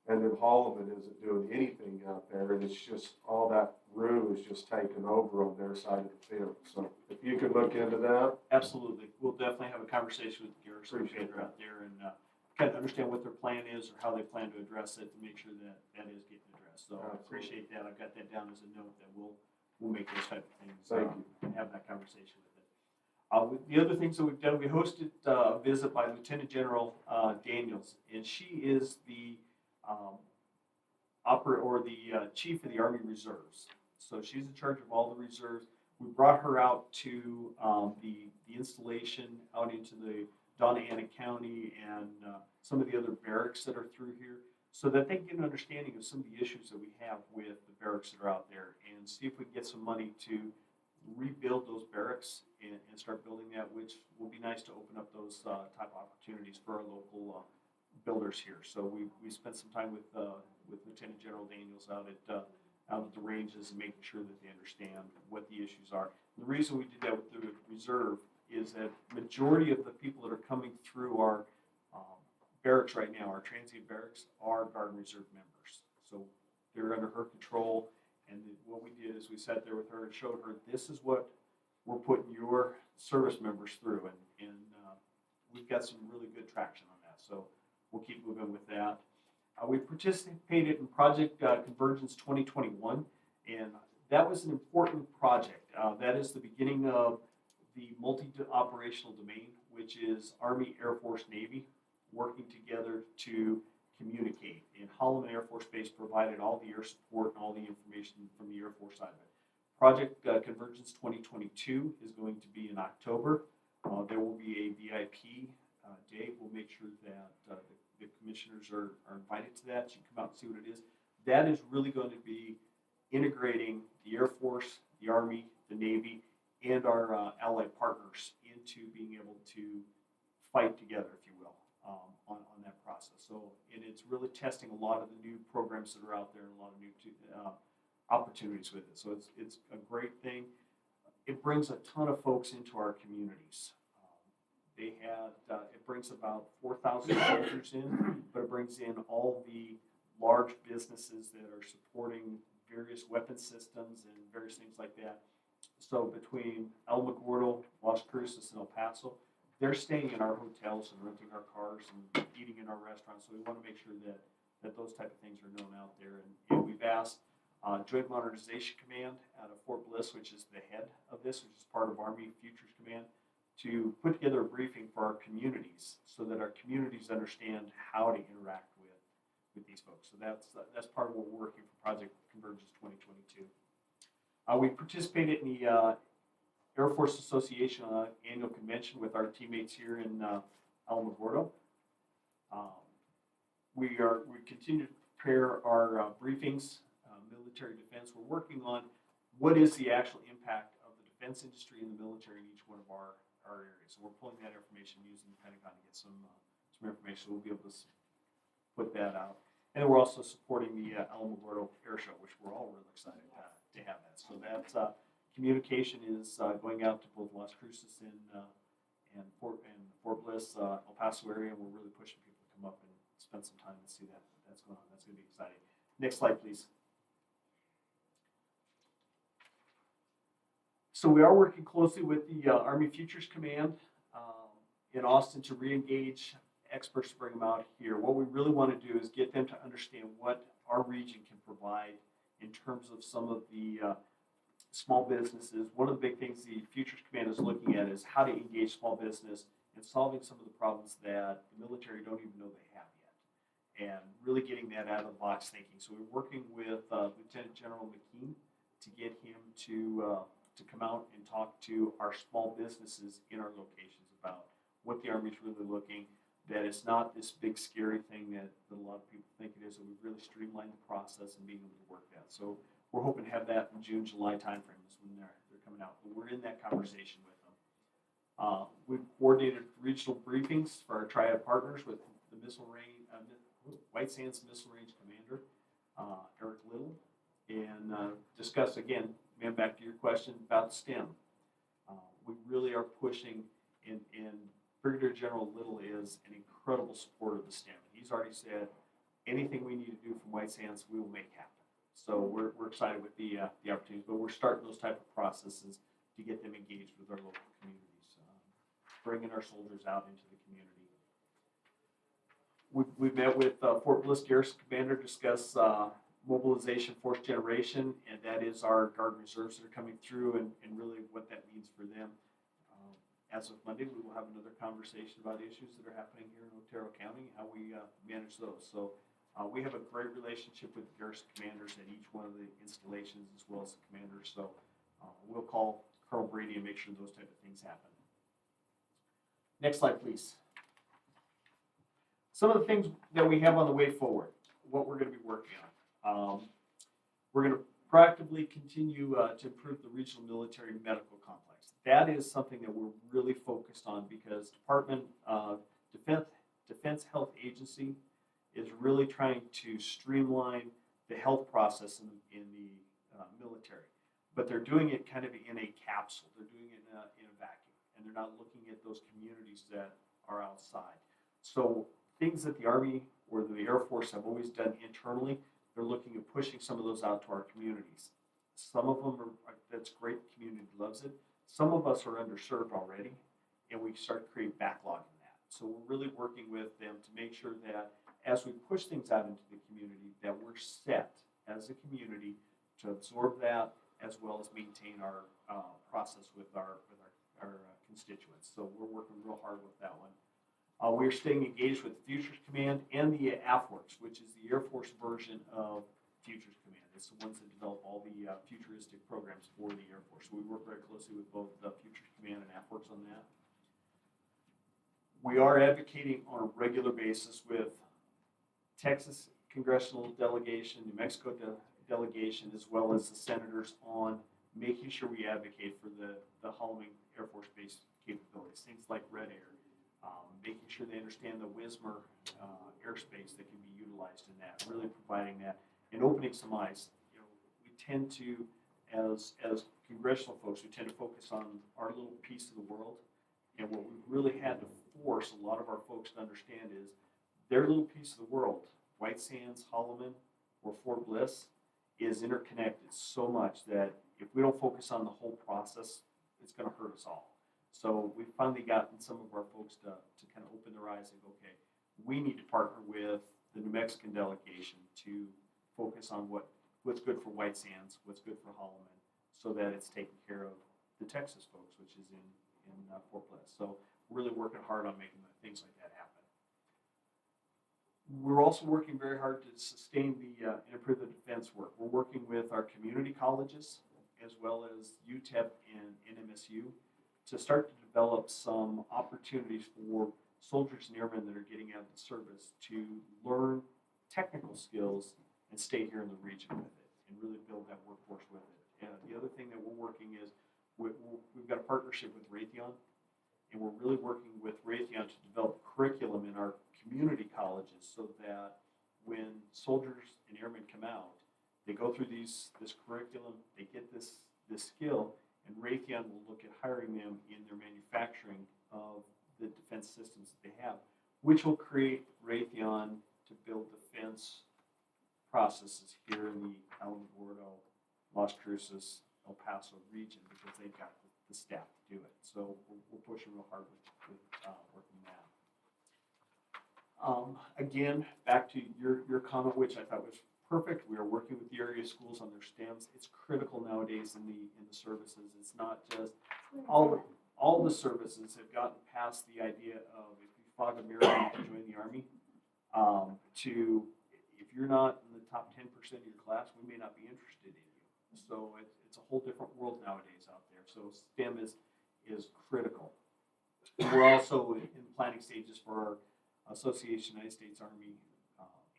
And then Holloman isn't doing anything out there, and it's just all that rue is just taken over on their side of the field. So if you could look into that. Absolutely. We'll definitely have a conversation with the Garrison Trader out there and kind of understand what their plan is or how they plan to address it to make sure that that is getting addressed. So I appreciate that. I've got that down as a note that we'll make those type of things and have that conversation with it. The other things that we've done, we hosted a visit by Lieutenant General Daniels, and she is the chief of the Army Reserves. So she's in charge of all the reserves. We brought her out to the installation out into the Donna Ana County and some of the other barracks that are through here so that they get an understanding of some of the issues that we have with the barracks that are out there and see if we can get some money to rebuild those barracks and start building that, which will be nice to open up those type of opportunities for our local builders here. So we spent some time with Lieutenant General Daniels out at the ranges and making sure that they understand what the issues are. And the reason we did that with the reserve is that majority of the people that are coming through our barracks right now, our transient barracks, are Guard and Reserve members. So they're under her control. And what we did is we sat there with her and showed her this is what we're putting your service members through, and we've got some really good traction on that. So we'll keep moving with that. We participated in Project Convergence 2021, and that was an important project. That is the beginning of the multi-operational domain, which is Army, Air Force, Navy working together to communicate. And Holloman Air Force Base provided all the air support and all the information from the Air Force side of it. Project Convergence 2022 is going to be in October. There will be a VIP day. We'll make sure that the commissioners are invited to that. You can come out and see what it is. That is really going to be integrating the Air Force, the Army, the Navy, and our allied partners into being able to fight together, if you will, on that process. So, and it's really testing a lot of the new programs that are out there and a lot of new opportunities with it. So it's a great thing. it brings a ton of folks into our communities. They had, it brings about 4,000 soldiers in, but it brings in all the large businesses that are supporting various weapon systems and various things like that. So between Alamogordo, Las Cruces, and El Paso, they're staying in our hotels and renting our cars and eating in our restaurants. So we want to make sure that those type of things are known out there. And we've asked Joint Modernization Command out of Fort Bliss, which is the head of this, which is part of Army Futures Command, to put together a briefing for our communities so that our communities understand how to interact with these folks. So that's part of what we're working for Project Convergence 2022. We participated in the Air Force Association annual convention with our teammates here in Alamogordo. We continue to prepare our briefings, military defense. We're working on what is the actual impact of the defense industry and the military in each one of our areas. So we're pulling that information using the Pentagon to get some information. So we'll be able to put that out. And we're also supporting the Alamogordo Air Show, which we're all really excited to have that. So that's communication is going out to both Las Cruces and Fort Bliss, El Paso area, and we're really pushing people to come up and spend some time and see that's going on. That's going to be exciting. Next slide, please. So we are working closely with the Army Futures Command in Austin to re-engage experts to bring them out here. What we really want to do is get them to understand what our region can provide in terms of some of the small businesses. One of the big things the Futures Command is looking at is how to engage small business and solving some of the problems that the military don't even know they have yet, and really getting that out of the box thinking. So we're working with Lieutenant General McKean to get him to come out and talk to our small businesses in our locations about what the Army's really looking. That it's not this big scary thing that a lot of people think it is, and we've really streamlined the process and being able to work that. So we're hoping to have that in June, July timeframe is when they're coming out. But we're in that conversation with them. We've coordinated regional briefings for our triad partners with the White Sands Missile Range Commander, Eric Little, and discuss again, man, back to your question about STEM. We really are pushing in Brigadier General Little is an incredible supporter of the STEM. He's already said anything we need to do from White Sands, we will make happen. So we're excited with the opportunities, but we're starting those type of processes to get them engaged with our local communities, bringing our soldiers out into the community. We've met with Fort Bliss Garrison Commander to discuss mobilization force generation, and that is our Guard Reserves that are coming through and really what that means for them. As of Monday, we will have another conversation about issues that are happening here in Otero County, how we manage those. So we have a great relationship with the garrison commanders at each one of the installations as well as the commanders. So we'll call Colonel Brady and make sure those type of things happen. Next slide, please. Some of the things that we have on the way forward, what we're going to be working on. We're going to proactively continue to improve the regional military medical complex. That is something that we're really focused on because Department of Defense Health Agency is really trying to streamline the health process in the military. But they're doing it kind of in a capsule. They're doing it in a vacuum. And they're not looking at those communities that are outside. So things that the Army or the Air Force have always done internally, they're looking at pushing some of those out to our communities. Some of them that's great, the community loves it. Some of us are underserved already, and we start to create backlog in that. So we're really working with them to make sure that as we push things out into the community, that we're set as a community to absorb that as well as maintain our process with our constituents. So we're working real hard with that one. We're staying engaged with the Futures Command and the AFWorks, which is the Air Force version of Futures Command. It's the ones that develop all the futuristic programs for the Air Force. So we work very closely with both the Futures Command and AFWorks on that. We are advocating on a regular basis with Texas congressional delegation, New Mexico delegation, as well as the senators on making sure we advocate for the Hallaming Air Force Base capabilities, things like Red Air, making sure they understand the Wismar airspace that can be utilized in that, really providing that and opening some eyes. You know, we tend to, as congressional folks, we tend to focus on our little piece of the world. And what we've really had to force a lot of our folks to understand is their little piece of the world, White Sands, Holloman, or Fort Bliss, is interconnected so much that if we don't focus on the whole process, it's going to hurt us all. So we've finally gotten some of our folks to kind of open their eyes and go, okay, we need to partner with the New Mexican delegation to focus on what's good for White Sands, what's good for Holloman, so that it's taking care of the Texas folks, which is in Fort Bliss. So we're really working hard on making things like that happen. We're also working very hard to sustain and improve the defense work. We're working with our community colleges as well as UTEP and NMSU to start to develop some opportunities for soldiers and airmen that are getting out of the service to learn technical skills and stay here in the region with it and really build that workforce with it. And the other thing that we're working is we've got a partnership with Raytheon, and we're really working with Raytheon to develop curriculum in our community colleges so that when soldiers and airmen come out, they go through this curriculum, they get this skill, and Raytheon will look at hiring them in their manufacturing of the defense systems that they have, which will create Raytheon to build defense processes here in the Alamogordo, Las Cruces, El Paso region because they've got the staff to do it. So we're pushing real hard with working that. Again, back to your comment, which I thought was perfect. We are working with the area schools on their STEMs. It's critical nowadays in the services. It's not just all the services have gotten past the idea of if you fought a marathon to join the Army, to if you're not in the top 10% of your class, we may not be interested in you. So it's a whole different world nowadays out there. So STEM is critical. We're also in the planning stages for our Association United States Army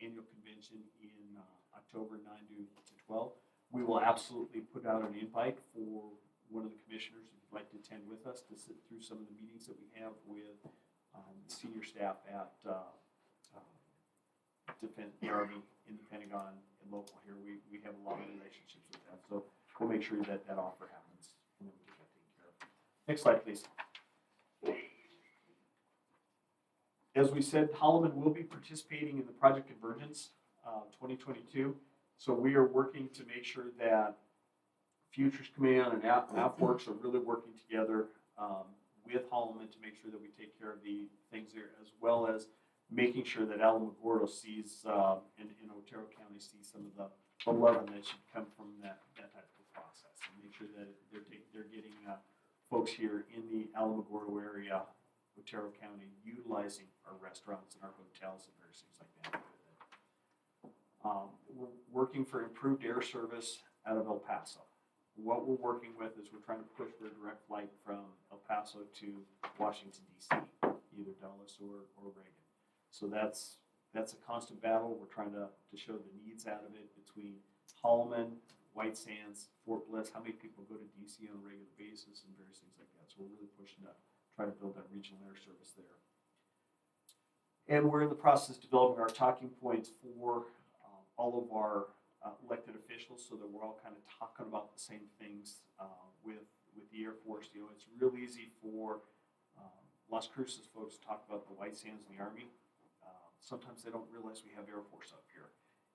annual convention in October 9 to 12. We will absolutely put out an invite for one of the commissioners who would like to attend with us to sit through some of the meetings that we have with the senior staff at the Army, in the Pentagon, and local here. We have a lot of relationships with them, so we'll make sure that offer happens and then we get that taken care of. Next slide, please. As we said, Holloman will be participating in the Project Convergence 2022. So we are working to make sure that Futures Command and AFWorks are really working together with Holloman to make sure that we take care of the things there, as well as making sure that Alamogordo sees and Otero County sees some of the love that should come from that type of process, and make sure that they're getting folks here in the Alamogordo area, Otero County, utilizing our restaurants and our hotels and various things like that. We're working for improved air service out of El Paso. What we're working with is we're trying to push for a direct flight from El Paso to Washington, D.C., either Dulles or Reagan. So that's a constant battle. We're trying to show the needs out of it between Holloman, White Sands, Fort Bliss, how many people go to D.C. on a regular basis, and various things like that. So we're really pushing to try to build that regional air service there. And we're in the process of developing our talking points for all of our elected officials, so that we're all kind of talking about the same things with the Air Force. You know, it's real easy for Las Cruces folks to talk about the White Sands and the Army. Sometimes they don't realize we have Air Force up here.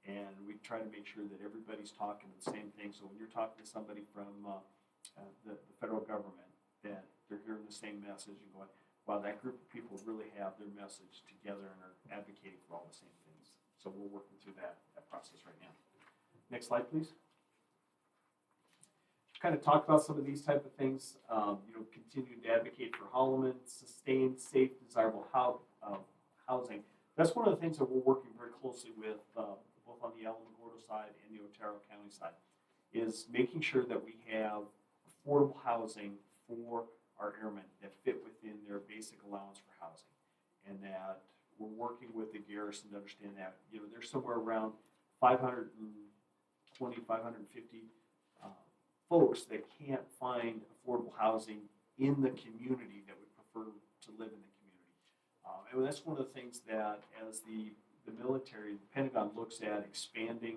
And we try to make sure that everybody's talking the same thing. So when you're talking to somebody from the federal government, that they're hearing the same message and going, wow, that group of people really have their message together and are advocating for all the same things. So we're working through that process right now. Next slide, please. Kind of talk about some of these type of things. Continuing to advocate for Holloman, sustain safe, desirable housing. That's one of the things that we're working very closely with, both on the Alamogordo side and the Otero County side, is making sure that we have affordable housing for our airmen that fit within their basic allowance for housing, and that we're working with the garrison to understand that there's somewhere around 520, 550 folks that can't find affordable housing in the community that would prefer to live in the community. And that's one of the things that, as the military, the Pentagon looks at expanding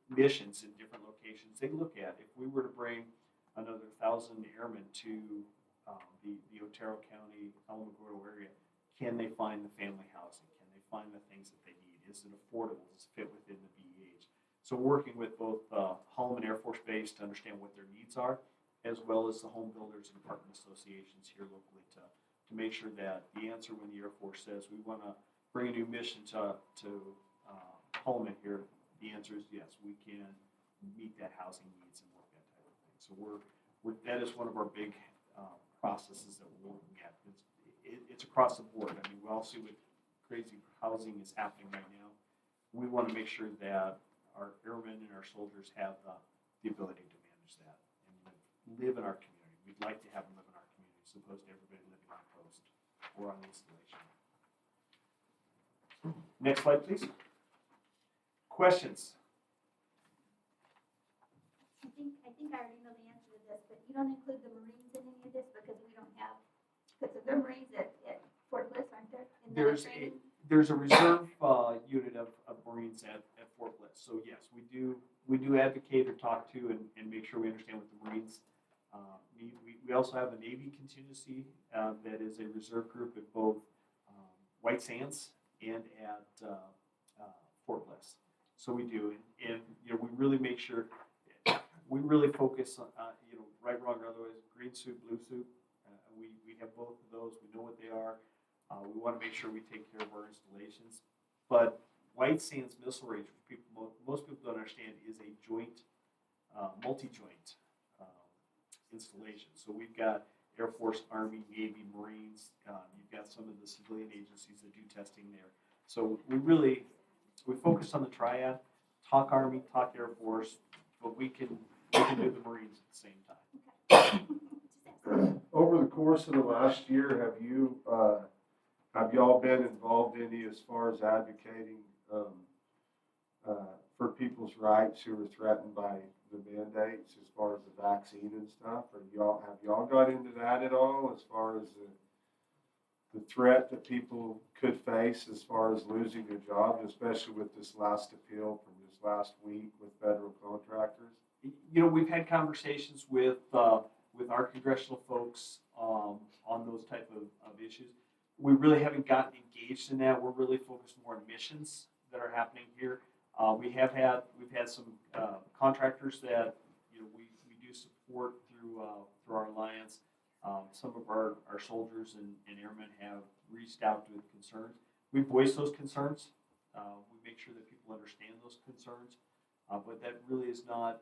missions in different locations, they look at, if we were to bring another 1,000 airmen to the Otero County, Alamogordo area, can they find the family housing? Can they find the things that they need? Is it affordable? Does it fit within the BEH? So working with both Holloman Air Force Base to understand what their needs are, as well as the home builders and apartment associations here locally to make sure that the answer when the Air Force says we want to bring a new mission to Holloman here, the answer is yes, we can meet that housing needs and work that type of thing. So that is one of our big processes that we're looking at. It's across the board. I mean, we all see what crazy housing is happening right now. We want to make sure that our airmen and our soldiers have the ability to manage that and live in our community. We'd like to have them live in our community as opposed to everybody living on post or on installation. Next slide, please. Questions? I think I already know the answer to this, but you don't include the Marines in any of this because we don't have, because they're Marines at Fort Bliss, aren't there? In the training? There's a reserve unit of Marines at Fort Bliss. So yes, we do advocate or talk to and make sure we understand what the Marines need. We also have a Navy contingency that is a reserve group at both White Sands and at Fort Bliss. So we do, and you know, we really make sure, we really focus on you know, right, wrong, or otherwise, green suit, blue suit. We have both of those. We know what they are. We want to make sure we take care of our installations. But White Sands Missile Range, which most people don't understand, is a joint, multi-joint installation. So we've got Air Force, Army, Navy, Marines. You've got some of the civilian agencies that do testing there. So we focus on the triad, talk Army, talk Air Force, but we can do the Marines at the same time. Over the course of the last year, have y'all been involved any as far as advocating for people's rights who are threatened by the mandates as far as the vaccine and stuff? Or have y'all got into that at all as far as the threat that people could face as far as losing their job, especially with this last appeal from this last week with federal contractors? You know, we've had conversations with our congressional folks on those type of issues. We really haven't gotten engaged in that. We're really focused more on missions that are happening here. We've had some contractors that you know we do support through our alliance. Some of our soldiers and airmen have reached out with concerns. We voice those concerns. We make sure that people understand those concerns. But that really is not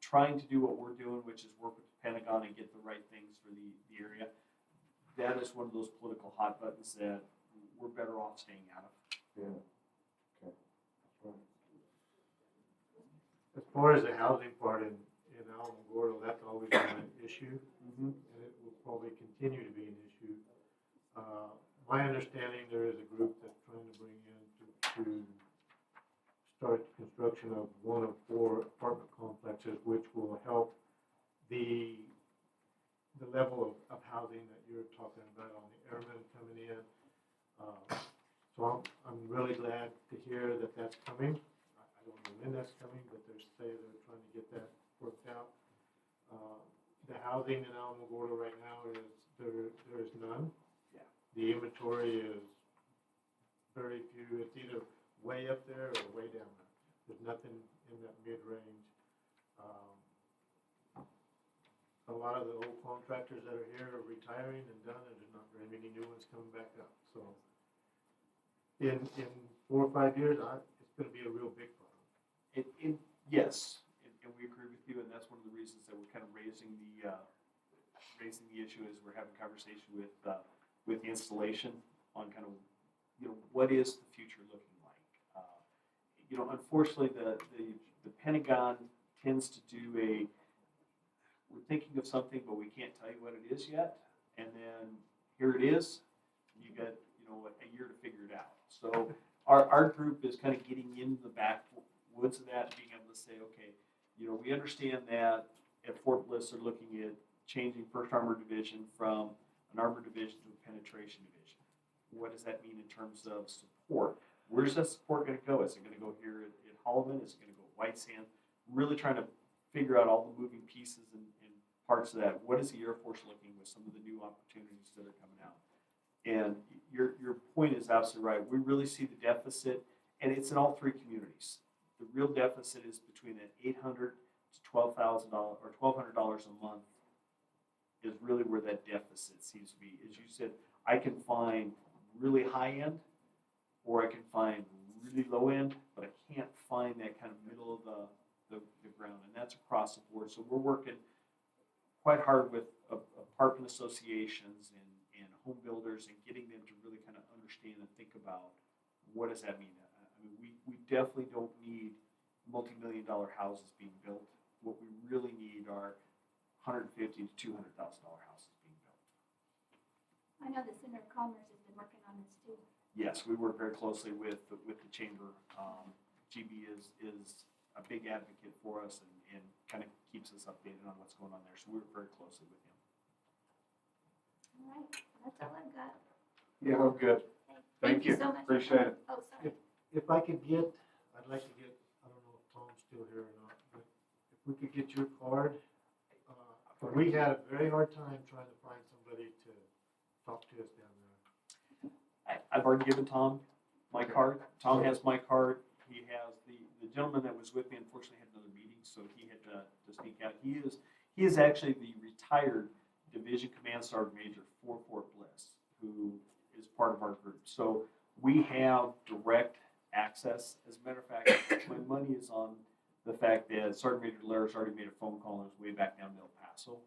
trying to do what we're doing, which is work with the Pentagon and get the right things for the area. That is one of those political hot buttons that we're better off staying out of. Yeah. Okay. Right. As far as the housing part in Alamogordo, that's always been an issue, and it will probably continue to be an issue. My understanding, there is a group that's trying to bring in to start construction of one of 4 apartment complexes, which will help the level of housing that you're talking about on the airmen coming in. So I'm really glad to hear that that's coming. I don't know when that's coming, but they're trying to get that worked out. The housing in Alamogordo right now is there is none. Yeah. The inventory is very few. It's either way up there or way down there. There's nothing in that mid-range. A lot of the old contractors that are here are retiring and done, and there's not very many new ones coming back up. So in 4 or 5 years, it's going to be a real big problem. Yes, and we agree with you, and that's one of the reasons that we're kind of raising the issue is we're having a conversation with the installation on kind of, you know, what is the future looking like. You know, unfortunately, the Pentagon tends to do we're thinking of something, but we can't tell you what it is yet, and then here it is. You got, you know, a year to figure it out. So our group is kind of getting into the backwoods of that, being able to say, okay, you know, we understand that at Fort Bliss they're looking at changing 1st Armored Division from an armored division to a penetration division. What does that mean in terms of support? Where's that support going to go? Is it going to go here at Holloman? Is it going to go white sand, really trying to figure out all the moving pieces and parts of that. What is the Air Force looking with some of the new opportunities that are coming out? And your point is absolutely right. We really see the deficit, and it's in all three communities. The real deficit is between that $800 to $12,000 or $1,200 a month is really where that deficit seems to be. As you said, I can find really high end, or I can find really low end, but I can't find that kind of middle of the ground, and that's across the board. So we're working quite hard with apartment associations and home builders and getting them to really kind of understand and think about what does that mean. I mean, we definitely don't need multi-million-dollar houses being built. What we really need are $150,000 to $200,000 houses being built. I know the Center of Commerce has been working on this too. Yes, we work very closely with the chamber. GB is a big advocate for us and kind of keeps us updated on what's going on there. So we work very closely with him. All right, that's all I've got. Yeah, I'm good. Okay, Thank you. so much. Appreciate it. Oh, sorry. If I could get, I'd like to get, I don't know if Tom's still here or not, but if we could get your card. We had a very hard time trying to find somebody to talk to us down there. I've already given Tom my card. Tom has my card. He has the gentleman that was with me unfortunately had another meeting, so he had to sneak out. He is actually the retired Division Command Sergeant Major for Fort Bliss, who is part of our group. So we have direct access. As a matter of fact, my money is on the fact that Sergeant Major Lara's already made a phone call on his way back down to El Paso,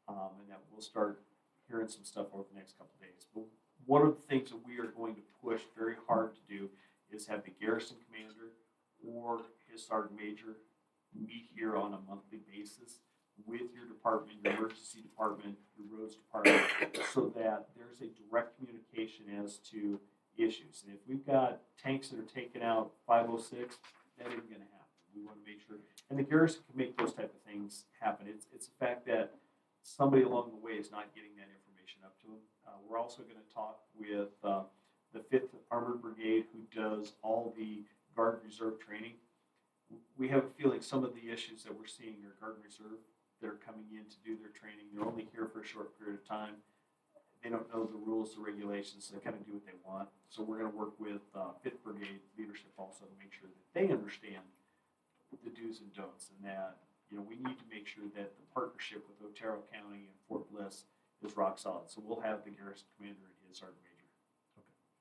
and that we'll start hearing some stuff over the next couple of days. But one of the things that we are going to push very hard to do is have the garrison commander or his sergeant major meet here on a monthly basis with your department, your emergency department, your roads department, so that there's a direct communication as to issues. And if we've got tanks that are taking out 506, that isn't going to happen. We want to make sure, and the garrison can make those type of things happen. It's the fact that somebody along the way is not getting that information up to them. We're also going to talk with the 5th Armored Brigade, who does all the Guard Reserve training. We have a feeling some of the issues that we're seeing are Guard Reserve that are coming in to do their training. They're only here for a short period of time. They don't know the rules, the regulations, so they kind of do what they want. So we're going to work with 5th Brigade leadership also to make sure that they understand the do's and don'ts, and that we need to make sure that the partnership with Otero County and Fort Bliss is rock solid. So we'll have the garrison commander and his sergeant major.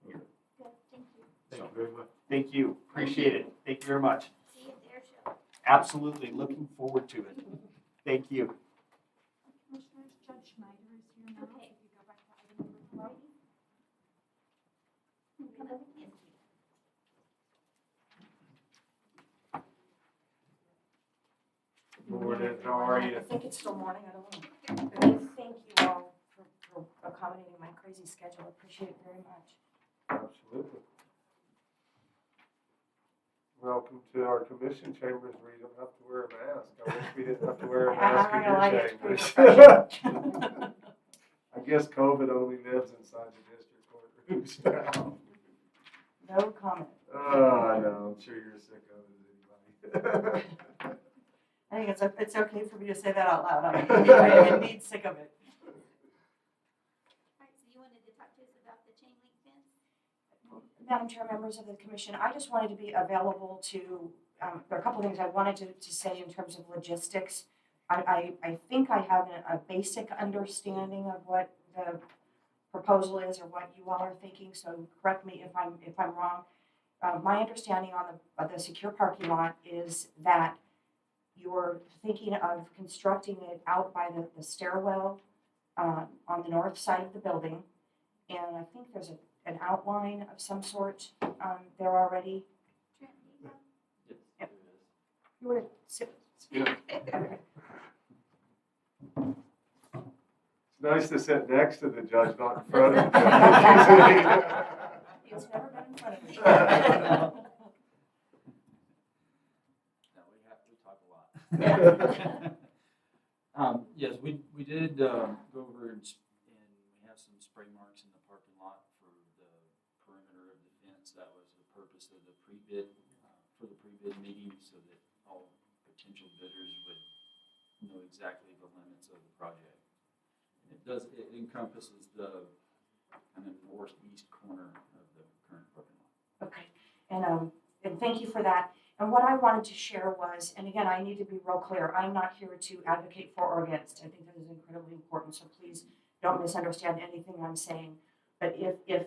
Okay. Good, thank you. Thank you very much. Thank you. Appreciate it. Thank you very much. See you at the air show. Absolutely. Looking forward to it. Thank you. Commissioners, Judge Schneider is here now. Okay. If you go back to item number 12. Come up again. Morning, how are you? I think it's still morning, I don't know. Really thank you all for accommodating my crazy schedule. I appreciate it very much. Absolutely. Welcome to our commission chambers where you don't have to wear a mask. I wish we didn't have to wear a mask in your chambers. I guess COVID only lives inside the district courtrooms now. No comment. Oh, I know. I'm sure you're as sick of it as anybody. I think it's okay for me to say that out loud. I'm indeed sick of it. All right, so you wanted to talk to us about the chain link fence? Madam Chair, members of the commission, I just wanted to be available to, there are a couple of things I wanted to say in terms of logistics. I think I have a basic understanding of what the proposal is or what you all are thinking, so correct me if I'm wrong. My understanding on the secure parking lot is that you're thinking of constructing it out by the stairwell on the north side of the building, and I think there's an outline of some sort there already. Trent, do you have? Yep. You want to sit? Yeah. It's nice to sit next to the judge, not in front of the judge. It's never been in front of me. No, we talk a lot. Yes, we did go over and we have some spray marks in the parking lot for the perimeter of the fence. That was the purpose of the pre-bid, for the pre-bid meeting, so that all potential bidders would know exactly the limits of the project. It encompasses the kind of northeast corner of the current parking lot. Okay, and thank you for that. And what I wanted to share was, and again, I need to be real clear, I'm not here to advocate for or against. I think that is incredibly important, so please don't misunderstand anything I'm saying. But if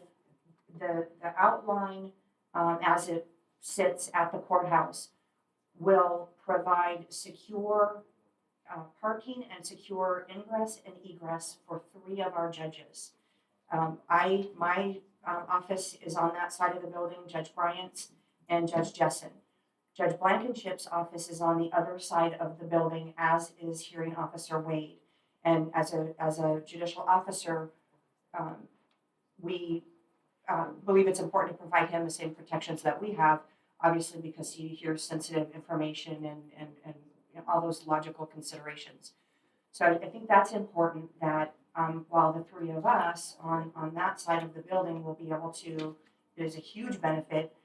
the outline, as it sits at the courthouse, will provide secure parking and secure ingress and egress for 3 of our judges. My office is on that side of the building, Judge Bryant's and Judge Jessen. Judge Blankenship's office is on the other side of the building, as is Hearing Officer Wade. And as a judicial officer, we believe it's important to provide him the same protections that we have, obviously because he hears sensitive information and all those logical considerations. So I think that's important that while the 3 of us on that side of the building will be able to, there's a huge benefit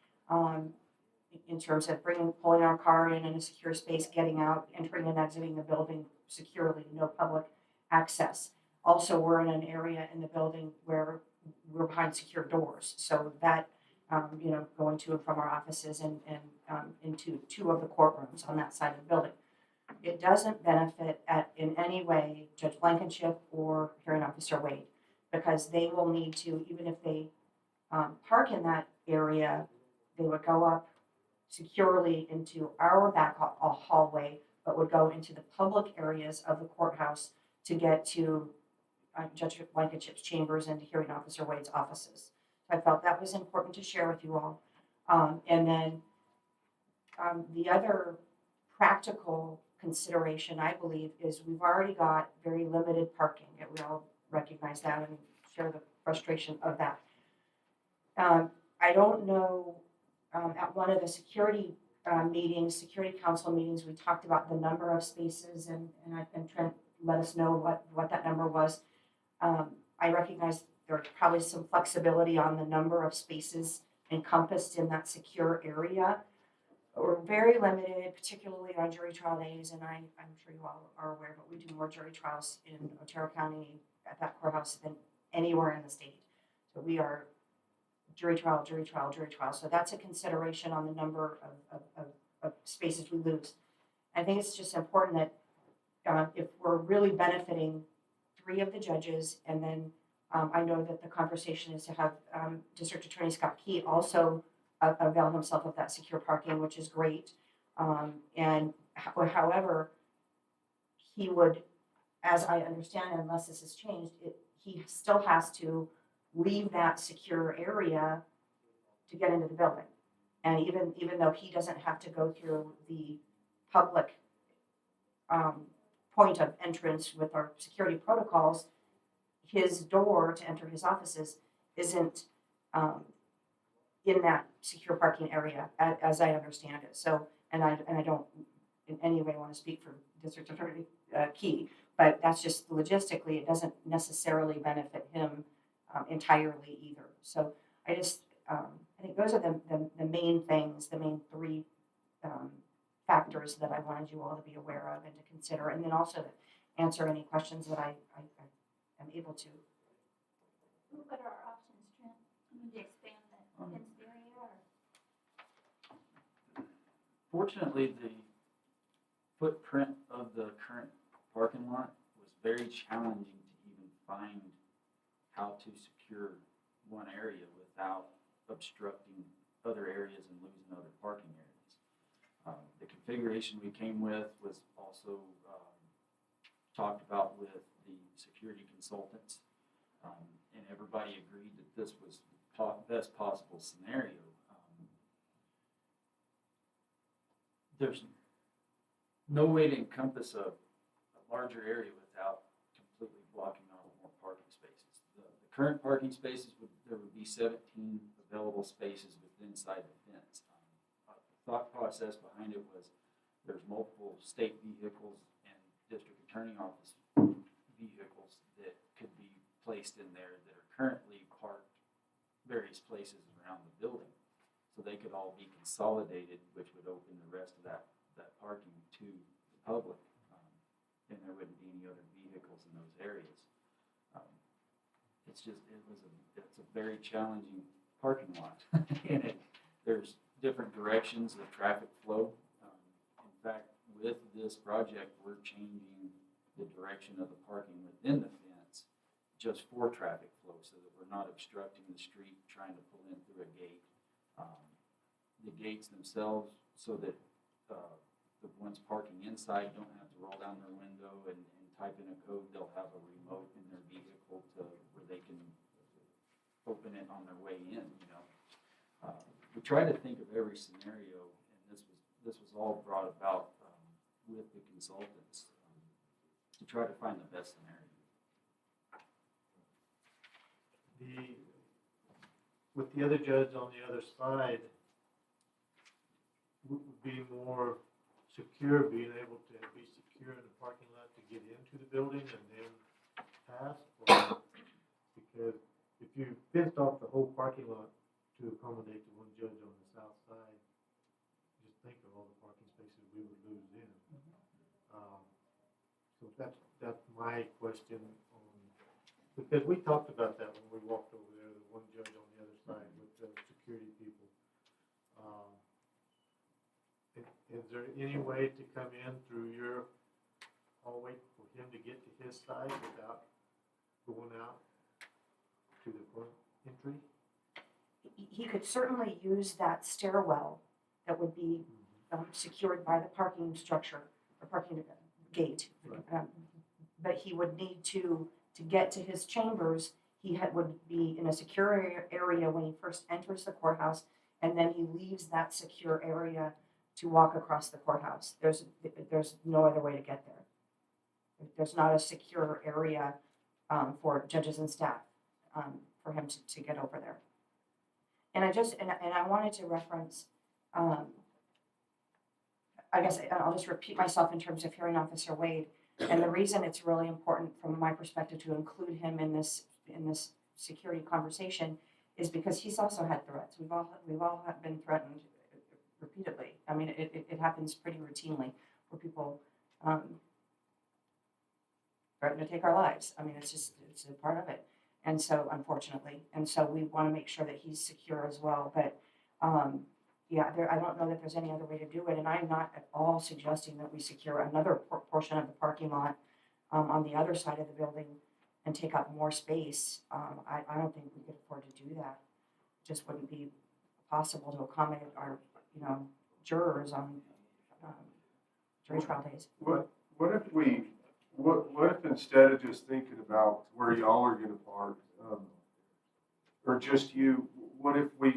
in terms of pulling our car in a secure space, getting out, entering and exiting the building securely, no public access. Also, we're in an area in the building where we're behind secure doors, so that going to and from our offices and into 2 of the courtrooms on that side of the building. It doesn't benefit in any way Judge Blankenship or Hearing Officer Wade, because they will need to, even if they park in that area, they would go up securely into our back hallway, but would go into the public areas of the courthouse to get to Judge Blankenship's chambers and to Hearing Officer Wade's offices. So I felt that was important to share with you all. And then the other practical consideration, I believe, is we've already got very limited parking, and we all recognize that and share the frustration of that. I don't know, at one of the security council meetings, we talked about the number of spaces, and Trent let us know what that number was. I recognize there's probably some flexibility on the number of spaces encompassed in that secure area. We're very limited, particularly on jury trial days, and I'm sure you all are aware, but we do more jury trials in Otero County at that courthouse than anywhere in the state. So we are jury trial. So that's a consideration on the number of spaces we lose. I think it's just important that if we're really benefiting 3 of the judges, and then I know that the conversation is to have District Attorney Scott Key also avail himself of that secure parking, which is great. And however, he would, as I understand, unless this has changed, he still has to leave that secure area to get into the building. And even though he doesn't have to go through the public point of entrance with our security protocols, his door to enter his offices isn't in that secure parking area, as I understand it. So, and I don't in any way want to speak for District Attorney Key, but that's just logistically, it doesn't necessarily benefit him entirely either. So I just, I think those are the main things, the main 3 factors that I wanted you all to be aware of and to consider, and then also to answer any questions that I am able to. What are our options, Trent? You need to expand the fenced area, or? Fortunately, the footprint of the current parking lot was very challenging to even find how to secure one area without obstructing other areas and losing other parking areas. The configuration we came with was also talked about with the security consultants, and everybody agreed that this was the best possible scenario. There's no way to encompass a larger area without completely blocking off more parking spaces. The current parking spaces, there would be 17 available spaces within inside the fence. The thought process behind it was there's multiple state vehicles and district attorney office vehicles that could be placed in there that are currently parked various places around the building. So they could all be consolidated, which would open the rest of that that parking to the public. And there wouldn't be any other vehicles in those areas. It's a very challenging parking lot. And there's different directions of traffic flow. In fact, with this project, we're changing the direction of the parking within the fence just for traffic flow, so that we're not obstructing the street trying to pull in through a gate. The gates themselves, so that the ones parking inside don't have to roll down their window and type in a code. They'll have a remote in their vehicle where they can open it on their way in, you know. We try to think of every scenario, and this was all brought about with the consultants to try to find the best scenario. With the other judge on the other side, would be more secure, being able to be secure in the parking lot to get into the building and then pass? Or, because if you fenced off the whole parking lot to accommodate the one judge on the south side, just think of all the parking spaces we would lose then. So that's my question on, because we talked about that when we walked over there, the one judge on the other side with the security people. Is there any way to come in through your hallway for him to get to his side without going out to the front entry? He could certainly use that stairwell that would be secured by the parking structure, or parking gate. Right. But he would need to get to his chambers, would be in a secure area when he first enters the courthouse, and then he leaves that secure area to walk across the courthouse. There's no other way to get there. There's not a secure area for judges and staff for him to get over there. And I wanted to reference, I guess I'll just repeat myself in terms of hearing Officer Wade. And the reason it's really important from my perspective to include him in this security conversation is because he's also had threats. We've all been threatened repeatedly. I mean, it happens pretty routinely where people threaten to take our lives. I mean, it's a part of it. And so, unfortunately, we want to make sure that he's secure as well. But I don't know that there's any other way to do it. And I'm not at all suggesting that we secure another portion of the parking lot on the other side of the building and take up more space. I don't think we could afford to do that. It just wouldn't be possible to accommodate our jurors on jury trial days. What if instead of just thinking about where y'all are gonna park, or just you, what if we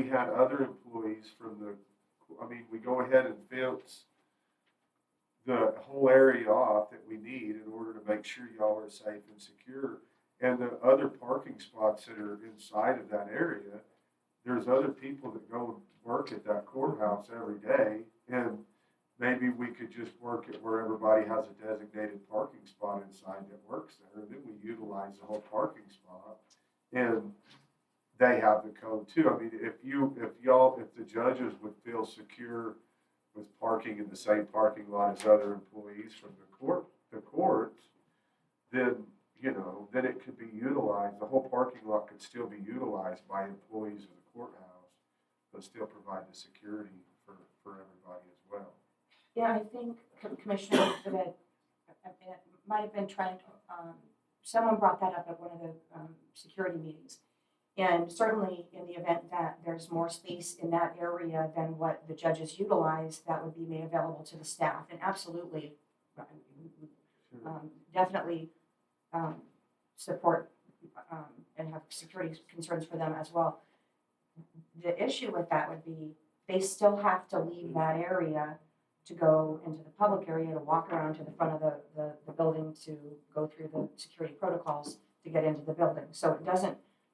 had other employees from we go ahead and fence the whole area off that we need in order to make sure y'all are safe and secure, and the other parking spots that are inside of that area, there's other people that go and work at that courthouse every day, and maybe we could just work it where everybody has a designated parking spot inside that works there, and then we utilize the whole parking spot, and they have the code too. I mean, if the judges would feel secure with parking in the same parking lot as other employees from the courts, then it could be utilized. The whole parking lot could still be utilized by employees of the courthouse, but still provide the security for everybody as well. Yeah, I think, Commissioner, that it might have been trying to, someone brought that up at one of the security meetings. And certainly in the event that there's more space in that area than what the judges utilize, that would be made available to the staff. And absolutely, definitely support and have security concerns for them as well. The issue with that would be they still have to leave that area to go into the public area, to walk around to the front of the building, to go through the security protocols to get into the building. So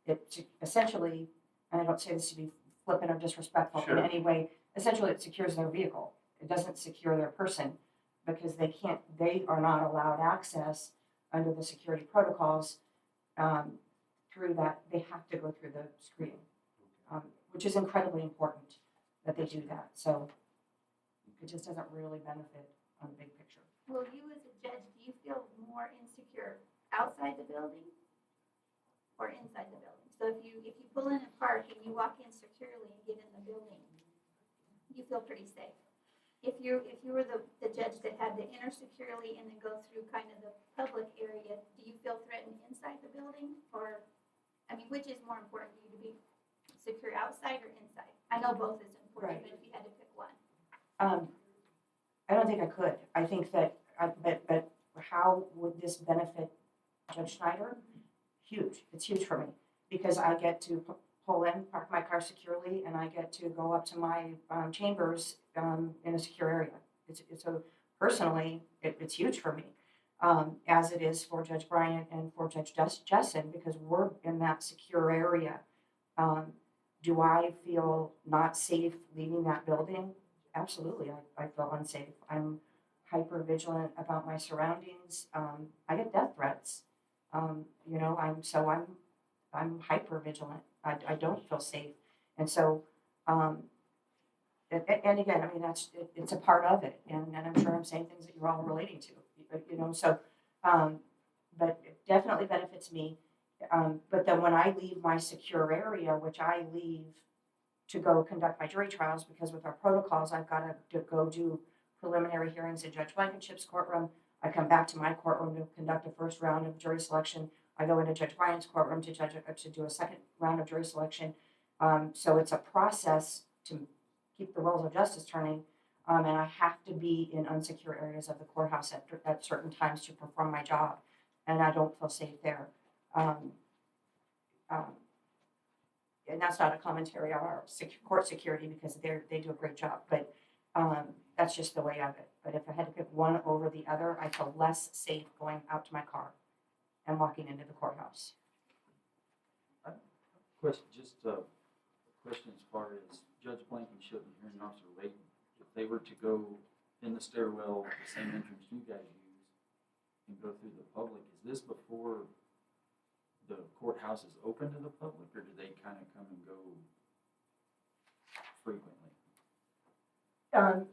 it essentially, and I don't say this to be flippant or disrespectful in any way, essentially it secures their vehicle. It doesn't secure their person because they are not allowed access under the security protocols through that. They have to go through the screening, which is incredibly important that they do that. So. It just doesn't really benefit on the big picture. Well, you as a judge, do you feel more insecure outside the building or inside the building? So if you pull in a park and you walk in securely and get in the building, you feel pretty safe. If you were the judge that had to enter securely and then go through kind of the public area, do you feel threatened inside the building? Or, I mean, which is more important to you, to be secure outside or inside? I know both is important, but if you had to pick one. I don't think I could. I think that, but how would this benefit Judge Schneider? Huge. It's huge for me because I get to pull in, park my car securely, and I get to go up to my chambers in a secure area. So personally, it's huge for me, as it is for Judge Bryant and for Judge Jessen, because we're in that secure area. Do I feel not safe leaving that building? Absolutely, I feel unsafe. I'm hyper vigilant about my surroundings. I get death threats. You know, I'm hyper vigilant. I don't feel safe, and so, and again, I mean it's a part of it, and I'm sure I'm saying things that you're all relating to, you know. So, but it definitely benefits me. But then when I leave my secure area, which I leave to go conduct my jury trials, because with our protocols, I've got to go do preliminary hearings in Judge Blankenship's courtroom. I come back to my courtroom to conduct a first round of jury selection. I go into Judge Bryant's courtroom to do a second round of jury selection. So it's a process to keep the wheels of justice turning, and I have to be in unsecure areas of the courthouse at certain times to perform my job, and I don't feel safe there. And that's not a commentary on our court security, because they do a great job, but that's just the way of it. But if I had to pick one over the other, I feel less safe going out to my car and walking into the courthouse. Question, just a question as far as Judge Blankenship and Hearing Officer Layton, if they were to go in the stairwell, the same entrance you guys use, and go through the public, is this before the courthouse is open to the public, or do they kind of come and go frequently? Would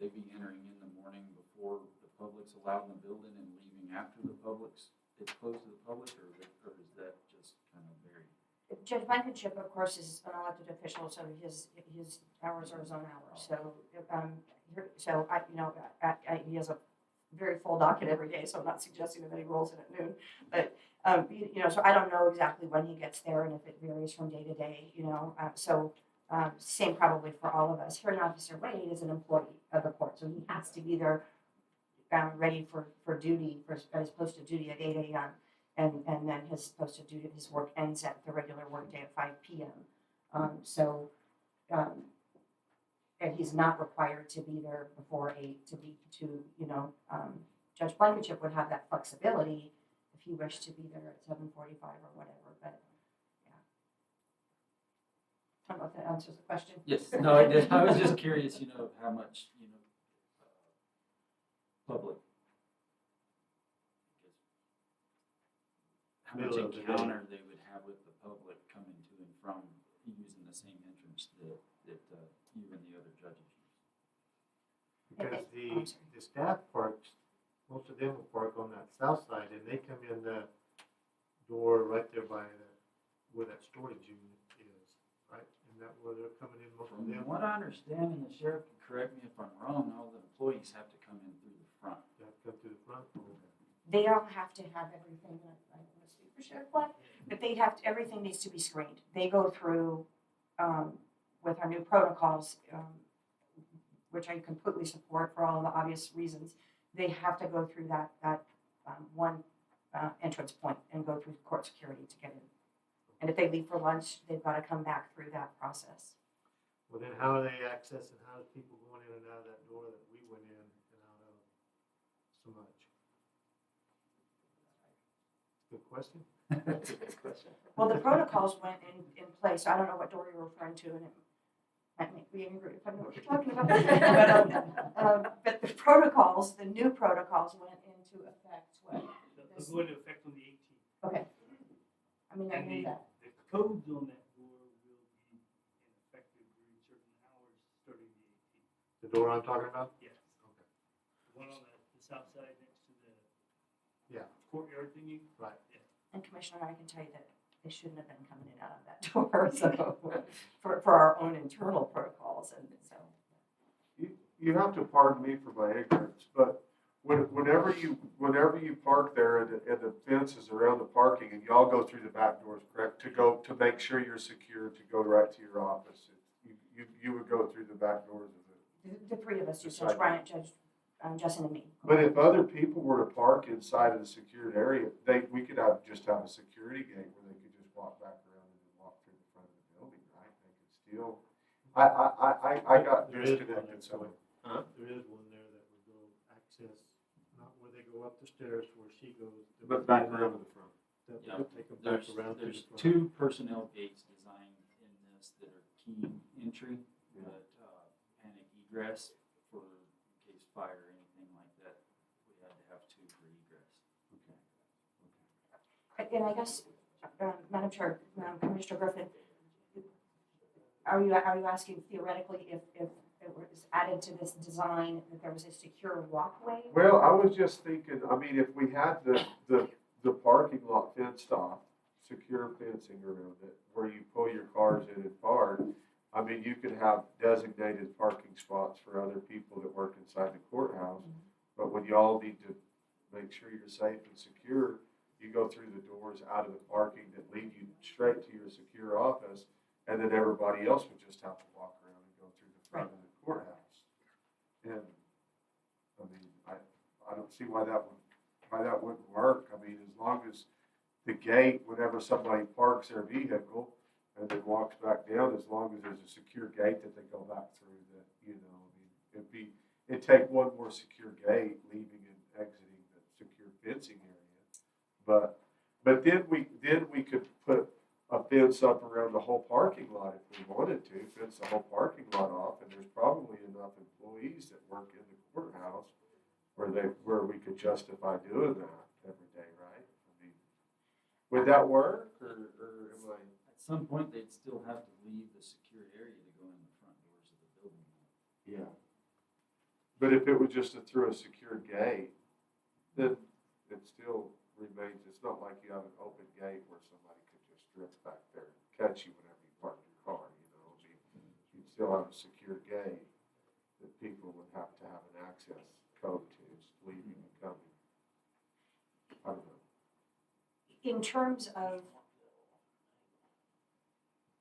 they be entering in the morning before the public's allowed in the building and leaving after the public's, it's closed to the public, or is that just kind of very? Judge Blankenship, of course, is an elected official, so his hours are his own hours. So he has a very full docket every day, so I'm not suggesting that he rolls in at noon. But so I don't know exactly when he gets there, and if it varies from day to day. Same probably for all of us. Hearing Officer Wade is an employee of the court, so he has to be there, ready for duty, at his post of duty at 8 a.m. And then his post of duty, his work ends at the regular work day at 5 p.m. And he's not required to be there before 8 Judge Blankenship would have that flexibility if he wished to be there at 7:45 or whatever, but yeah. I don't know if that answers the question. Yes, no, I did. I was just curious, how much, public, how much Middle of the day. encounter they would have with the public coming to and from using the same entrance that you and the other judges use. Because I'm sorry. the staff parks, most of them will park on that south side, and they come in the door right there by where that storage unit is, right? Isn't that where they're coming in, most of From them? what I understand, and the sheriff can correct me if I'm wrong, all the employees have to come in through the front. They have to come through the front? Okay. They all have to have everything, I don't want to speak for Sheriff Black, but everything needs to be screened. They go through, with our new protocols, which I completely support for all of the obvious reasons, they have to go through that one entrance point and go through court security to get in. And if they leave for lunch, they've got to come back through that process. Well, then how are they accessing, how are people going in and out of that door that we went in and out of so much? Good question. That's a good question. Well, the protocols went in place. I don't know what door you're referring to, and it might make me angry if I know what you're talking about. But the protocols, the new protocols went into effect when? They'll go into effect on the 18th. Okay. I mean, I And knew that. the codes on that door will be in effective during certain hours starting the 18th. The door I'm talking about? Yes. The one on the south side next to the Yeah. courtyard thingy? Right. And Commissioner, I can tell you that they shouldn't have been coming in out of that door, so, for our own internal protocols, and so. You have to pardon me for my ignorance, but whenever you park there and the fence is around the parking and y'all go through the back doors, correct, to make sure you're secure, to go right to your office, you would go through the back doors of it. The three of us, Just Judge like- Bryant, Judge Justin, and me. But if other people were to park inside of the secured area, we could just have a security gate where they could just walk back around and then walk through the front of the building, right? They could still, I got There is one disconnected that's somewhere. going- Huh? There is one there that would go access, not where they go up the stairs where she goes. But back around to the front. That Yeah, would take them back There's, around to the there's front. two personnel gates designed in this that are key entry, but, panic egress for in case fire or anything like that, we had to have two for egress. And I guess, Madam Chair, Commissioner Griffin, are you asking theoretically if it was added to this design that there was a secure walkway? Well, I was just thinking, I mean, if we had the parking lot fenced off, secure fencing around it, where you pull your cars in and park, I mean, you could have designated parking spots for other people that work inside the courthouse. But when y'all need to make sure you're safe and secure, you go through the doors out of the parking that lead you straight to your secure office, and then everybody else would just have to walk around and go through the front of the courthouse. And, I mean, I don't see why that wouldn't work. I mean, as long as the gate, whenever somebody parks their vehicle and then walks back down, as long as there's a secure gate that they go back through, that, you know, I mean, it'd take one more secure gate leaving and exiting the secure fencing area. But then we could put a fence up around the whole parking lot if we wanted to, fence the whole parking lot off, and there's probably enough employees that work in the courthouse where we could justify doing that every day, right? I mean, would that work, or am I? At some point, they'd still have to leave the secured area to go in the front doors of the building. Yeah. But if it was just through a secured gate, then it still remains, it's not like you have an open gate where somebody could just drift back there and catch you whenever you park your car, you know? I mean, you'd still have a secure gate that people would have to have an access code to, leaving and coming. I don't know. In terms of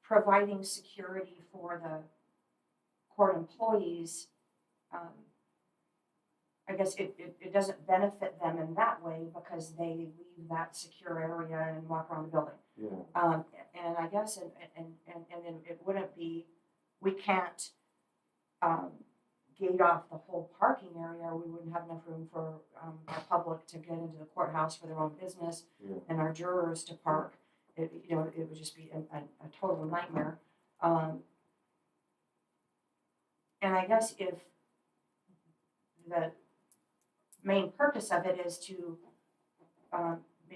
providing security for the court employees, I guess it doesn't benefit them in that way because they leave that secure area and walk around the building. Yeah. And I guess, and then it wouldn't be, we can't, gate off the whole parking area, or we wouldn't have enough room for, our public to get into the courthouse for their own business Yeah. and our jurors to park. It would just be a total nightmare. And I guess if the main purpose of it is to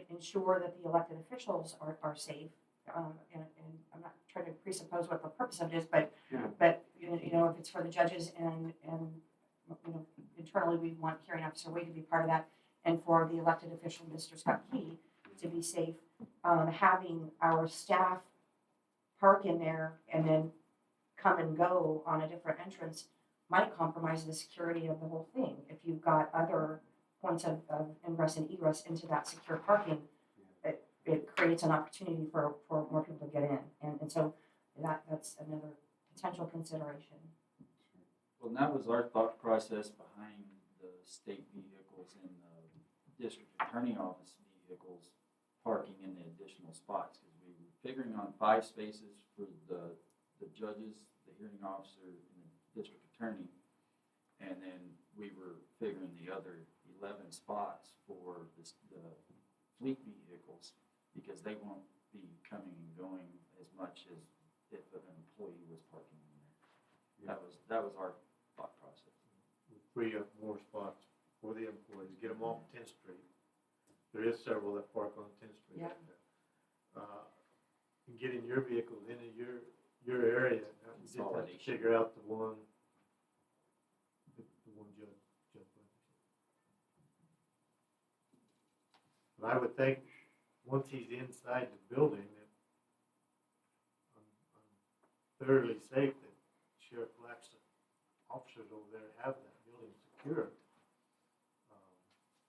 ensure that the elected officials are safe, and I'm not trying to presuppose what the purpose of it is, but if it's for the judges and internally we want hearing officer Wade to be part of that, and for the elected official, Mr. Scott Key, to be safe, having our staff park in there and then come and go on a different entrance might compromise the security of the whole thing. If you've got other points of ingress and egress into that secure parking, it creates an opportunity for more people to get in. And so that's another potential consideration. Well, and that was our thought process behind the state vehicles and the district attorney office vehicles parking in the additional spots, because we were figuring on 5 spaces for the judges, the hearing officer, and the district attorney, and then we were figuring the other 11 spots for the fleet vehicles, because they won't be coming and going as much as if an employee was parking in there. That was our thought process. Free up more spots for the employees, get them off 10th Street. There is several that park on 10th Street. Yeah. And getting your vehicles into your area, now you just have to Consolidation. figure out the one But I would think, once he's inside the building, that I'm thoroughly safe that Sheriff Black's officers over there have that building secure.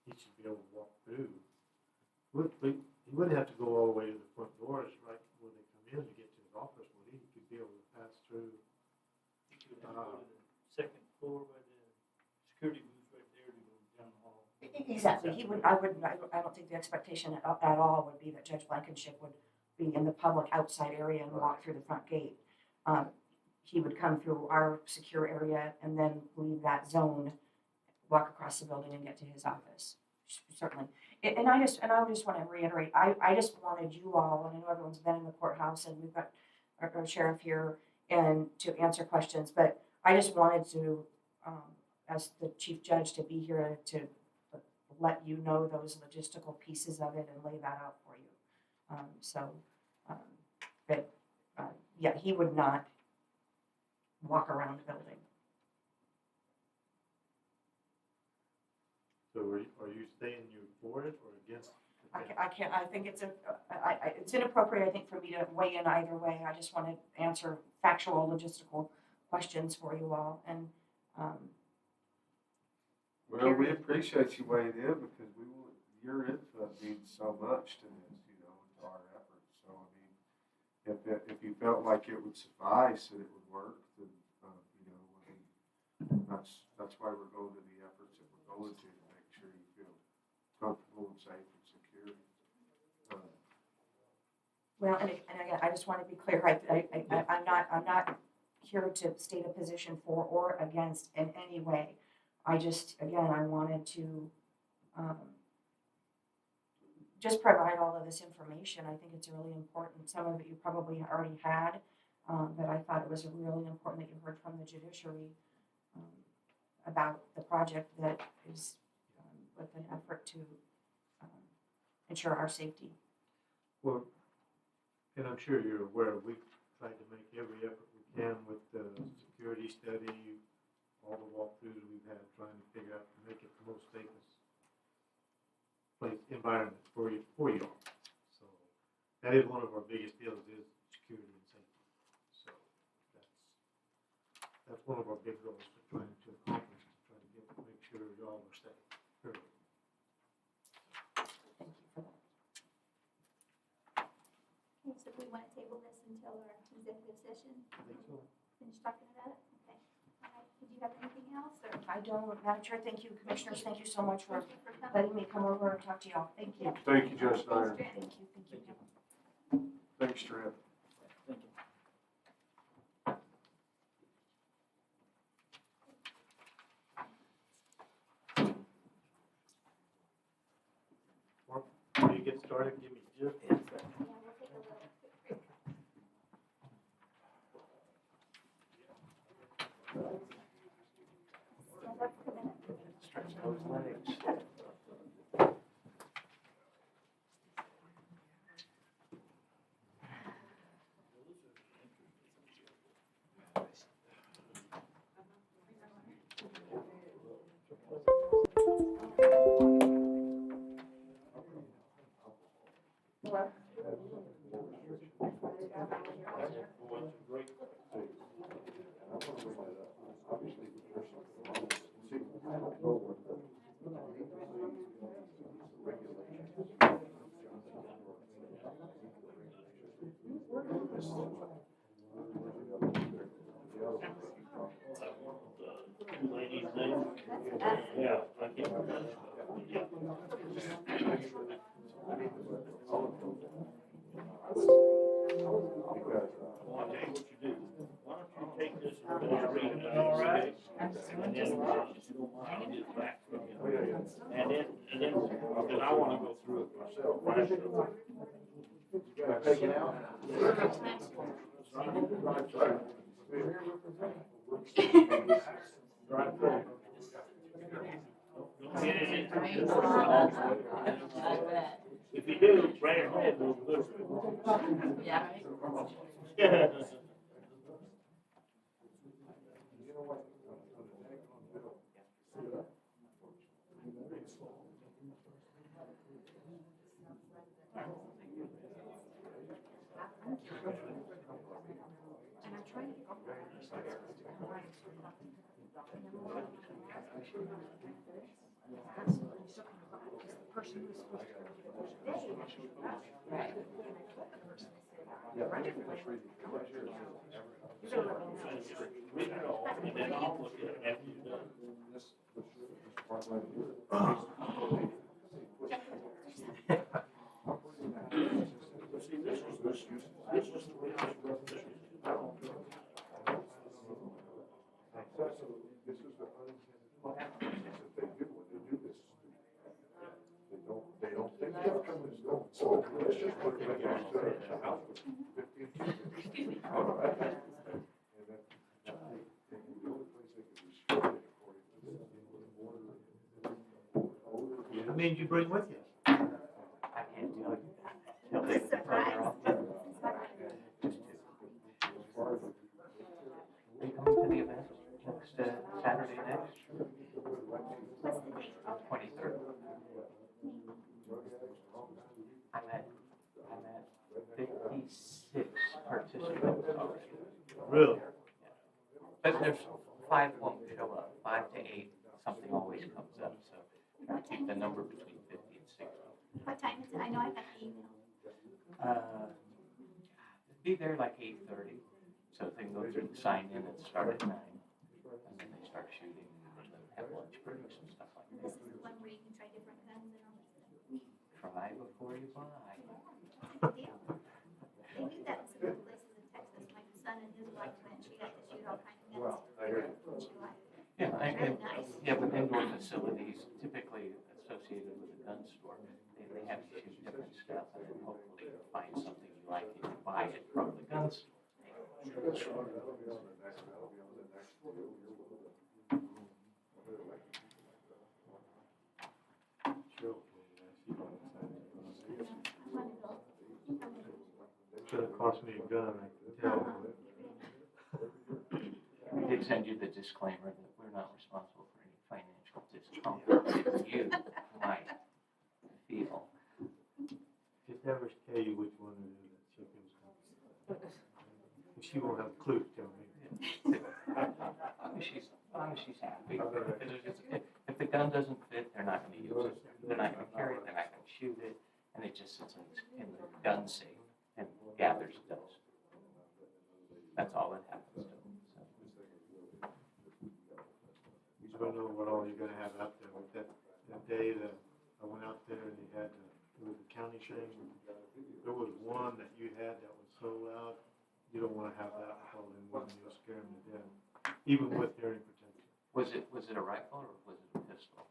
He should be able to walk through. He wouldn't have to go all the way to the front doors, right where they come in to get to his office, would he? He could be able to pass through. Second floor by the security booth right there to go down the hall. Exactly, I don't think the expectation at all would be that Judge Blankenship would be in the public outside area and walk through the front gate. He would come through our secure area and then leave that zone, walk across the building and get to his office, certainly. And I just want to reiterate, I just wanted you all, and I know everyone's been in the courthouse and we've got our sheriff here and to answer questions, but I just wanted to, as the chief judge, to be here to let you know those logistical pieces of it and lay that out for you. Yeah, he would not walk around the building. So are you saying you're for it or against? I think it's inappropriate, I think, for me to weigh in either way. I just want to answer factual, logistical questions for you all, and, Well, we appreciate you weighing in because your input means so much to this, to our efforts. So, I mean, if you felt like it would suffice and it would work, then, that's why we're going to the efforts that we're going to make sure you feel comfortable and safe and secure. well, and again, I just want to be clear, I'm not here to state a position for or against in any way. I wanted to just provide all of this information. I think it's really important. Some of it you probably already had, but I thought it was really important that you heard from the judiciary about the project that is with an effort to ensure our safety. Well, and I'm sure you're aware, we've tried to make every effort we can with the security study, all the walkthroughs we've had, trying to figure out to make it the most safest environment for you all. So that is one of our biggest deals, is security and safety. So that's one of our big goals we're trying to accomplish, to try to make sure y'all are safe. Period. Thank you for that. Okay, so we want to table this until our executive session? I think so. Finish talking about it? Okay. All right, did you have anything else, or? I don't, Madam Chair, thank you, Commissioners, thank you so much for Thank you for coming. letting me come over and talk to y'all. Thank you. Thank you, Judge Snyder. Thanks, Thank you. Thanks, Trent. Thank you. Before you get started, give me just a second. Yeah, we'll take a little quick break. Stand up for a minute. Stretch those legs. Yeah, I can't remember. Well, I'll tell you what you do. Why don't you take this and read it, all right? And then, if you don't mind, I'll get it back from you. And then, because I wanna go through it myself. Take it out. If you do, bring it home, we'll do it. Yeah. They don't think they're coming and going, so let's just put it back into the house. 15 feet. All right. And then, the only place they can restrict it according to this. How many did you bring with you? I can't tell you that. It's a surprise. Are you coming to the event next Saturday next? What's the date? 23rd. I'm at 56 participants already. Really? But there's 5 won't show up, 5 to 8, something always comes up, so try to keep the number between 50 and 60. What time is it? I know I got the email. Be there like 8:30, so they can go through the sign in and start at 9, and then they start shooting and then have lunch breaks and stuff like This that. is the one where you can try different guns and all that stuff. Try before you buy. Big deal. They do that in some other places in Texas. My son and his wife went, she got to shoot all kinds of guns. She liked it. Yeah, Very nice. yeah, with indoor facilities typically associated with a gun store, they have you shoot different stuff and then hopefully find something you like and you buy it from the gun store. Should have cost me a gun, I can tell. We did send you the disclaimer that we're not responsible for any financial discomfort that you might feel. Just have her tell you which one it is that she feels comfortable. She won't have a clue to tell me. As long as she's happy. If the gun doesn't fit, they're not gonna use it. They're not gonna carry it, they're not gonna shoot it, and it just sits in the gun safe and gathers dust. That's all that happens to them, so. You just don't know what all you're gonna have out there. With that day that I went out there and you had, it was a county thing. There was one that you had that was so loud, you don't wanna have that all in one, you'll scare them to death, even with hearing protection. Was it a rifle or was it a pistol?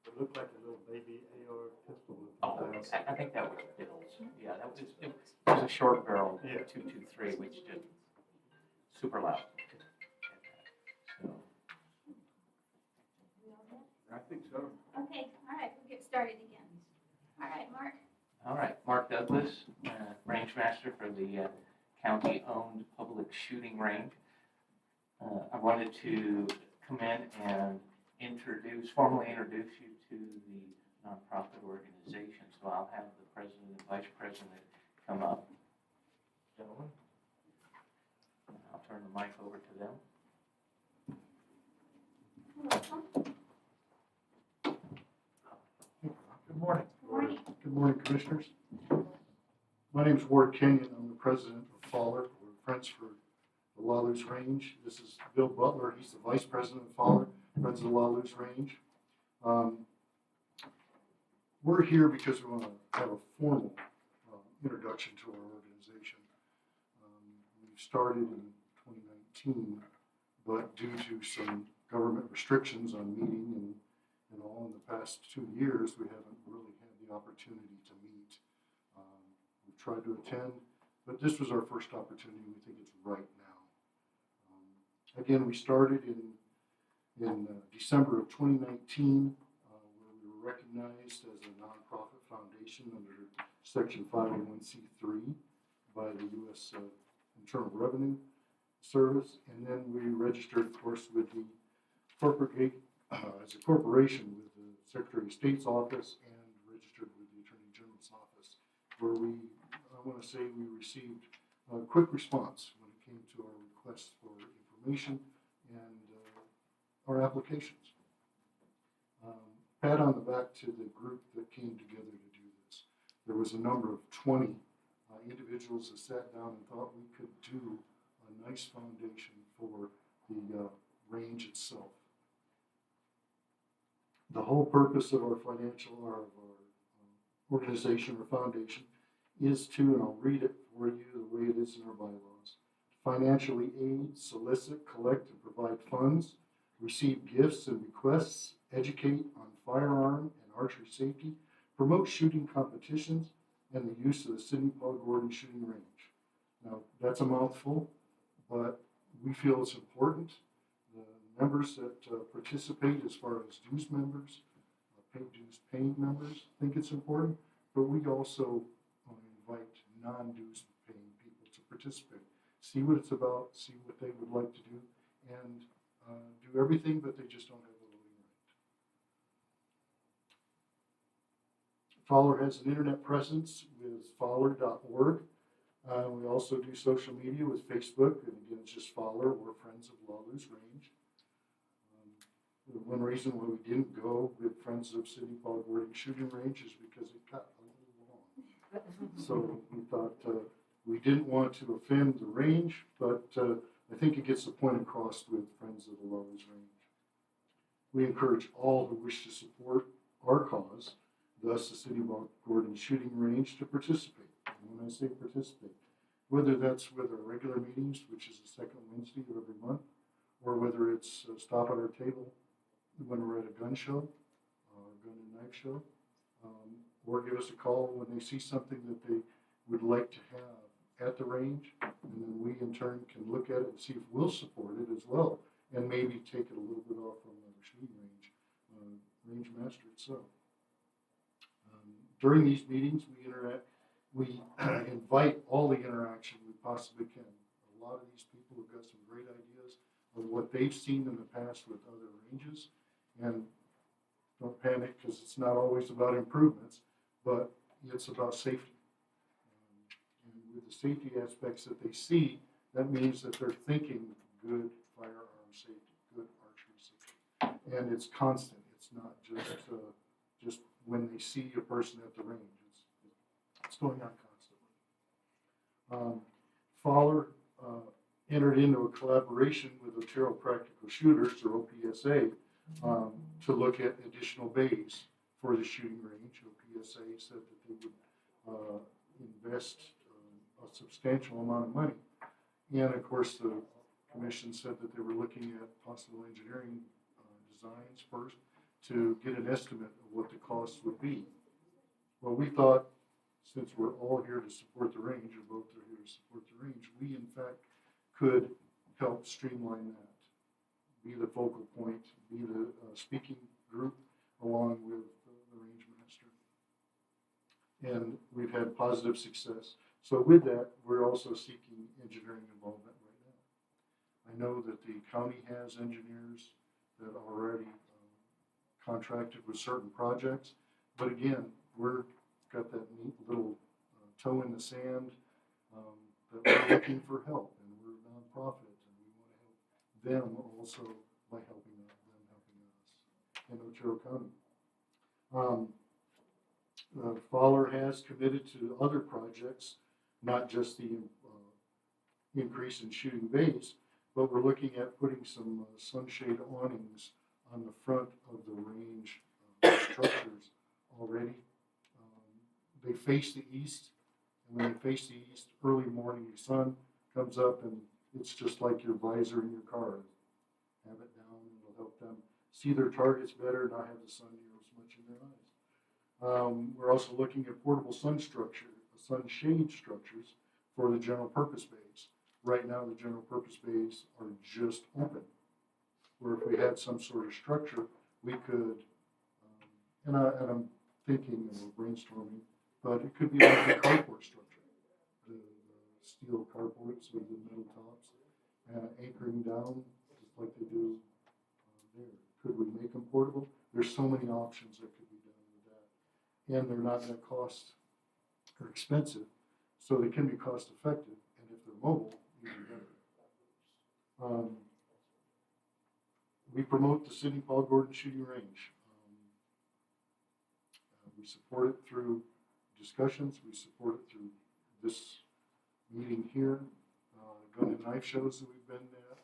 It looked like a little baby AR pistol. Oh, I think that was Bill's. Yeah, it was a short barrel, Yeah. .223, which did super loud. So, I think so. Okay, all right, we'll get started again. All right, Mark. all right, Mark Douglas, range master for the county-owned public shooting range. I wanted to come in and formally introduce you to the nonprofit organization. So I'll have the president and vice president come up. Gentlemen. And I'll turn the mic over to them. Welcome. Good morning. Good morning. Good morning, Commissioners. My name is Ward Kenyon. I'm the president of Fowler. We're Friends for the La Luz Range. This is Bill Butler. He's the vice president of Fowler, Friends of the La Luz Range. We're here because we want to have a formal introduction to our organization. We started in 2019, but due to some government restrictions on meeting and all in the past 2 years, we haven't really had the opportunity to meet. We've tried to attend, but this was our first opportunity. We think it's right now. Again, we started in December of 2019, where we were recognized as a nonprofit foundation under Section 501c3 by the U.S. Internal Revenue Service, and then we registered, of course, with the corporate as a corporation with the Secretary of State's office and registered with the Attorney General's office, where I want to say we received a quick response when it came to our requests for information and our applications. pat on the back to the group that came together to do this. There was a number of 20 individuals that sat down and thought we could do a nice foundation for the range itself. The whole purpose of our organization or foundation is to, and I'll read it for you the way it is in our bylaws, financially aid, solicit, collect, and provide funds, receive gifts and requests, educate on firearm and archery safety, promote shooting competitions, and the use of the Sidney Paul Gordon shooting range. Now, that's a mouthful, but we feel it's important. The members that participate, as far as dues members, paid dues paying members, think it's important, but we also invite non-dues paying people to participate. See what it's about, see what they would like to do, and do everything, but they just don't have the voting right. Fowler has an internet presence with fowler.org. We also do social media with Facebook, and again, it's just Fowler. We're Friends of Lawless Range. One reason why we didn't go with Friends of Sidney Paul Gordon Shooting Range is because it got a little long. So we thought we didn't want to offend the range, but I think it gets the point across with Friends of the Lawless Range. We encourage all who wish to support our cause, thus the Sidney Paul Gordon Shooting Range, to participate. And when I say participate, whether that's with our regular meetings, which is the second Wednesday of every month, or whether it's stop at our table when we're at a gun show, or gun and knife show, or give us a call when they see something that they would like to have at the range, and then we in turn can look at it and see if we'll support it as well, and maybe take it a little bit off from the shooting range master itself. During these meetings, we invite all the interaction we possibly can. A lot of these people have got some great ideas of what they've seen in the past with other ranges, and don't panic because it's not always about improvements, but it's about safety. And with the safety aspects that they see, that means that they're thinking good firearm safety, good archery safety, and it's constant. It's not just when they see a person at the range. It's going on constantly. Fowler entered into a collaboration with Otero Practical Shooters, or OPSA, to look at additional bays for the shooting range. OPSA said that they would invest a substantial amount of money. And of course, the commission said that they were looking at possible engineering designs first to get an estimate of what the cost would be. Well, we thought, since we're all here to support the range, or both are here to support the range, we in fact could help streamline that, be the focal point, be the speaking group along with the range master. And we've had positive success. So with that, we're also seeking engineering involvement right now. I know that the county has engineers that are already contracted with certain projects, but again, we're got that neat little toe in the sand that we're looking for help, and we're a nonprofit, and we want to help them also by helping them helping us in Otero County. Fowler has committed to other projects, not just the increase in shooting bays, but we're looking at putting some sunshade awnings on the front of the range structures already. They face the east, and when they face the east, early morning sun comes up, and it's just like your visor in your car. Have it down, and it'll help them see their targets better, not have the sun as much in their eyes. We're also looking at portable sunshade structures for the general purpose bays. Right now, the general purpose bays are just open. Where if we had some sort of structure, we could, and I'm thinking and we're brainstorming, but it could be like a carport structure, the steel carports with the metal tops, anchoring down just like they do there. Could we make them portable? There's so many options that could be done with that, and they're not that cost or expensive, so they can be cost effective, and if they're mobile, even better. We promote the Sidney Paul Gordon Shooting Range. We support it through discussions, we support it through this meeting here, gun and knife shows that we've been at.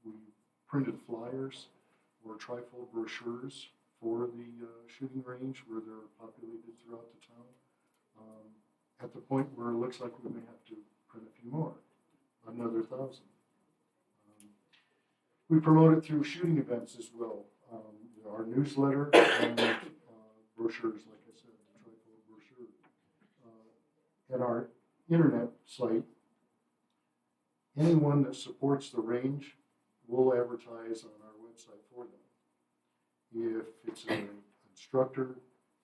We printed flyers or trifold brochures for the shooting range where they're populated throughout the town. At the point where it looks like we may have to print a few more, another 1,000. We promote it through shooting events as well. Our newsletter and brochures, like I said, the trifold brochure. And our internet site, anyone that supports the range will advertise on our website for them. If it's an instructor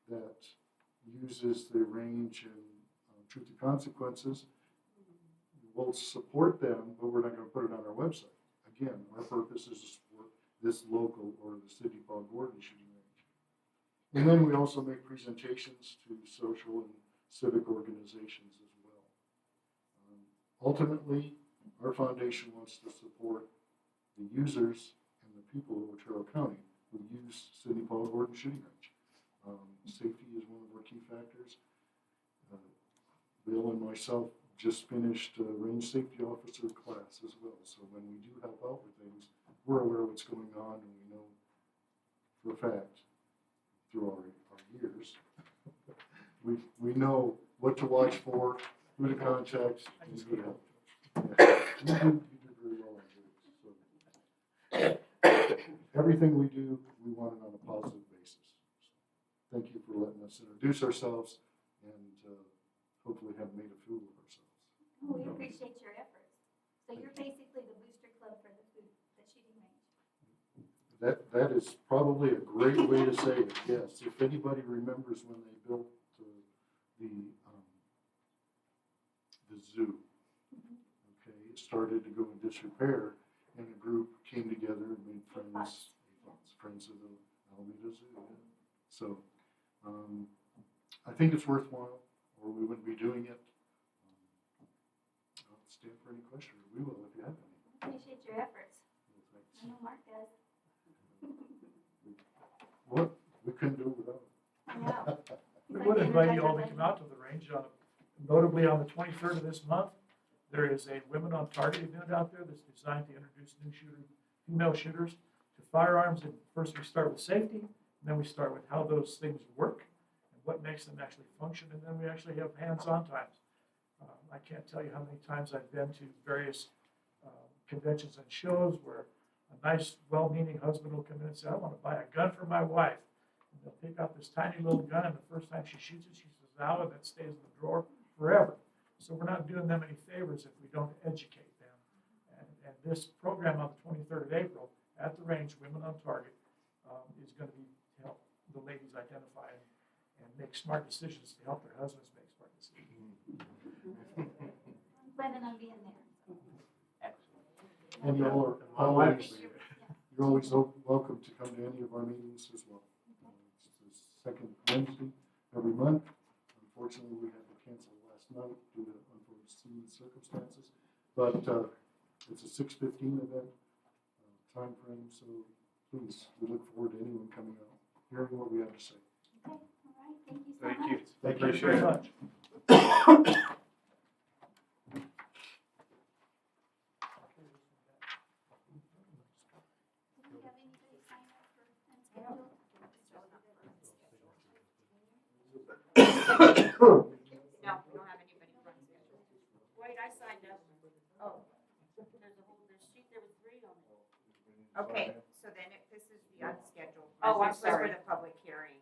that uses the range and Truth to Consequences, we'll support them, but we're not going to put it on our website. Again, our purpose is to support this local or the city of Bob Gordon shooting range. And then we also make presentations to social and civic organizations as well. Ultimately, our foundation wants to support the users and the people of Otero County who use City Paul Gordon shooting range. Safety is one of our key factors. Bill and myself just finished a range safety officer class as well. So when we do help out with things, we're aware of what's going on, and we know for a fact through our years, we know what to watch for, who to contact, and who to help. Yeah. You do very well on it. So, everything we do, we want it on a positive basis. So, thank you for letting us introduce ourselves and hopefully have made a fool of ourselves. Oh, we appreciate your efforts. So you're basically the booster club for the shooting range. That is probably a great way to say it, yes. If anybody remembers when they built the zoo, okay, it started to go in disrepair, and a group came together and made friends of the Alamogordo Zoo. Yeah. So I think it's worthwhile, or we wouldn't be doing it. I'll stand for any question, or we will if you have any. Appreciate your efforts. I know Mark does. What? We couldn't do it without it. We would invite you all to come out to the range, notably on the 23rd of this month. There is a Women on Target event out there that's designed to introduce new female shooters to firearms. And first we start with safety, and then we start with how those things work and what makes them actually function, and then we actually have hands-on times. I can't tell you how many times I've been to various conventions and shows where a nice, well-meaning husband will come in and say, I want to buy a gun for my wife. And they'll pick out this tiny little gun, and the first time she shoots it, she says, ow, and that stays in the drawer forever. So we're not doing them any favors if we don't educate them. And this program on the 23rd of April at the range, Women on Target, is going to be to help the ladies identify and make smart decisions to help their husbands make smart decisions. I'm planning on being there. And y'all are always, you're always welcome to come to any of our meetings as well. It's the second Wednesday every month. Unfortunately, we had to cancel last night due to unforeseen circumstances. But it's a 6:15 event time frame, so please, we look forward to anyone coming out, hearing what we have to say. Okay, all right, thank you so much. Thank you. Thank you Appreciate very it. much. Do we have anybody sign up for unscheduled? No, we don't have anybody for unscheduled. Wait, I signed up. Oh, There's sheet, there was 3 on it. okay, so then this is the unscheduled. Oh, I'm This was sorry. for the public hearing.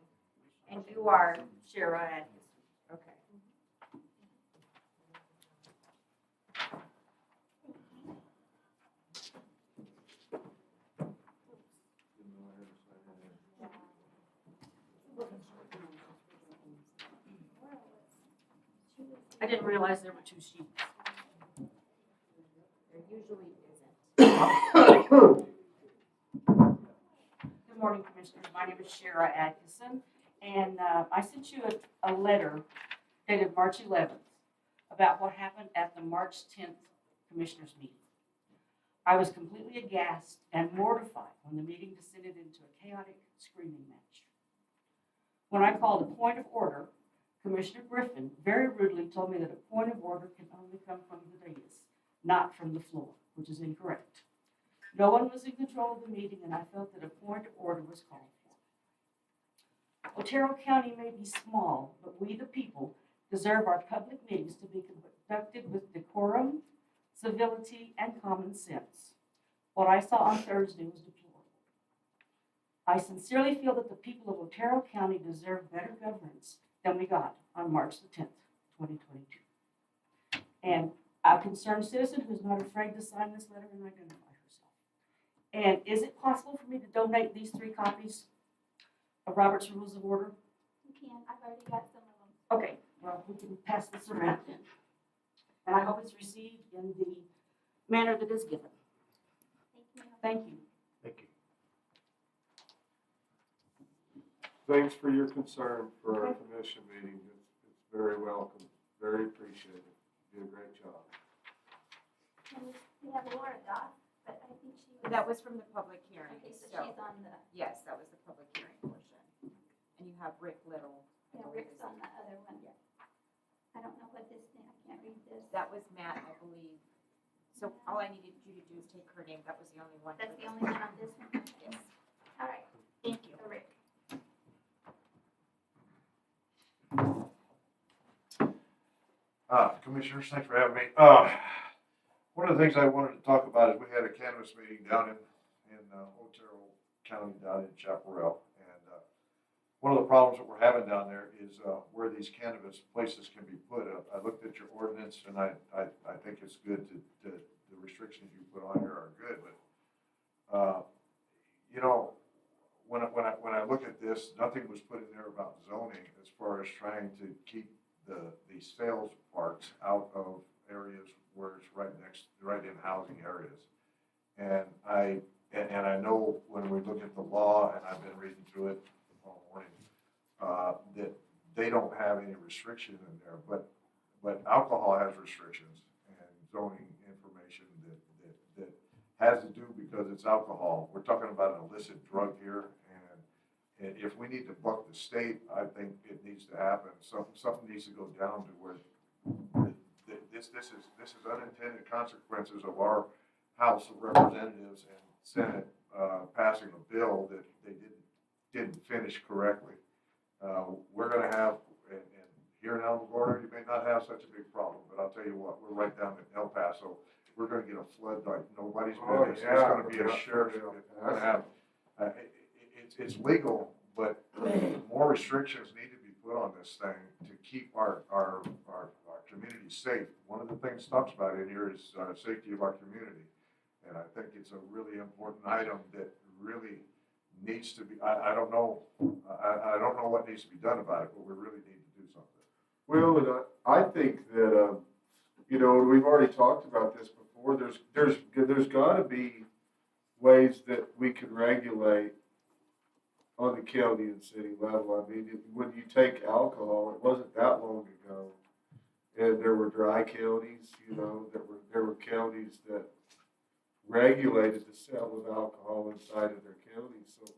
And you are Shara and, okay. I didn't realize there were 2 sheets. There usually isn't. Good morning, Commissioners. My name is Shara Atkinson, and I sent you a letter dated March 11th about what happened at the March 10th Commissioners meeting. I was completely aghast and mortified when the meeting descended into a chaotic screaming match. When I called a point of order, Commissioner Griffin very rudely told me that a point of order can only come from the dais, not from the floor, which is incorrect. No one was in control of the meeting, and I felt that a point of order was called for. Otero County may be small, but we, the people, deserve our public meetings to be conducted with decorum, civility, and common sense. What I saw on Thursday was deplorable. I sincerely feel that the people of Otero County deserve better governance than we got on March the 10th, 2022. And a concerned citizen who's not afraid to sign this letter and identify herself. And is it possible for me to donate these 3 copies of Robert's Rules of Order? You can, I've already got some of them. Okay, well, we can pass this around then. And I hope it's received in the manner that is given. Thank you. Thank you. Thank you. Thanks for your concern for our commission meeting. It's very welcome, very appreciated. You did a great job. And we have Laura Goff, but I think she was. That was from the public hearing. Okay, so she's on the, Yes, that was the public hearing portion. And you have Rick Little. I yeah, believe, Rick's is- on the other one. I don't know what this thing, I can't read this. That was Matt, I believe. So all I needed you to do is take her name. That was the only one. That's for the this only one on this one? Yes. All right, thank you. Rick. Commissioners, thanks for having me. One of the things I wanted to talk about is we had a cannabis meeting down in Otero County, down in Chaparral. And one of the problems that we're having down there is where these cannabis places can be put. I looked at your ordinance and I think it's good the restrictions you put on here are good, but you know, when I look at this, nothing was put in there about zoning as far as trying to keep the sales parks out of areas where it's right in housing areas. And I know when we look at the law, and I've been reading through it all morning, that they don't have any restriction in there, but alcohol has restrictions and zoning information that has to do because it's alcohol. We're talking about an illicit drug here, and if we need to buck the state, I think it needs to happen. Something needs to go down to where this is unintended consequences of our House of Representatives and Senate passing a bill that they didn't finish correctly. We're going to have, and here in Alamogordo, you may not have such a big problem, but I'll tell you what, we're right down in El Paso. We're going to get a flood like nobody's business. It's going to be a sheriff. We're going to have. It's legal, but more restrictions need to be put on this thing to keep our community safe. One of the things talks about in here is safety of our community, and I think it's a really important item that really needs to be. I don't know. I don't know what needs to be done about it, but we really need to do something. Well, and I think that, you know, we've already talked about this before. There's got to be ways that we can regulate on the county and city level. I mean, when you take alcohol, it wasn't that long ago, and there were dry counties, you know, there were counties that regulated the sale of alcohol inside of their counties. So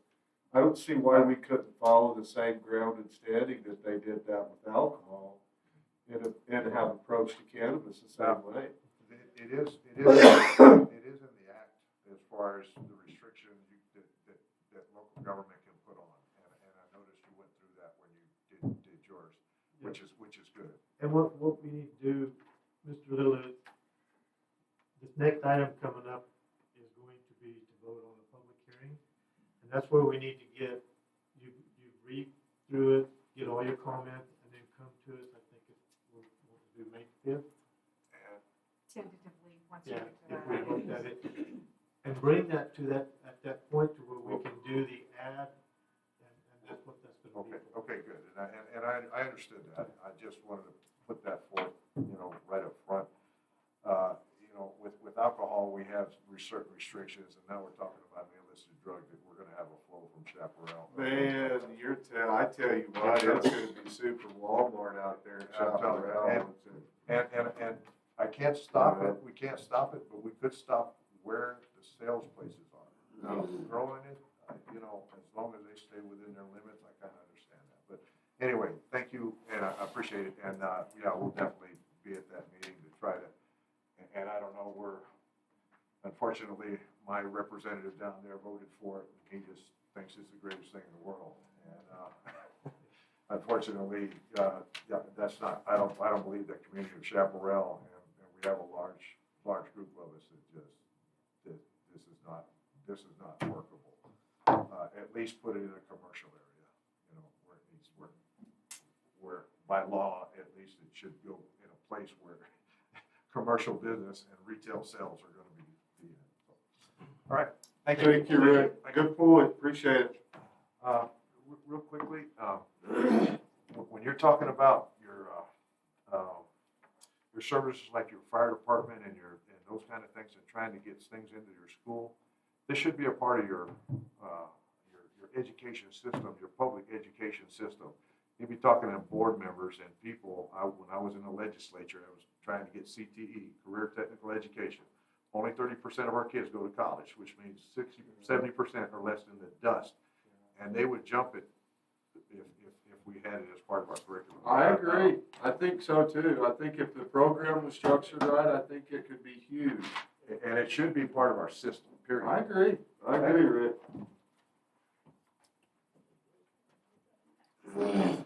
I don't see why we couldn't follow the same ground and standing that they did that with alcohol and have approached to cannabis the same way. It is in the act as far as the restrictions that local government can put on, and I noticed you went through that when you did yours, which is good. And what we need to do, Mr. Little, is this next item coming up is going to be to vote on the public hearing, and that's where we need to get you read through it, get all your comments, and then come to us. I think we'll do May 5th. Tentatively, once you Yeah, get if to we that. looked at it, and bring that to at that point to where we can do the ad, and that's what that's gonna be. Okay, good, and I understood that. I just wanted to put that forth, you know, right up front. You know, with alcohol, we have certain restrictions, and now we're talking about an illicit drug that we're gonna have a flow from Chaparral. Man, I tell you what, it's going to be super Walmart out there in Chaparral. And I can't stop it, we can't stop it, but we could stop where the sales places are. Now, growing it, you know, as long as they stay within their limits, I kind of understand that. But anyway, thank you, and I appreciate it, and, yeah, we'll definitely be at that meeting to try to, and I don't know, unfortunately, my representative down there voted for it, he just thinks it's the greatest thing in the world, and, unfortunately, yeah, that's not, I don't believe that community of Chaparral, and we have a large group of us that this is not workable. At least put it in a commercial area, you know, where it needs, where by law, at least it should go in a place where commercial business and retail sales are gonna be in. So, all right, thank you. Thank you, Rick. Good point, appreciate it. Real quickly, when you're talking about your services like your fire department and those kind of things and trying to get things into your school, this should be a part of your education system, your public education system. You'd be talking to board members and people. When I was in the legislature, I was trying to get CTE, Career Technical Education. Only 30% of our kids go to college, which means 70% are less in the dust. And they would jump it if we had it as part of our curriculum. I agree. I think so too. I think if the program was structured right, I think it could be huge. And it should be part of our system, period. I agree, Rick. Okay,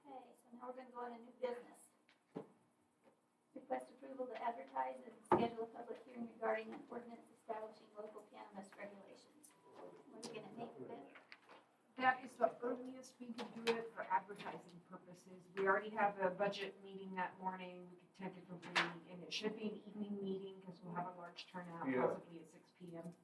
so now we're gonna go into new business. Request approval to advertise and schedule a public hearing regarding an ordinance establishing local cannabis regulations. What are we gonna make of it? That is the earliest we could do it for advertising purposes. We already have a budget meeting that morning. We could tentatively, and it should be an evening meeting because we'll have a large turnout, Yeah. possibly at 6 p.m.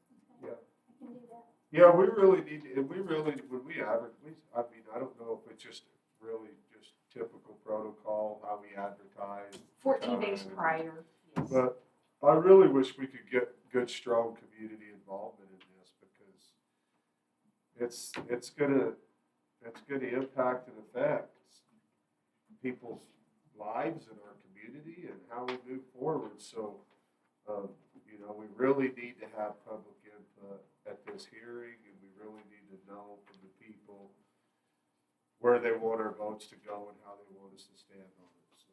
Yeah. I can do that. Yeah, we really need, and we really, when we advertise, I mean, I don't know if it's just really just typical protocol, how we advertise. 14 days prior, yes. But I really wish we could get good, strong community involvement in this because it's gonna impact and affect people's lives in our community and how we move forward. So, you know, we really need to have public input at this hearing, and we really need to know from the people where they want our votes to go and how they want us to stand on it. So.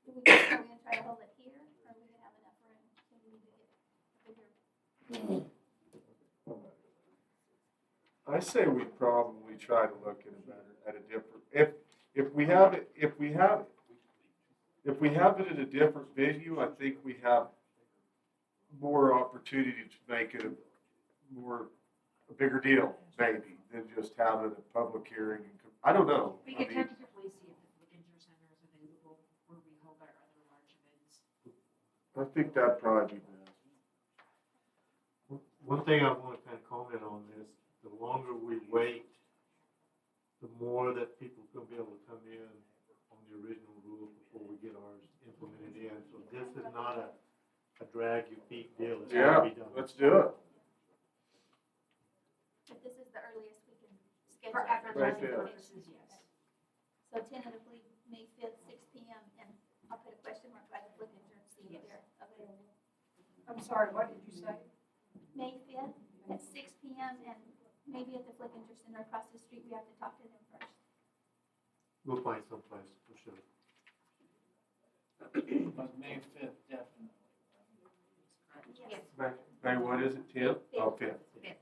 Are we gonna try to hold it here, or are we gonna have enough room to need to get a bigger? I say we probably try to look at a different, if we have it in a different venue, I think we have more opportunity to make it a bigger deal, maybe, than just having a public hearing. I don't know. We could tentatively see if the Convergence Center is available where we hold our other large events. I think that'd probably be best. One thing I want to kind of comment on is, the longer we wait, the more that people are going to be able to come in on the original rules before we get ours implemented in. So this is not a drag your feet deal. It's got to be done. Let's do it. But this is the earliest we can schedule. For advertising Right there. purposes, yes. So tentatively, May 5th, 6 p.m., and I'll put a question mark by the Flickinger and see if they're available. I'm sorry, what did you say? May 5th at 6 p.m. and maybe at the Flickinger Center across the street, we have to talk to them first. We'll find someplace for sure. But May 5th, definitely. Yes. May, what is it, 10th? Oh, 5th. Okay.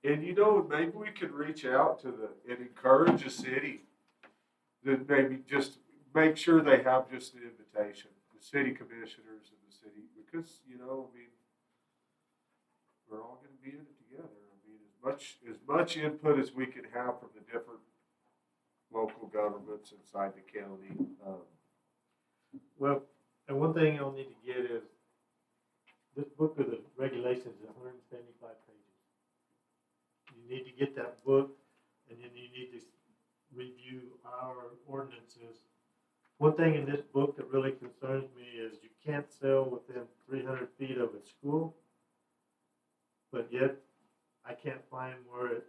And you know, maybe we could reach out to and encourage the city to maybe just make sure they have just an invitation, the city commissioners and the city, because, you know, I mean, we're all gonna be in it together. I mean, as much input as we can have from the different local governments inside the county. Well, and one thing you'll need to get is, this book of the regulations is 175 pages. You need to get that book, and then you need to review our ordinances. One thing in this book that really concerns me is you can't sell within 300 feet of a school, but yet I can't find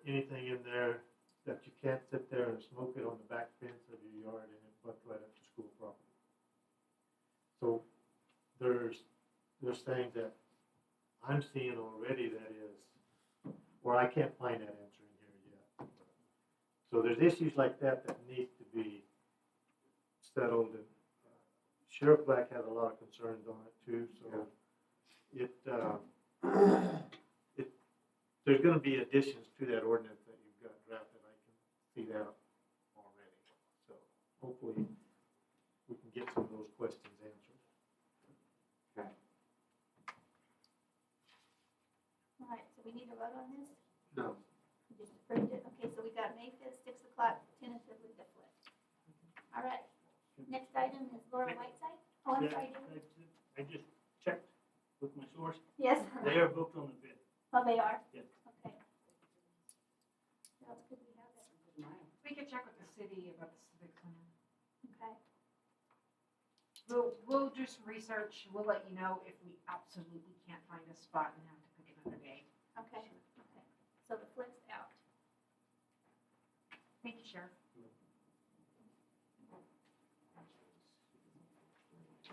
anything in there that you can't sit there and smoke it on the back fence of your yard and it butts right up to school property. So there's things that I'm seeing already that is, or I can't find that answer in here yet. So there's issues like that that need to be settled, and Sheriff Black has a lot of concerns on it too, so there's gonna be additions to that ordinance that you've got drafted, I can see that already. So hopefully we can get some of those questions answered. All right, so we need to vote on this? No. We just approved it, okay, so we got May 5th, 6 o'clock, tentatively to flip. All right, next item is Laura Whiteside. Oh, I'm sorry, David. I just checked with my source. Yes? They are booked on the 5th. Oh, they are? Yes. Okay. What else could we have there? We could check with the city about the civic center. Okay. We'll do some research. We'll let you know if we absolutely can't find a spot and have to pick another day. Okay, okay. So the flip's out. Thank you, Sheriff.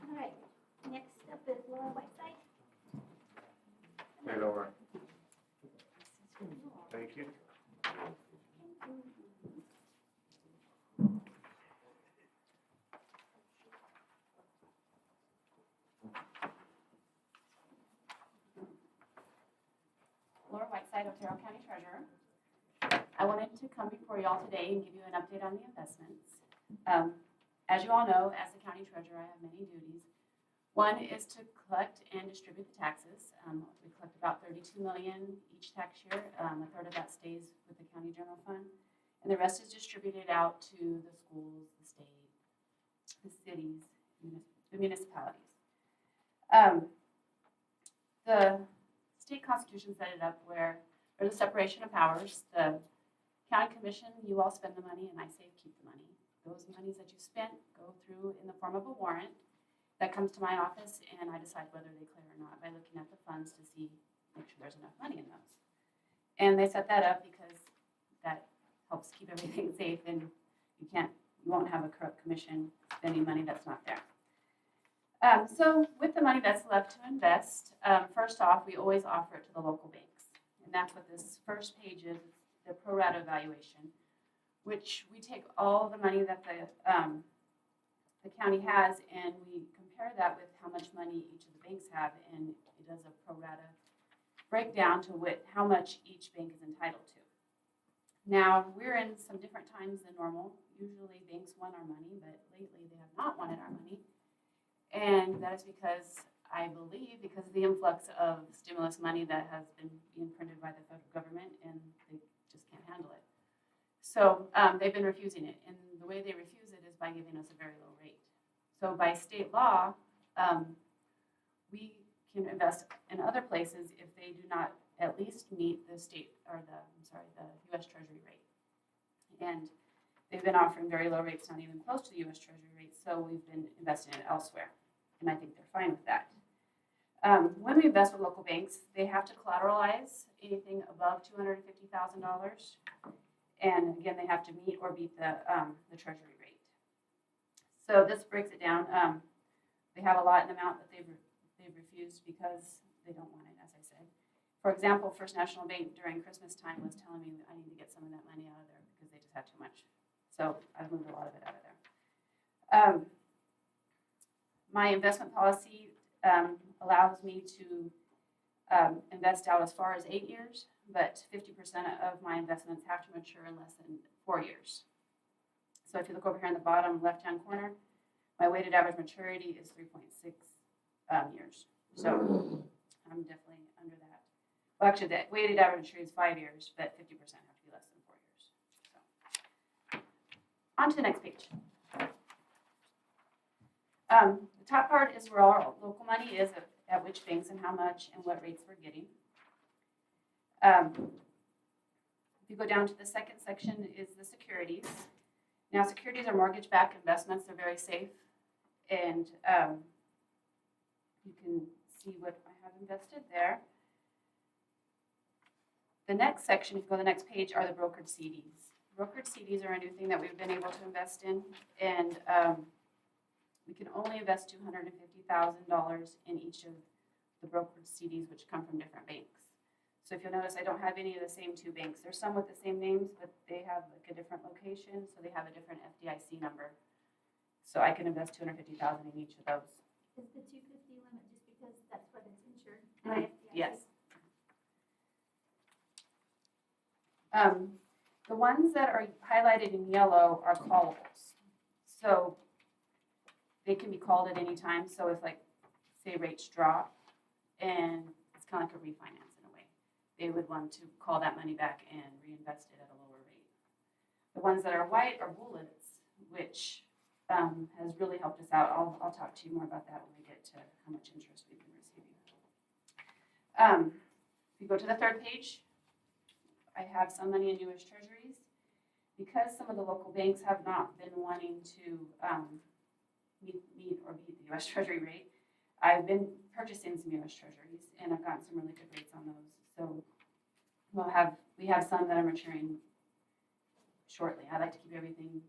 All right, next up is Laura Whiteside. Hey, Laura. Thank you. Laura Whiteside, Otero County Treasurer. I wanted to come before you all today and give you an update on the investments. As you all know, as the county treasurer, I have many duties. One is to collect and distribute the taxes. We collect about $32 million each tax year. A third of that stays with the county general fund, and the rest is distributed out to the schools, the state, the cities, the municipalities. The state constitution set it up where there's a separation of powers. The county commission, you all spend the money, and I say keep the money. Those monies that you spent go through in the form of a warrant that comes to my office, and I decide whether they clear or not by looking at the funds to see, make sure there's enough money in those. And they set that up because that helps keep everything safe, and you won't have a corrupt commission spending money that's not there. So with the money that's left to invest, first off, we always offer it to the local banks. And that's what this first page is, the pro rata evaluation, which we take all the money that the county has and we compare that with how much money each of the banks have, and it does a pro rata breakdown to how much each bank is entitled to. Now, we're in some different times than normal. Usually banks want our money, but lately they have not wanted our money. And that is because, I believe, because of the influx of stimulus money that has been being printed by the federal government, and they just can't handle it. So they've been refusing it, and the way they refuse it is by giving us a very low rate. So by state law, we can invest in other places if they do not at least meet the the U.S. Treasury rate. And they've been offering very low rates, not even close to the U.S. Treasury rate, so we've been investing it elsewhere, and I think they're fine with that. When we invest with local banks, they have to collateralize anything above $250,000. And again, they have to meet or beat the treasury rate. So this breaks it down. They have a lot in amount that they've refused because they don't want it, as I said. For example, First National Bank during Christmas time was telling me that I need to get some of that money out of there because they just had too much. So I've moved a lot of it out of there. My investment policy allows me to invest out as far as 8 years, but 50% of my investments have to mature in less than 4 years. So if you look over here in the bottom left-hand corner, my weighted average maturity is 3.6 years. So I'm definitely under that. Well, actually, the weighted average maturity is 5 years, but 50% have to be less than 4 years. So on to the next page. The top part is where our local money is, at which banks and how much and what rates we're getting. If you go down to the second section is the securities. Now, securities are mortgage-backed investments. They're very safe, and you can see what I have invested there. The next section, if you go to the next page, are the brokered CDs. Brokered CDs are a new thing that we've been able to invest in, and we can only invest $250,000 in each of the brokered CDs, which come from different banks. So if you'll notice, I don't have any of the same two banks. There's some with the same names, but they have like a different location, so they have a different FDIC number. So I can invest $250,000 in each of those. Is the 250 limit just because that's what it's insured by FDIC? Yes. The ones that are highlighted in yellow are callables. So they can be called at any time. So if like, say rates drop and it's kind of like a refinance in a way, they would want to call that money back and reinvest it at a lower rate. The ones that are white are bullets, which has really helped us out. I'll talk to you more about that when we get to how much interest we've been receiving. If you go to the third page, I have some money in U.S. Treasuries. Because some of the local banks have not been wanting to meet or beat the U.S. Treasury rate, I've been purchasing some U.S. Treasuries, and I've gotten some really good rates on those. So we have some that are maturing shortly. I like to keep everything,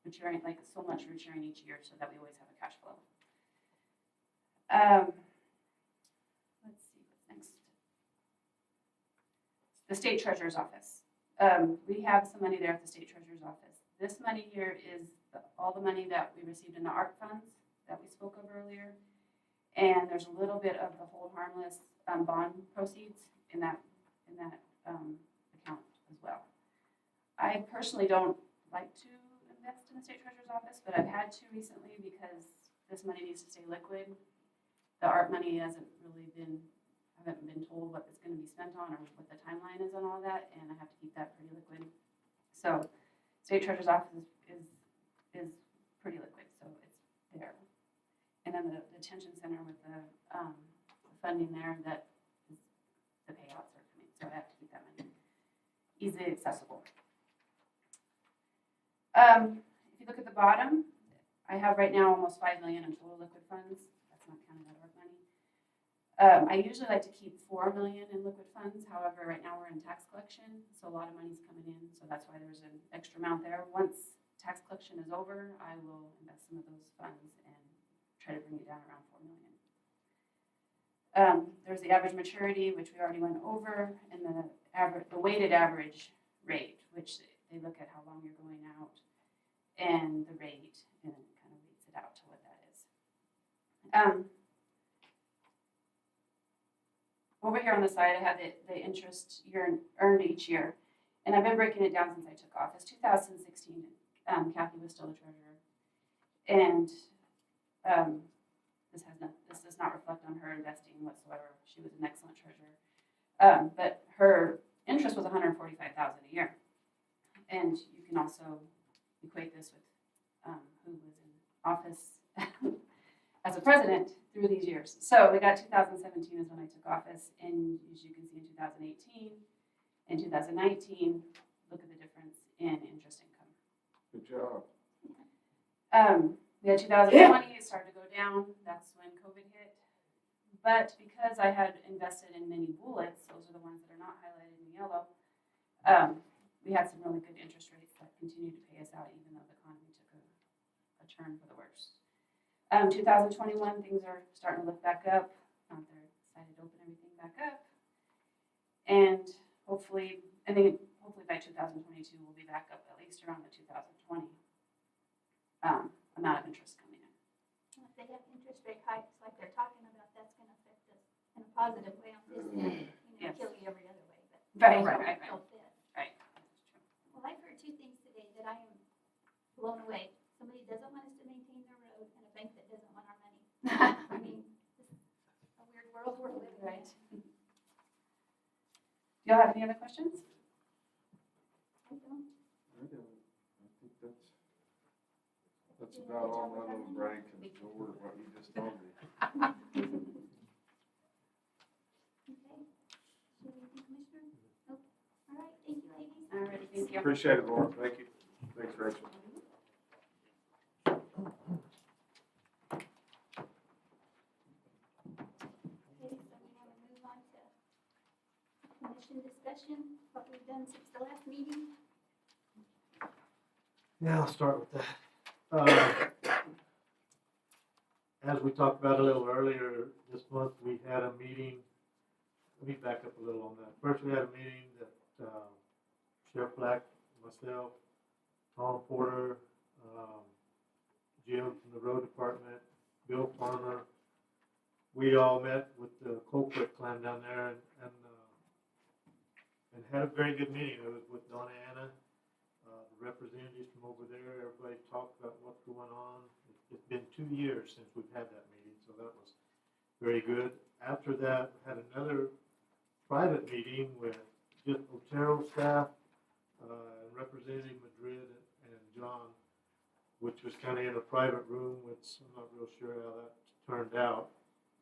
maturing, like so much maturing each year so that we always have a cash flow. Let's see what's next. The State Treasurer's Office. We have some money there at the State Treasurer's Office. This money here is all the money that we received in the ARP funds that we spoke of earlier. And there's a little bit of the hold harmless bond proceeds in that account as well. I personally don't like to invest in the State Treasurer's Office, but I've had to recently because this money needs to stay liquid. The ARP money haven't been told what it's going to be spent on or what the timeline is on all that, and I have to keep that pretty liquid. So State Treasurer's Office is pretty liquid, so it's there. And then the detention center with the funding there, that is, the payouts are coming, so I have to keep that money easily accessible. If you look at the bottom, I have right now almost $5 million in total liquid funds. That's not counting that ARP money. I usually like to keep $4 million in liquid funds. However, right now we're in tax collection, so a lot of money's coming in. So that's why there's an extra amount there. Once tax collection is over, I will invest some of those funds and try to bring it down around $4 million. There's the average maturity, which we already went over, and the weighted average rate, which they look at how long you're going out, and the rate, and it kind of weights it out to what that is. Over here on the side, I have the interest earned each year. And I've been breaking it down since I took office. 2016, Kathy was still the treasurer. And this does not reflect on her investing whatsoever. She was an excellent treasurer. But her interest was $145,000 a year. And you can also equate this with who was in office as a president through these years. So we got 2017 is when I took office, and as you can see in 2018 and 2019, look at the difference in interest income. Good job. We had 2020, it started to go down. That's when COVID hit. But because I had invested in many bullets, those are the ones that are not highlighted in yellow, we had some really good interest rates that continued to pay us out even though the economy took a turn for the worse. 2021, things are starting to look back up. They're excited to open everything back up. And hopefully by 2022, we'll be back up at least around the 2020 amount of interest coming in. Well, if they have interest rate hikes like they're talking about, that's going to affect us in a positive way on this end. Yes. Kill you every other way. But Right. Right. Well, I've heard two things today that I am blown away. Somebody doesn't want us to maintain their road, and a bank that doesn't want our money. I mean, this is a weird world we're living in. Right. Do y'all have any other questions? I don't. I think that's about all my little brain can absorb what you just told me. Okay. Commissioner? Nope. All right, thank you, ladies. All right, thank you. Appreciate it, Laura. Thank you. Thanks, Rachel. Okay, so we want to move on to commission discussion, what we've done since the last meeting. Yeah, I'll start with that. As as we talked about a little earlier, this month, we had a meeting. Let me back up a little on that. First, we had a meeting that Sheriff Black, myself, Tom Porter, Jim from the road department, Bill Farmer, we all met with the culprit clan down there and had a very good meeting. It was with Donna Anna, the representatives from over there. Everybody talked about what's going on. It's been 2 years since we've had that meeting, so that was very good. After that, we had another private meeting with just Otero staff, and Representative Madrid and John, which was kind of in a private room, which I'm not real sure how that turned out.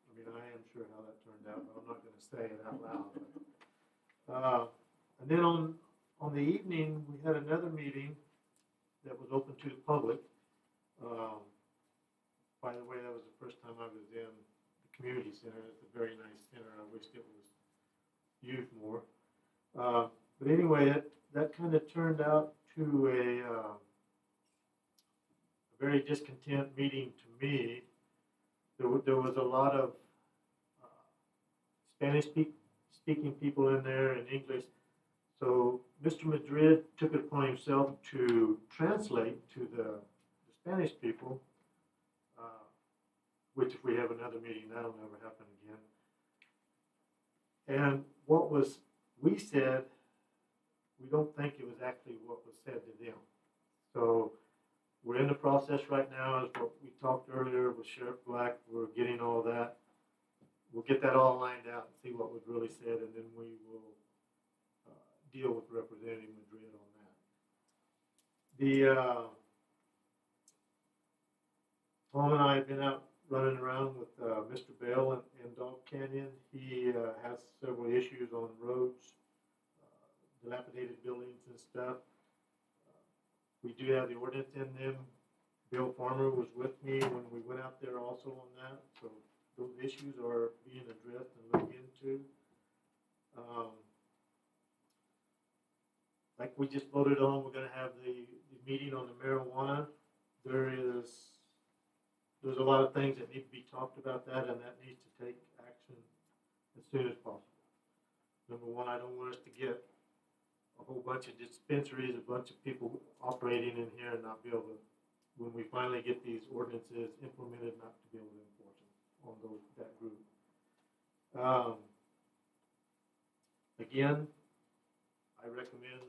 I mean, I am sure how that turned out, but I'm not going to say it out loud. And then on the evening, we had another meeting that was open to the public. By the way, that was the first time I was in the community center. It's a very nice center. I wished it was used more. But anyway, that kind of turned out to a very discontent meeting to me. There was a lot of Spanish-speaking people in there and English. So Mr. Madrid took it upon himself to translate to the Spanish people, which if we have another meeting, that'll never happen again. And what we said, we don't think it was actually what was said to them. So we're in the process right now, as what we talked earlier with Sheriff Black. We're getting all that. We'll get that all lined out and see what was really said, and then we will deal with Representative Madrid on that. Tom and I have been out running around with Mr. Bell in Dog Canyon. He has several issues on roads, dilapidated buildings and stuff. We do have the ordinance in them. Bill Farmer was with me when we went out there also on that, so those issues are being addressed and looked into. Like we just voted on, we're gonna have the meeting on the marijuana. There's a lot of things that need to be talked about that, and that needs to take action as soon as possible. Number one, I don't want us to get a whole bunch of dispensaries, a bunch of people operating in here and not be able to, when we finally get these ordinances implemented, not to be able to enforce them on that group. Again, I recommend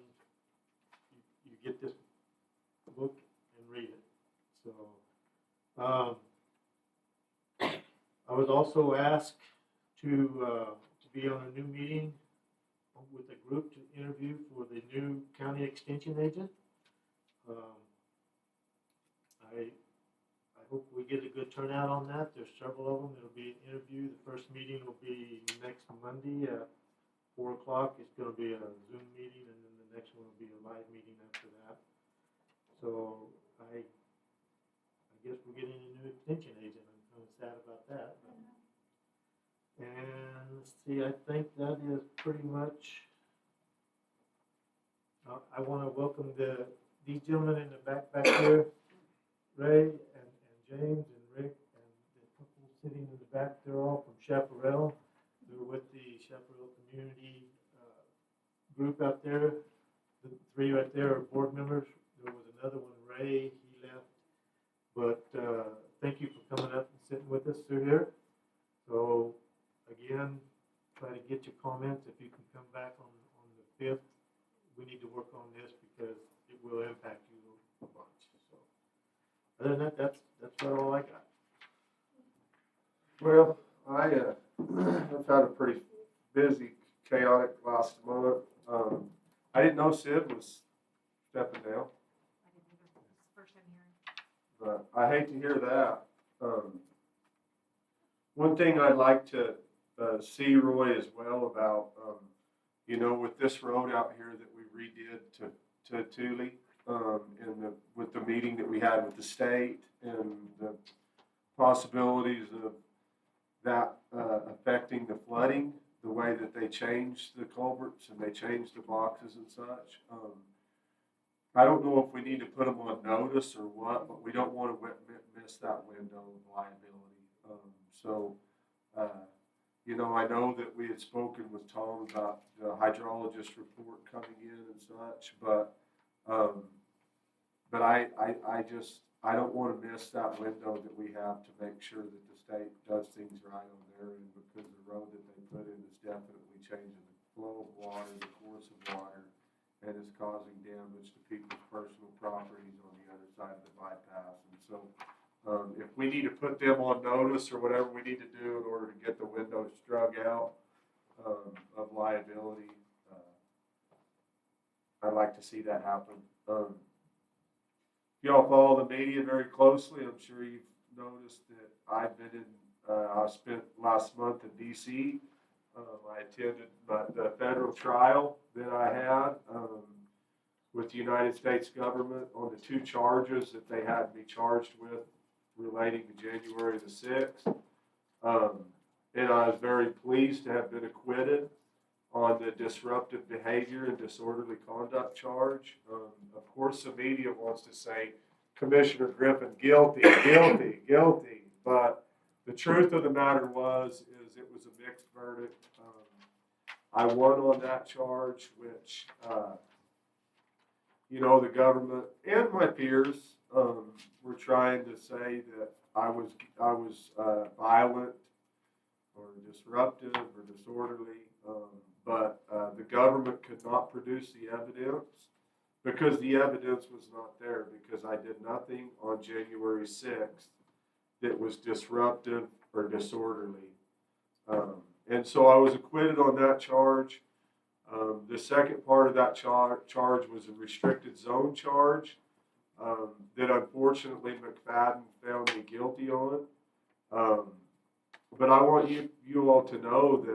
you get this book and read it. So, I was also asked to be on a new meeting with a group to interview for the new county extension agent. I hope we get a good turnout on that. There's several of them. It'll be an interview. The first meeting will be next Monday at 4 o'clock. It's going to be a Zoom meeting, and then the next one will be a live meeting after that. So I guess we're getting a new extension agent. I'm kind of sad about that. And let's see, I think that is pretty much. I want to welcome these gentlemen in the back here, Ray and James and Rick, and the couple sitting in the back. They're all from Chaparral. They're with the Chaparral community group out there. The three right there are board members. There was another one, Ray. He left. But thank you for coming up and sitting with us through here. So again, try to get your comments. If you can come back on the 5th, we need to work on this because it will impact you a bunch. So other than that, that's about all I got. Well, I've had a pretty busy, chaotic last month. I didn't know Sid was stepping down. I didn't either. This is the first time hearing. But I hate to hear that. One thing I'd like to see, Roy, as well about, with this road out here that we redid to Thule, and with the meeting that we had with the state and the possibilities of that affecting the flooding, the way that they changed the culverts and they changed the boxes and such. I don't know if we need to put them on notice or what, but we don't want to miss that window of liability. So, you know, I know that we had spoken with Tom about the hydrologist report coming in and such, but I don't want to miss that window that we have to make sure that the state does things right on their end, because the road that they put in is definitely changing the flow of water, the course of water, and is causing damage to people's personal properties on the other side of the bypass. And so, if we need to put them on notice or whatever we need to do in order to get the windows drug out of liability, I'd like to see that happen. Y'all follow the media very closely. I'm sure you've noticed that I've been in, I spent last month in DC. I attended the federal trial that I had with the United States government on the 2 charges that they had me charged with relating to January the 6th. And I was very pleased to have been acquitted on the disruptive behavior and disorderly conduct charge. Of course, the media wants to say, Commissioner Griffin, guilty, guilty, guilty. But the truth of the matter is it was a mixed verdict. I won on that charge, which, you know, the government and my peers were trying to say that I was violent or disruptive or disorderly. But the government could not produce the evidence because the evidence was not there, because I did nothing on January 6th that was disruptive or disorderly. And so I was acquitted on that charge. The second part of that charge was a restricted zone charge that unfortunately McFadden found me guilty on. But I want you all to know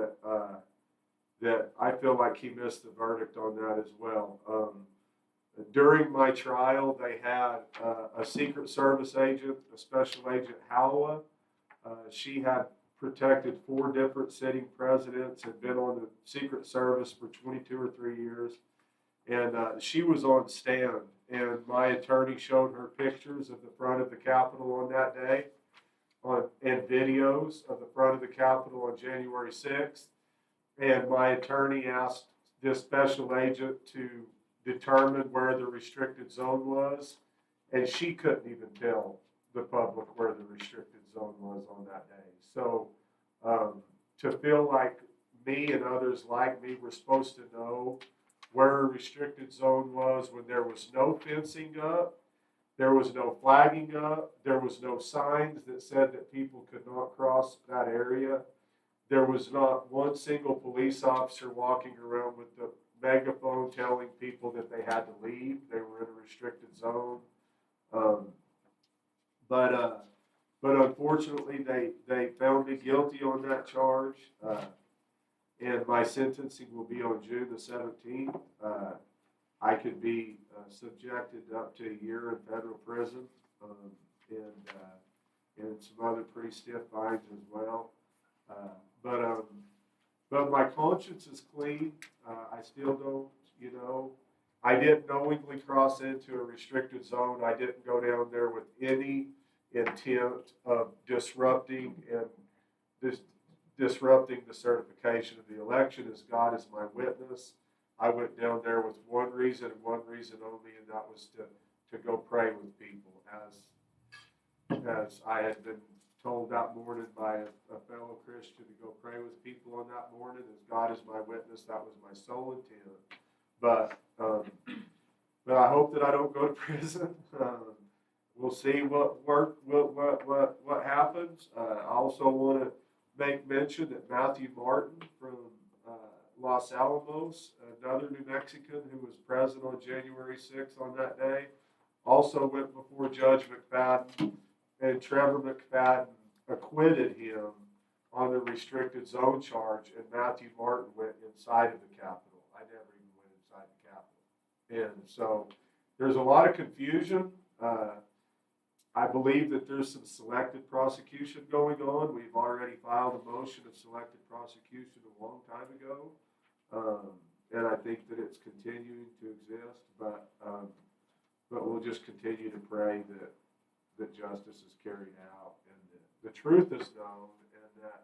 that I feel like he missed the verdict on that as well. During my trial, they had a Secret Service agent, a Special Agent Halawa. She had protected 4 different sitting presidents, had been on the Secret Service for 22 or 3 years. And she was on stand, and my attorney showed her pictures of the front of the Capitol on that day, and videos of the front of the Capitol on January 6th. And my attorney asked this special agent to determine where the restricted zone was, and she couldn't even tell the public where the restricted zone was on that day. So to feel like me and others like me were supposed to know where a restricted zone was when there was no fencing up, there was no flagging up, there was no signs that said that people could not cross that area. There was not one single police officer walking around with the megaphone telling people that they had to leave. They were in a restricted zone. But unfortunately, they found me guilty on that charge. And my sentencing will be on June the 17th. I could be subjected up to a year in federal prison and some other pretty stiff fines as well. But my conscience is clean. I still don't, you know, I didn't knowingly cross into a restricted zone. I didn't go down there with any intent of disrupting the certification of the election. As God is my witness, I went down there with one reason and one reason only, and that was to go pray with people, as I had been told that morning by a fellow Christian to go pray with people on that morning. As God is my witness, that was my sole intent. But I hope that I don't go to prison. We'll see what happens. I also want to make mention that Matthew Martin from Los Alamos, another New Mexican who was present on January 6th on that day, also went before Judge McFadden, and Trevor McFadden acquitted him on the restricted zone charge, and Matthew Martin went inside of the Capitol. I never even went inside the Capitol. And so there's a lot of confusion. I believe that there's some selective prosecution going on. We've already filed a motion of selective prosecution a long time ago. And I think that it's continuing to exist, but we'll just continue to pray that justice is carried out and the truth is known, and that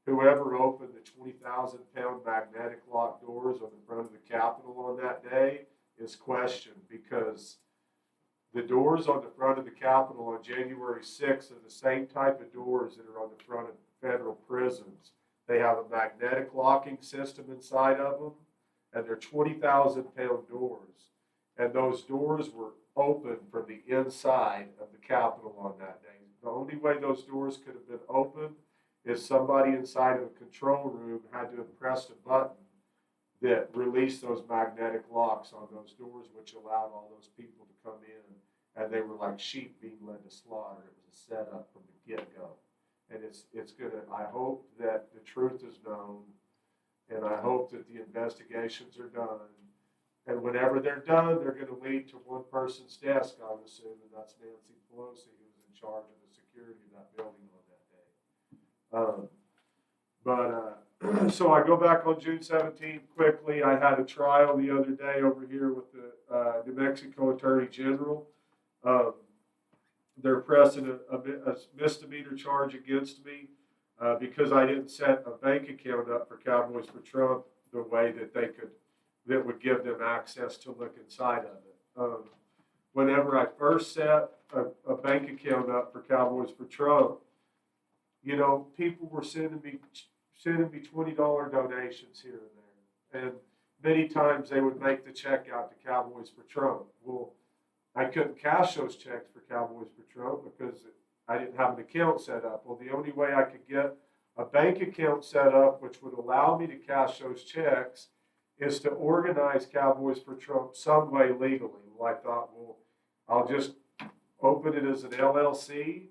whoever opened the 20,000-pound magnetic lock doors on the front of the Capitol on that day is questioned, because the doors on the front of the Capitol on January 6th are the same type of doors that are on the front of federal prisons. They have a magnetic locking system inside of them, and they're 20,000-pound doors. And those doors were open from the inside of the Capitol on that day. The only way those doors could have been opened is somebody inside of a control room had to have pressed a button that released those magnetic locks on those doors, which allowed all those people to come in, and they were like sheep being led to slaughter. It was a setup from the get-go. And it's gonna, I hope that the truth is known, and I hope that the investigations are done. And whenever they're done, they're gonna lead to one person's desk, I would assume, and that's Nancy Pelosi, who was in charge of the security of that building on that day. So I go back on June 17th quickly. I had a trial the other day over here with the New Mexico Attorney General. They're pressing a misdemeanor charge against me because I didn't set a bank account up for Cowboys for Trump the way that that would give them access to look inside of it. Whenever I first set a bank account up for Cowboys for Trump, you know, people were sending me $20 donations here and there, and many times they would make the check out to Cowboys for Trump. Well, I couldn't cash those checks for Cowboys for Trump because I didn't have an account set up. Well, the only way I could get a bank account set up which would allow me to cash those checks is to organize Cowboys for Trump some way legally. Well, I thought, well, I'll just open it as an LLC.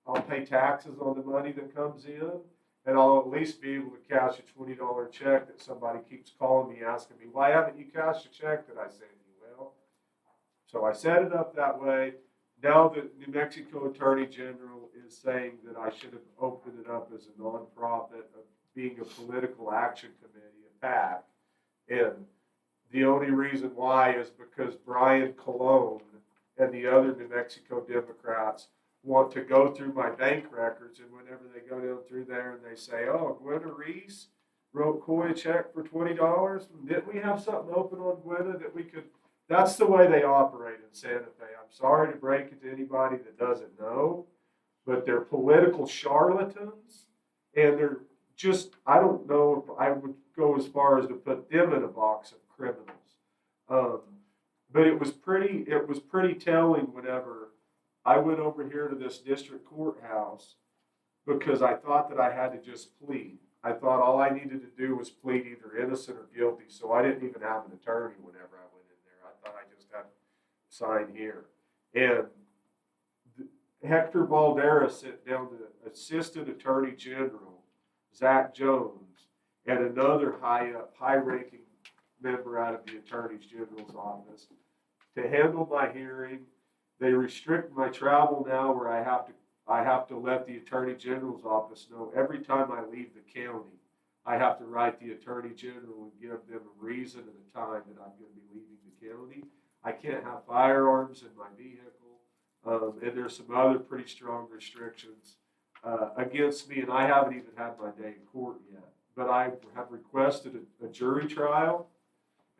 I'll pay taxes on the money that comes in, and I'll at least be able to cash a $20 check that somebody keeps calling me asking me, why haven't you cashed a check that I sent you? Well, so I set it up that way. Now the New Mexico Attorney General is saying that I should have opened it up as a nonprofit, of being a political action committee, a PAC. And the only reason why is because Brian Colon and the other New Mexico Democrats want to go through my bank records, and whenever they go down through there and they say, oh, Gwenna Reese wrote Coy a check for $20, didn't we have something open on Gwenna that we could? That's the way they operate in Santa Fe. I'm sorry to break it to anybody that doesn't know, but they're political charlatans, and they're just, I don't know if I would go as far as to put them in a box of criminals. But it was pretty telling whenever I went over here to this district courthouse, because I thought that I had to just plead. I thought all I needed to do was plead either innocent or guilty, so I didn't even have an attorney whenever I went in there. I thought I just had to sign here. And Hector Baldera sent down the Assistant Attorney General, Zach Jones, and another high-ranking member out of the Attorney General's office to handle my hearing. They restrict my travel now, where I have to let the Attorney General's office know every time I leave the county. I have to write the Attorney General and give them a reason and a time that I'm going to be leaving the county. I can't have firearms in my vehicle, and there's some other pretty strong restrictions against me, and I haven't even had my day in court yet. But I have requested a jury trial,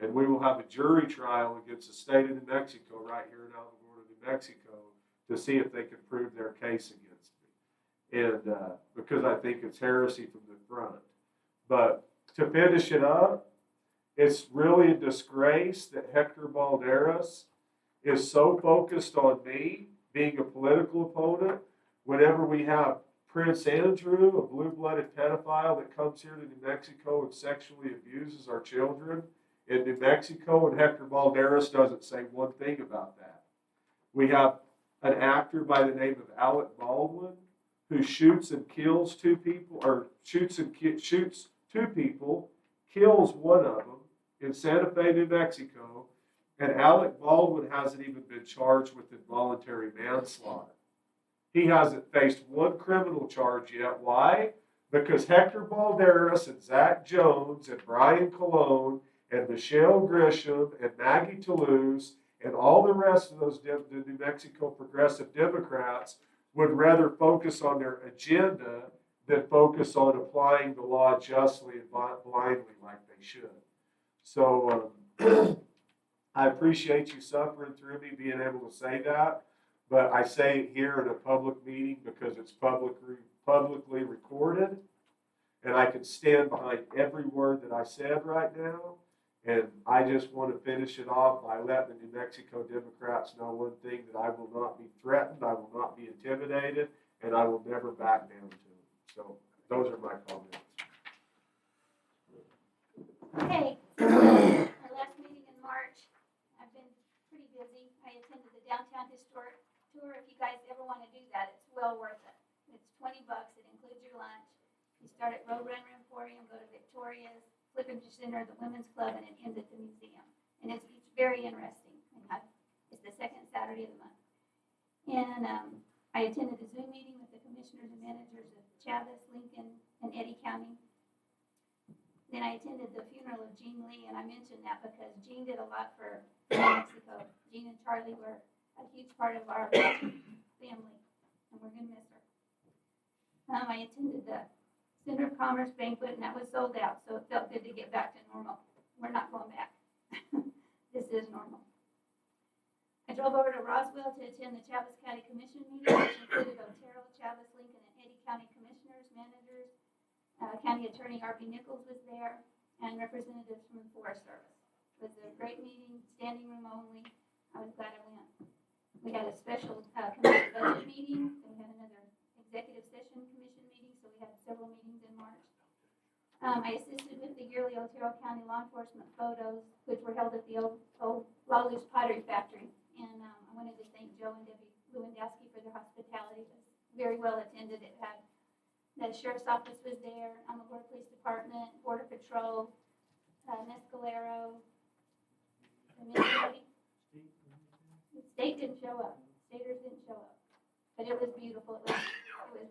and we will have a jury trial against the state of New Mexico right here in Alamogordo, New Mexico, to see if they can prove their case against me. And because I think it's heresy from the front. But to finish it up, it's really a disgrace that Hector Balderas is so focused on me being a political opponent whenever we have Prince Andrew, a blue-blooded pedophile that comes here to New Mexico and sexually abuses our children in New Mexico, and Hector Balderas doesn't say one thing about that. We have an actor by the name of Alec Baldwin who shoots and kills two people, or shoots two people, kills one of them in Santa Fe, New Mexico, and Alec Baldwin hasn't even been charged with involuntary manslaughter. He hasn't faced one criminal charge yet. Why? Because Hector Balderas and Zach Jones and Brian Colon and Michelle Grisham and Maggie Toulouse and all the rest of those the New Mexico progressive Democrats would rather focus on their agenda than focus on applying the law justly and blindly like they should. So I appreciate you suffering through me being able to say that, but I say it here in a public meeting because it's publicly recorded, and I can stand behind every word that I said right now. And I just want to finish it off by letting the New Mexico Democrats know one thing, that I will not be threatened, I will not be intimidated, and I will never back down to it. So those are my comments. Okay, our last meeting in March, I've been pretty busy. I attended the Downtown Historic Tour. If you guys ever want to do that, it's well worth it. It's $20. It includes your lunch. You start at Roadrunner Emporium, go to Victoria's, Flippin' Center, the Women's Club, and it ends at the museum. And it's very interesting. It's the second Saturday of the month. And I attended a Zoom meeting with the commissioners and managers of Chavez, Lincoln, and Eddy County. Then I attended the funeral of Jean Lee, and I mentioned that because Jean did a lot for New Mexico. Jean and Charlie were a huge part of our family, and we're going to miss her. I attended the Center of Commerce banquet, and that was sold out, so it felt good to get back to normal. We're not going back. This is normal. I drove over to Roswell to attend the Chavez County Commission meeting, which included Otero, Chavez, Lincoln, and Eddy County commissioners, managers. County Attorney R.B. Nichols was there, and representatives from the Forest Service. It was a great meeting, standing room only. I was glad I went. We had a special committee budget meeting. We had another executive session commission meeting, so we had several meetings in March. I assisted with the yearly Otero County law enforcement photos, which were held at the old Lawless Pottery Factory. And I wanted to thank Joe and Debbie Lewandowski for their hospitality. It was very well attended. It had the sheriff's office was there, Alamogordo Police Department, Border Patrol, Mescalero, the Mississippi. The state didn't show up. Staters didn't show up. But it was beautiful. It was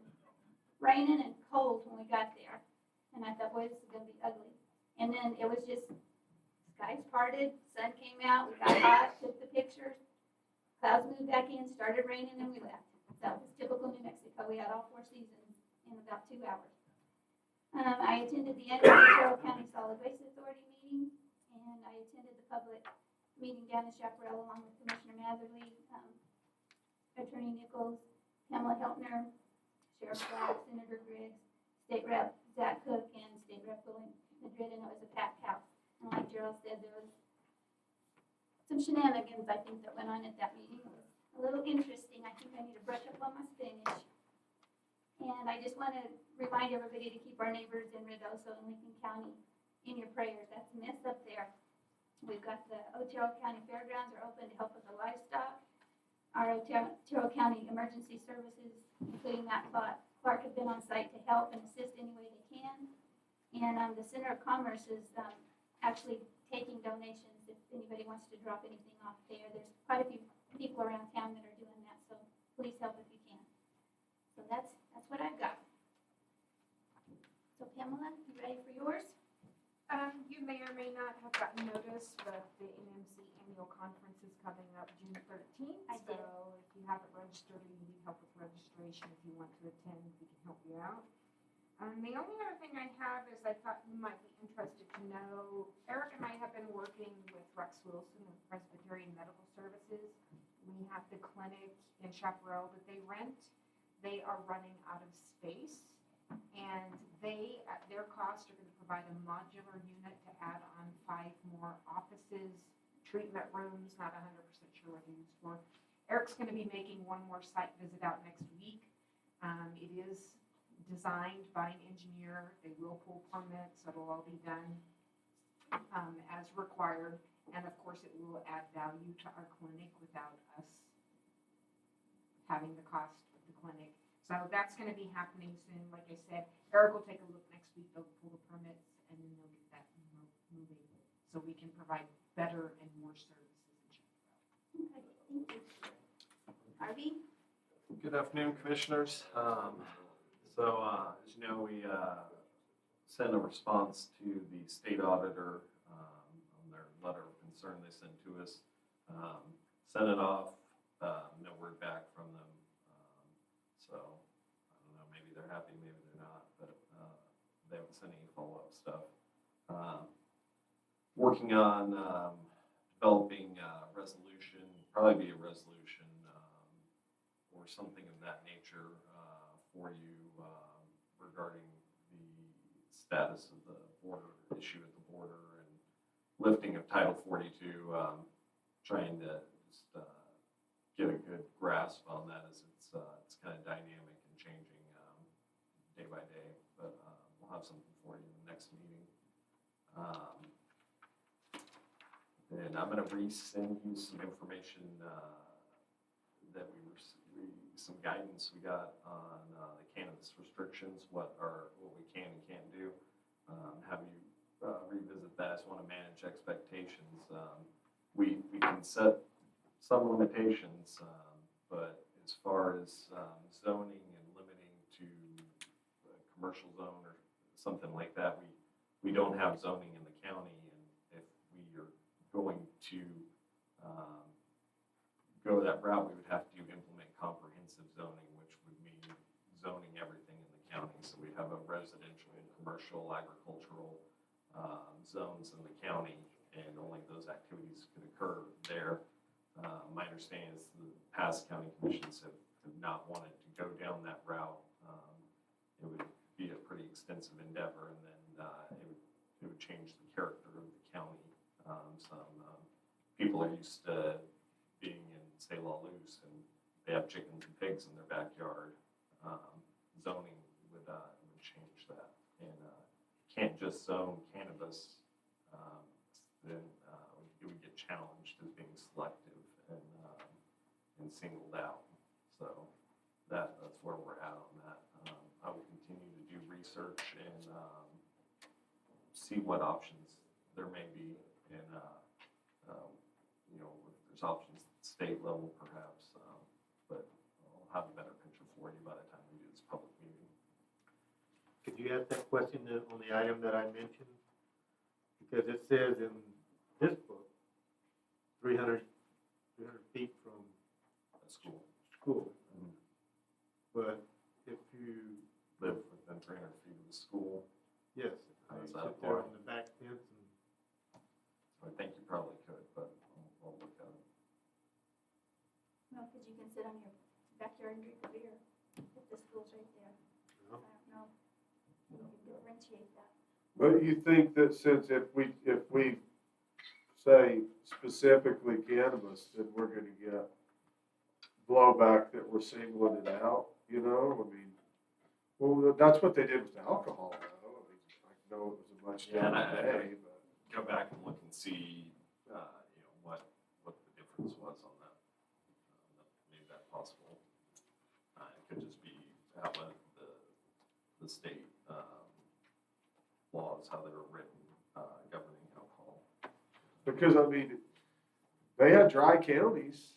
raining and cold when we got there. And I thought, boy, this is going to be ugly. And then it was just, skies parted, sun came out, we got hot, took the pictures, clouds moved back in, started raining, and we left. So it was typical New Mexico. We had all 4 seasons in about 2 hours. I attended the annual Otero County Solid Waste Authority meeting, and I attended the public meeting down in Chaparral along with Commissioner Matherly, Attorney Nichols, Pamela Heltner, Sheriff Black, Senator Griggs, State Rep Zach Cook, and State Rep William Madrid, and it was a packed house. And like Gerald said, there was some shenanigans, I think, that went on at that meeting. It was a little interesting. I think I need to brush up on my Spanish. And I just want to remind everybody to keep our neighbors in Ruidoso and Lincoln County in your prayers. That's a mess up there. We've got the Otero County Fairgrounds are open to help with the livestock. Our Otero County Emergency Services, including Matt Clark, have been on site to help and assist any way they can. And the Center of Commerce is actually taking donations if anybody wants to drop anything off there. There's quite a few people around town that are doing that, so please help if you can. So that's what I've got. So Pamela, you ready for yours? You may or may not have gotten notice, but the NMC annual conference is coming up June 13th. I did. So if you haven't registered or you need help with registration, if you want to attend, we can help you out. The only other thing I have is I thought you might be interested to know, Eric and I have been working with Rex Wilson of Presbyterian Medical Services. We have the clinic in Chaparral that they rent. They are running out of space, and they, at their cost, are going to provide a modular unit to add on 5 more offices, treatment rooms, not 100% sure what they're used for. Eric's going to be making one more site visit out next week. It is designed by an engineer. They will pull permits, so it'll all be done as required. And of course, it will add value to our clinic without us having the cost of the clinic. So that's going to be happening soon. Like I said, Eric will take a look next week. They'll pull the permits, and then they'll get that moving so we can provide better and more services in Chaparral. Okay, thank you. Arby? Good afternoon, Commissioners. As you know, we sent a response to the state auditor on their letter of concern they sent to us. Sent it off, no word back from them. so I don't know, maybe they're happy, maybe they're not, but they haven't sent any follow-up stuff. Working on developing a resolution, probably be a resolution or something of that nature for you regarding the status of the border issue at the border and lifting of Title 42, trying to just get a good grasp on that as it's kind of dynamic and changing day by day. But we'll have something for you in the next meeting. And I'm going to resend you some information that some guidance we got on the cannabis restrictions, what we can and can't do. Have you revisit that. I just want to manage expectations. We can set some limitations, but as far as zoning and limiting to a commercial zone or something like that, we don't have zoning in the county, and if we are going to go that route, we would have to implement comprehensive zoning, which would mean zoning everything in the county. So we have a residential, commercial, agricultural zones in the county, and only those activities could occur there. My understanding is the past county commissions have not wanted to go down that route. It would be a pretty extensive endeavor, and then it would change the character of the county. Some people are used to being in, say, La Luz, and they have chickens and pigs in their backyard. Zoning would change that, and can't just zone cannabis. Then it would get challenged as being selective and singled out. So that's where we're at on that. I will continue to do research and see what options there may be, and if there's options at the state level perhaps, but I'll have a better picture for you by the time we do this public meeting. Could you ask that question on the item that I mentioned? Because it says in this book, 300 feet from A school. Mm-hmm. But if you Live within 300 feet of the school. yes, How I does sit that there apply? on the back fence and I think you probably could, but I'll look at it. No, because you can sit on your backyard and drink a beer if the school's right there. I don't know. You can differentiate that. But you think that since if we say specifically cannabis, then we're gonna get blowback that we're singling it out, I mean, well, that's what they did with the alcohol, though. I mean, I know it was a much Yeah, and different day, but. Go back and look and see, what the difference was on that. That made that possible. It could just be how the state laws, how they were written, governing alcohol. Because, I mean, they had dry counties,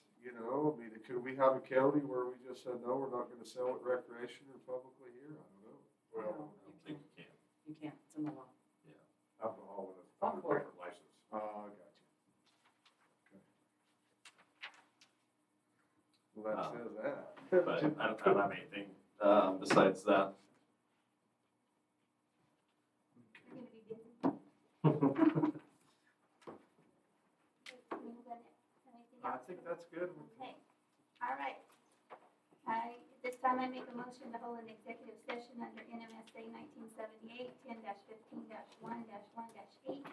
could we have a county where we just said, no, we're not gonna sell it recreation or publicly here? I don't know. Well, I don't think you can. You can't, it's in the law. Alcohol with a different license. Oh, I got you. Okay. Well, that says that. But I don't have anything besides that. You're gonna be busy. I think that's good. Okay, all right. At this time, I make a motion to hold an executive session under NMSA 1978, 10-15-1-1-8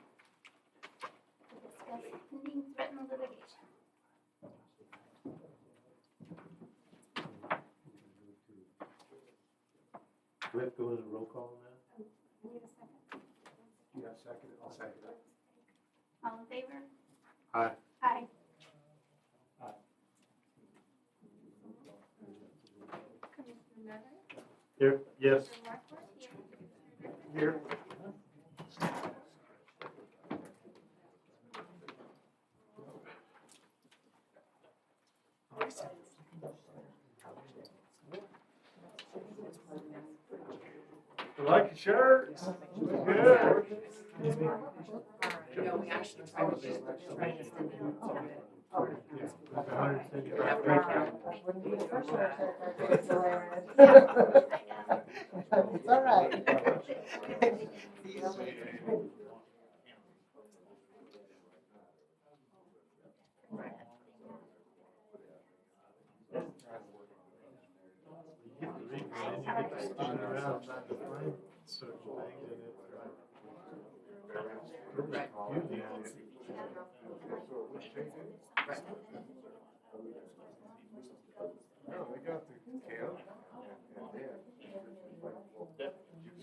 to discuss pending threatened litigation. do we have to go into roll call on that? Need a second? Yeah, second, I'll second it. All in favor? Aye. Aye. Commissioner Miller? Here, yes. Mr. Markworth? Here. You like your shirt? Good. No, we actually tried to use the Wouldn't be the first one. It's all right. You get the ring, and then you get to spin around trying to find certain things, and it's like, confusing. No, they got the camp.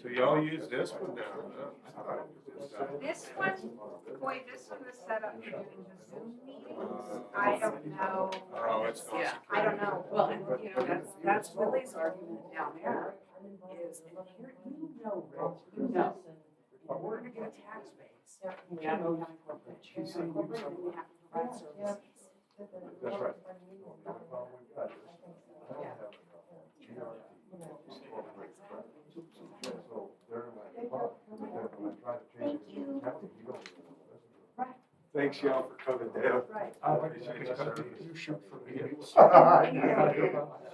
So y'all use this one now, huh? I thought it was this side. This one, boy, this one was set up for doing the Zoom meetings. I don't know. Oh, it's not. Yeah, I don't know, well, and you know, that's Willie's argument down there, is, and here, you know, Rich, you know, in order to get a tax base, you gotta go county corporate, you say corporate, and you have to provide services. That's right. Thank you. Thanks y'all for coming down. Right. I appreciate it. You shoot for me.